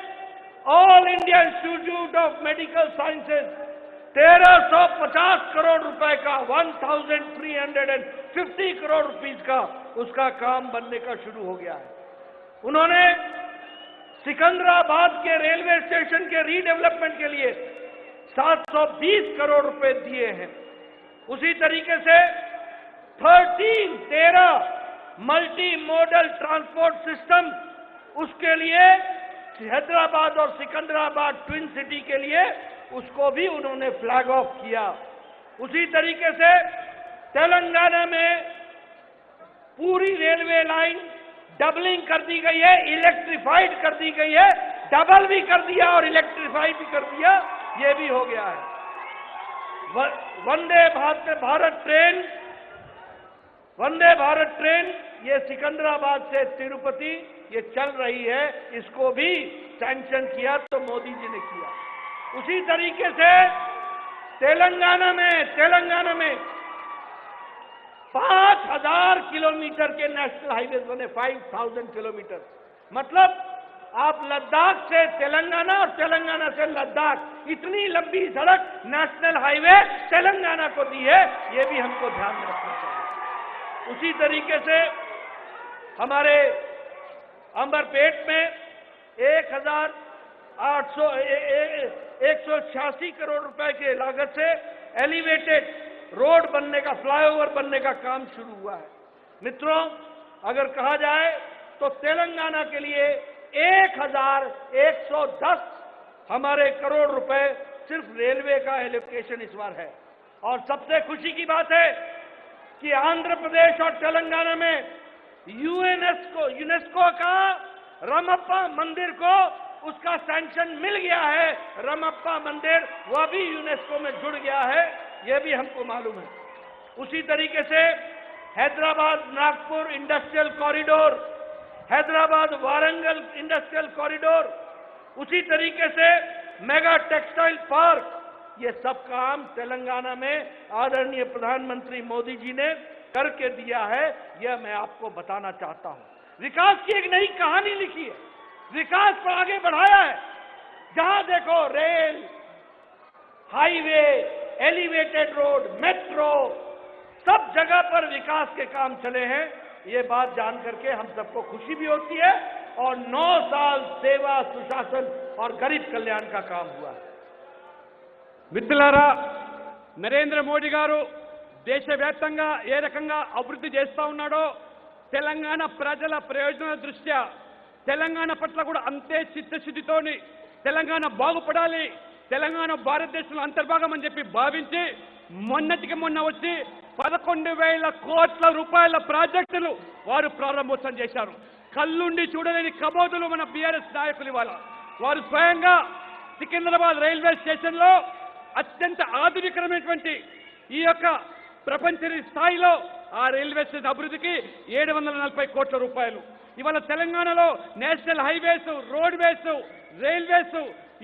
all India institute of medical sciences 1350 crore रुपए का 1350 करोड़ रुपीस का उसका काम बनने का शुरू हो गया है। उन्होंने सिकंदराबाद के रेलवे स्टेशन के रीडेवलपमेंट के लिए 720 करोड़ रुपए दिए हैं। उसी तरीके से 13 मल्टी मॉडल ट्रांसपोर्ट सिस्टम उसके लिए हैदराबाद और सिकंदराबाद ट्विन सिटी के लिए उसको भी उन्होंने फ्लैग ऑफ किया। उसी तरीके से तेलंगाना में पूरी रेलवे लाइन डबलिंग कर दी गई है, इलेक्ट्रिफाइड कर दी गई है, डबल भी कर दिया और इलेक्ट्रिफाइड भी कर दिया, ये भी हो गया है। वंदे भारत ट्रेन ये सिकंदराबाद से तिरुपति ये चल रही है, इसको भी सैंक्शन किया तो मोदी जी ने किया। उसी तरीके से तेलंगाना में 5,000 किलोमीटर के नेशनल हाईवे बने, 5,000 किलोमीटर। मतलब आप लद्दाख से तेलंगाना और तेलंगाना से लद्दाख इतनी लंबी सड़क नेशनल हाईवे तेलंगाना को दी है, ये भी हमको ध्यान में रखना चाहिए। उसी तरीके से हमारे अंबरपेट में 186 करोड़ रुपए के लागत से एलिवेटेड रोड बनने का, फ्लाईओवर बनने का काम शुरू हुआ है। मित्रों, अगर कहा जाए तो तेलंगाना के लिए 1,110 हमारे करोड़ रुपए सिर्फ रेलवे का एलोकेशन इस बार है। और सबसे खुशी की बात है कि आंध्र प्रदेश और तेलंगाना में यूनेस्को का रमप्पा मंदिर को उसका सैंक्शन मिल गया है। रमप्पा मंदिर वह भी यूनेस्को में जुड़ गया है, यह भी हमको मालूम है। उसी तरीके से Hyderabad Nagpur industrial corridor, Hyderabad Warangal industrial corridor, उसी तरीके से मेगा टेक्सटाइल पार्क, ये सब काम तेलंगाना में आदरणीय प्रधानमंत्री मोदी जी ने करके दिया है। यह मैं आपको बताना चाहता हूं। विकास की एक नई कहानी लिखी है, विकास पर आगे बढ़ाया है। जहां देखो rail, highway, elevated road, metro, सब जगह पर विकास के काम चले हैं। ये बात जान करके हम सबको खुशी भी होती है और 9 साल सेवा, सुशासन और गरीब कल्याण का काम हुआ है। మిత్రులారా, నరేంద్ర మోడీ గారు దేశవ్యాప్తంగా ఏ రకంగా అభివృద్ధి చేస్తా ఉన్నాడో తెలంగాణ ప్రజల ప్రయోజనాల దృష్ట్యా తెలంగాణ పట్ల కూడా అంతే చిత్తశుద్ధితోని తెలంగాణ బాగుపడాలి, తెలంగాణ భారతదేశంలో అంతర్భాగం అని చెప్పి భావించి మొన్నటికి మొన్న వచ్చి 11,000 కోట్ల రూపాయల ప్రాజెక్టులు వారు ప్రారంభోత్సవం చేశారు. కళ్ళుండి చూడలేని కబోదులు మన బీఆర్ఎస్ నాయకులు ఇవాళ వారు స్వయంగా సికింద్రాబాద్ రైల్వే స్టేషన్లో అత్యంత ఆధునికమైనటువంటి ఈ యొక్క ప్రపంచ స్థాయిలో ఆ రైల్వే స్టేషన్ అభివృద్ధికి 740 కోట్ల రూపాయలు. ఇవాళ తెలంగాణలో నేషనల్ హైవేస్, రోడ్వేస్, రైల్వేస్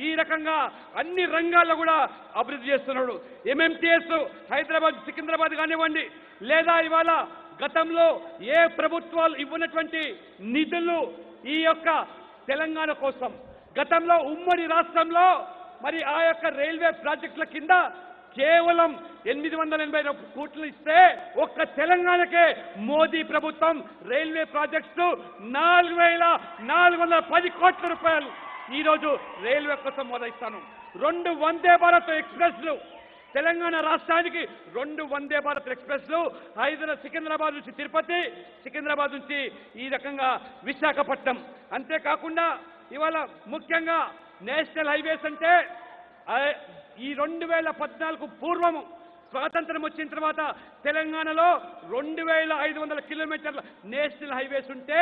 ఈ రకంగా అన్ని రంగాల్లో కూడా అభివృద్ధి చేస్తున్నాడు. ఎంఎంటీఎస్ హైదరాబాద్ సికింద్రాబాద్ కానివ్వండి, లేదా ఇవాళ గతంలో ఏ ప్రభుత్వాలు ఇవ్వనటువంటి నిధులు ఈ యొక్క తెలంగాణ కోసం గతంలో ఉమ్మడి రాష్ట్రంలో మరి ఆ యొక్క రైల్వే ప్రాజెక్టుల కింద కేవలం 880 కోట్లు ఇస్తే ఒక్క తెలంగాణకే మోదీ ప్రభుత్వం రైల్వే ప్రాజెక్ట్స్ 4,410 కోట్ల రూపాయలు ఈ రోజు రైల్వే కోసం మొదలైస్తాను. 2 వందే భారత్ ఎక్స్ప్రెస్లు తెలంగాణ రాష్ట్రానికి 2 వందే భారత్ ఎక్స్ప్రెస్లు సికింద్రాబాద్ నుంచి తిరుపతి, సికింద్రాబాద్ నుంచి ఈ రకంగా విశాఖపట్నం. అంతేకాకుండా ఇవాళ ముఖ్యంగా నేషనల్ హైవేస్ అంటే ఈ 2014 పూర్వము స్వాతంత్రం వచ్చిన తర్వాత తెలంగాణలో 2500 కిలోమీటర్ల నేషనల్ హైవేస్ ఉంటే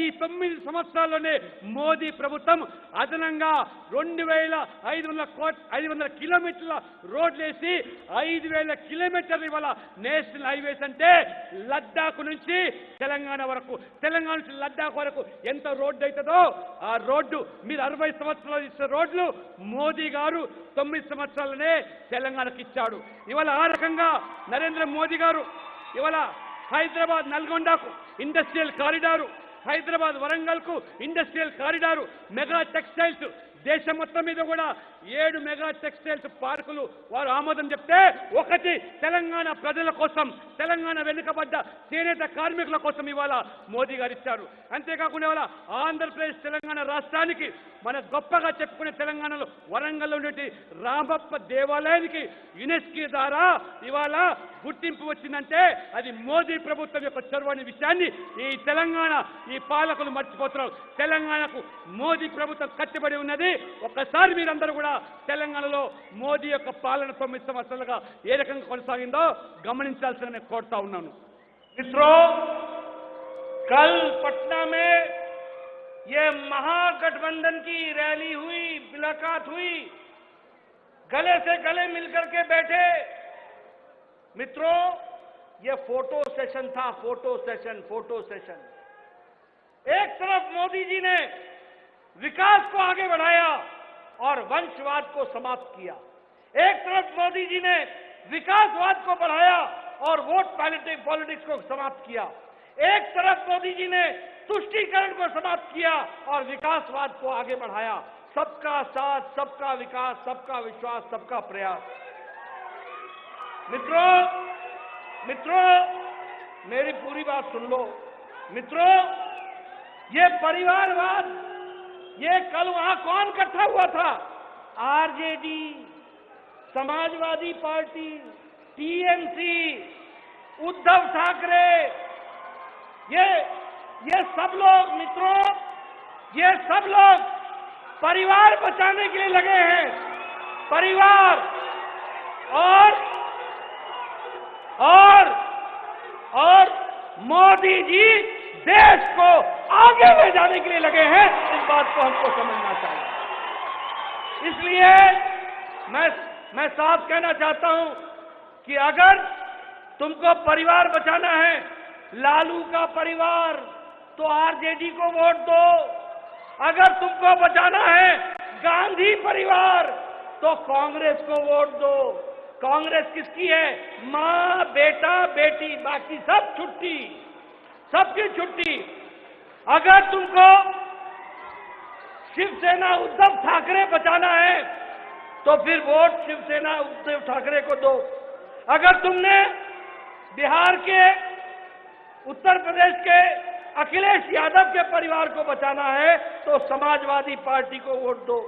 ఈ 9 సంవత్సరాల్లోనే మోదీ ప్రభుత్వం అదనంగా 2500 కిలోమీటర్ల రోడ్లు వేసి 5000 కిలోమీటర్లు ఇవాళ నేషనల్ హైవేస్ అంటే లద్దాఖ్ నుంచి తెలంగాణ వరకు, తెలంగాణ నుంచి లద్దాఖ్ వరకు ఎంత రోడ్డు అవుతుందో ఆ రోడ్డు మీరు 60 సంవత్సరాలు ఇచ్చిన రోడ్లు మోదీ గారు 9 సంవత్సరాలనే తెలంగాణకు ఇచ్చాడు. ఇవాళ ఆ రకంగా నరేంద్ర మోదీ గారు ఇవాళ హైదరాబాద్ నల్గొండకు ఇండస్ట్రియల్ కారిడారు, హైదరాబాద్ వరంగల్కు ఇండస్ట్రియల్ కారిడారు, మెగా టెక్స్టైల్స్ దేశం మొత్తం మీద కూడా 7 మెగా టెక్స్టైల్స్ పార్కులు వారు ఆమోదం చెప్తే ఒకటి తెలంగాణ ప్రజల కోసం, తెలంగాణ వెనుకబడ్డ చేనేత కార్మికుల కోసం ఇవాళ మోదీ గారు ఇచ్చారు. అంతేకాకుండా ఇవాళ ఆంధ్రప్రదేశ్ తెలంగాణ రాష్ట్రానికి మన గొప్పగా చెప్పుకునే తెలంగాణలో వరంగల్లో ఉండే రామప్ప దేవాలయానికి యునెస్కో ద్వారా ఇవాళ గుర్తింపు వచ్చిందంటే అది మోదీ ప్రభుత్వం యొక్క చొరవ అనే విషయాన్ని ఈ తెలంగాణ ఈ పాలకులు మర్చిపోతున్నారు. తెలంగాణకు మోదీ ప్రభుత్వం కట్టుబడి ఉన్నది. ఒక్కసారి మీరందరూ కూడా తెలంగాణలో మోదీ యొక్క పాలన 9 సంవత్సరాలుగా ఏ రకంగా కొనసాగిందో గమనించాల్సిన నేను కోరుతా ఉన్నాను. मित्रों, कल पटना में ये महागठबंधन की रैली हुई, मुलाकात हुई, गले से गले मिलकर के बैठे। मित्रों, ये फोटो सेशन था, फोटो सेशन। एक तरफ मोदी जी ने विकास को आगे बढ़ाया और वंशवाद को समाप्त किया, एक तरफ मोदी जी ने विकासवाद को बढ़ाया और वोट पॉलिटिक्स को समाप्त किया, एक तरफ मोदी जी ने तुष्टीकरण को समाप्त किया और विकासवाद को आगे बढ़ाया। सबका साथ, सबका विकास, सबका विश्वास, सबका प्रयास। मित्रों, मेरी पूरी बात सुन लो। मित्रों, ये परिवारवाद, ये कल वहां कौन इकट्ठा हुआ था? RJD, Samajwadi party, TMC, Uddhav Thackeray, ये सब लोग, मित्रों, ये सब लोग परिवार बचाने के लिए लगे हैं। परिवार और मोदी जी देश को आगे ले जाने के लिए लगे हैं। इस बात को हमको समझना चाहिए। इसलिए मैं साफ कहना चाहता हूं कि अगर तुमको परिवार बचाना है, लालू का परिवार, तो आरजेडी को वोट दो। अगर तुमको बचाना है गांधी परिवार, तो कांग्रेस को वोट दो। कांग्रेस किसकी है? मां, बेटा, बेटी, बाकी सब छुट्टी, सबकी छुट्टी। अगर तुमको शिवसेना उद्धव ठाकरे बचाना है तो फिर वोट शिवसेना उद्धव ठाकरे को दो। अगर तुमने बिहार के, उत्तर प्रदेश के अखिलेश यादव के परिवार को बचाना है तो समाजवादी पार्टी को वोट दो।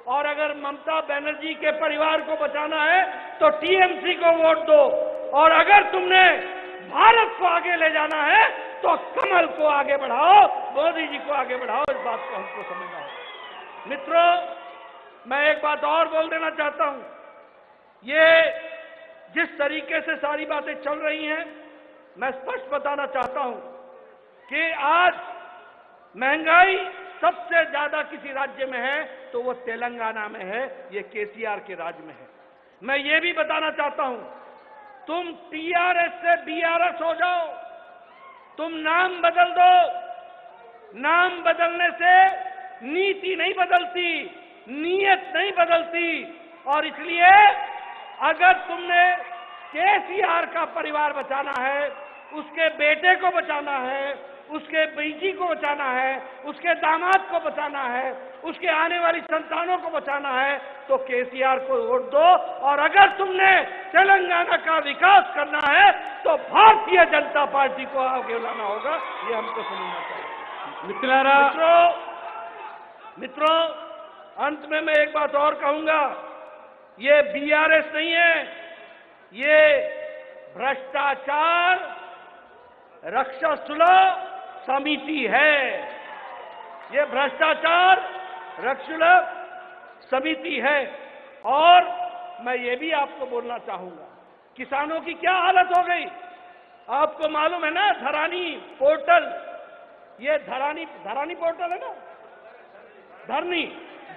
और अगर ममता बनर्जी के परिवार को बचाना है तो टीएमसी को वोट दो। और अगर तुमने भारत को आगे ले जाना है तो कमल को आगे बढ़ाओ, मोदी जी को आगे बढ़ाओ। इस बात को हमको समझना है। मित्रों, मैं एक बात और बोल देना चाहता हूं। ये जिस तरीके से सारी बातें चल रही हैं, मैं स्पष्ट बताना चाहता हूं कि आज महंगाई सबसे ज्यादा किसी राज्य में है तो वो तेलंगाना में है, ये केसीआर के राज्य में है। मैं ये भी बताना चाहता हूं, तुम टीआरएस से बीआरएस हो जाओ, तुम नाम बदल दो। नाम बदलने से नीति नहीं बदलती, नीयत नहीं बदलती। और इसलिए अगर तुमने केसीआर का परिवार बचाना है, उसके बेटे को बचाना है, उसके बेटी को बचाना है, उसके दामाद को बचाना है, उसके आने वाली संतानों को बचाना है, तो केसीआर को वोट दो। और अगर तुमने तेलंगाना का विकास करना है तो भारतीय जनता पार्टी को आगे लाना होगा। ये हमको समझना चाहिए। मित्रों, अंत में मैं एक बात और कहूंगा, ये बीआरएस नहीं है, ये भ्रष्टाचार रक्षासुलभ समिति है। ये भ्रष्टाचार रक्षासुलभ समिति है। और मैं ये भी आपको बोलना चाहूंगा किसानों की क्या हालत हो गई। आपको मालूम है ना, धरानी पोर्टल, ये धरानी पोर्टल है ना,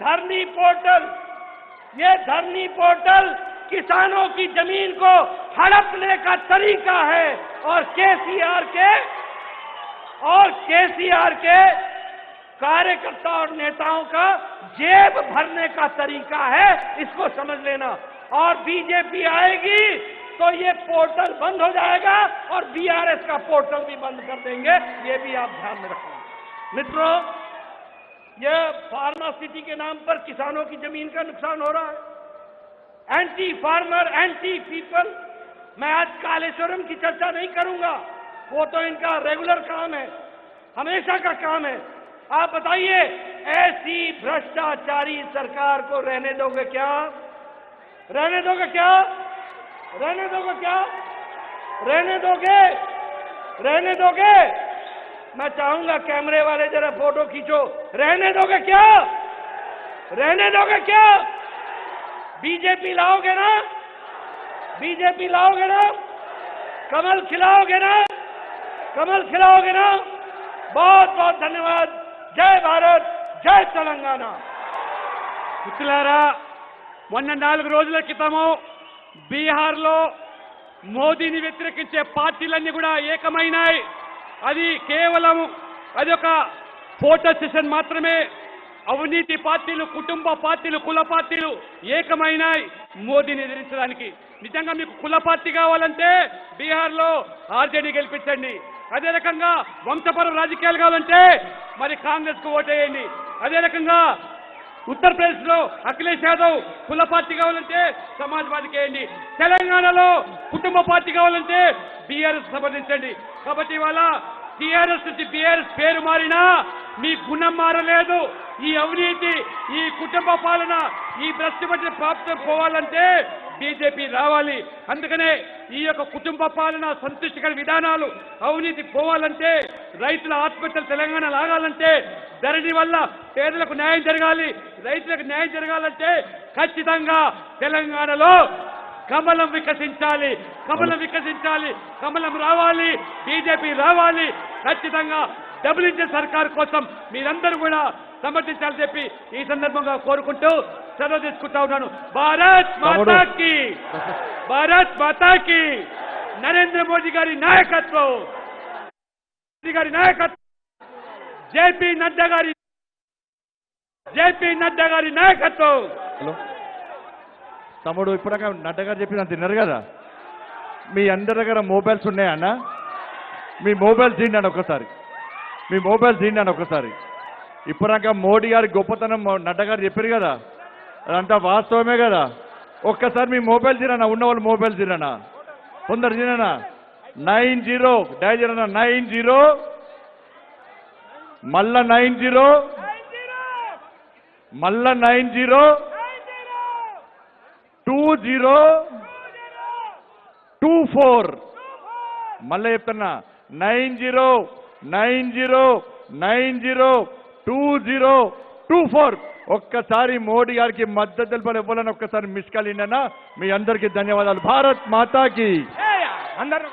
धरनी पोर्टल, ये धरनी पोर्टल किसानों की जमीन को हड़पने का तरीका है और केसीआर के कार्यकर्ता और नेताओं का जेब भरने का तरीका है, इसको समझ लेना। और बीजेपी आएगी तो ये पोर्टल बंद हो जाएगा और बीआरएस का पोर्टल भी बंद कर देंगे, ये भी आप ध्यान में रखना। मित्रों, ये फार्मा सिटी के नाम पर किसानों की जमीन का नुकसान हो रहा है। Anti farmer, anti people. मैं आज कालेश्वरम की चर्चा नहीं करूंगा, वो तो इनका रेगुलर काम है, हमेशा का काम है। आप बताइए, ऐसी भ्रष्टाचारी सरकार को रहने दोगे क्या? रहने दोगे क्या? रहने दोगे क्या? रहने दोगे? रहने दोगे? मैं चाहूंगा कैमरे वाले जरा फोटो खींचो। रहने दोगे क्या? रहने दोगे क्या? बीजेपी लाओगे ना? बीजेपी लाओगे ना? कमल खिलाओगे ना? कमल खिलाओगे ना? बहुत बहुत धन्यवाद। जय भारत, जय తెలంగాణ। మిత్రులారా, మొన్న 4 రోజుల క్రితము బీహార్లో మోదీని వ్యతిరేకించే పార్టీలన్నీ కూడా ఏకమైనాయి. అది కేవలం అదొక ఫోటో సెషన్ మాత్రమే. అవినీతి పార్టీలు, కుటుంబ పార్టీలు, కుల పార్టీలు ఏకమైనాయి మోదీని ఎదిరించడానికి. నిజంగా మీకు కుల పార్టీ కావాలంటే బీహార్లో ఆర్జేడీ గెలిపించండి. అదే రకంగా వంశపర రాజకీయాలు కావాలంటే మరి కాంగ్రెస్ కు ఓటేయండి. అదే రకంగా ఉత్తరప్రదేశ్ లో అఖిలేష్ యాదవ్ కుల పార్టీ కావాలంటే సమాజ్వాదీకి వేయండి. తెలంగాణలో కుటుంబ పార్టీ కావాలంటే బీఆర్ఎస్ సమర్థించండి. కాబట్టి ఇవాళ టీఆర్ఎస్ నుంచి బీఆర్ఎస్ పేరు మారినా మీ గుణం మారలేదు. ఈ అవినీతి, ఈ కుటుంబ పాలన, ఈ భ్రష్టుపట్టిన ప్రాప్తం పోవాలంటే బీజేపీ రావాలి. అందుకనే ఈ యొక్క కుటుంబ పాలన, సంతుష్టికర విధానాలు, అవినీతి పోవాలంటే, రైతుల ఆత్మహత్యలు తెలంగాణ లాగాలంటే, ధరణి వల్ల పేదలకు న్యాయం జరగాలి, రైతులకు న్యాయం జరగాలంటే ఖచ్చితంగా తెలంగాణలో కమలం వికసించాలి. కమలం వికసించాలి, కమలం రావాలి, బీజేపీ రావాలి. ఖచ్చితంగా డబుల్ ఇంజిన్ సర్కార్ కోసం మీరందరూ కూడా సమర్థించాలని చెప్పి ఈ సందర్భంగా కోరుకుంటూ సెలవు తీసుకుంటా ఉన్నాను. భారత్ మాతా కీ, భారత్ మాతా కీ. నరేంద్ర మోదీ గారి నాయకత్వం, జేపీ నడ్డా గారి నాయకత్వం. హలో తమ్ముడు, ఇప్పుడాక నడ్డా గారు చెప్పిన తిన్నారు కదా, మీ అందరి దగ్గర మొబైల్స్ ఉన్నాయన్న? మీ మొబైల్స్ తీయండి ఒకసారి, మీ మొబైల్స్ తీయండి ఒకసారి. ఇప్పుడాక మోడీ గారి గొప్పతనం నడ్డా గారు చెప్పారు కదా, అదంతా వాస్తవమే కదా. ఒక్కసారి మీ మొబైల్ తీరన్నా, ఉన్న వాళ్ళు మొబైల్ తీరన్నా, కొందరు తీరన్నా. 90 డయల్ చేయన్నా, 90 మళ్ళా 90 మళ్ళా 90 2024 మళ్ళా చెప్తున్నా 902024. ఒక్కసారి మోడీ గారికి మద్దతు తెలపాలి. ఇవ్వాలని ఒక్కసారి మిస్ కాల్ ఇన్నా. మీ అందరికీ ధన్యవాదాలు. భారత్ మాతాకి. అందరూ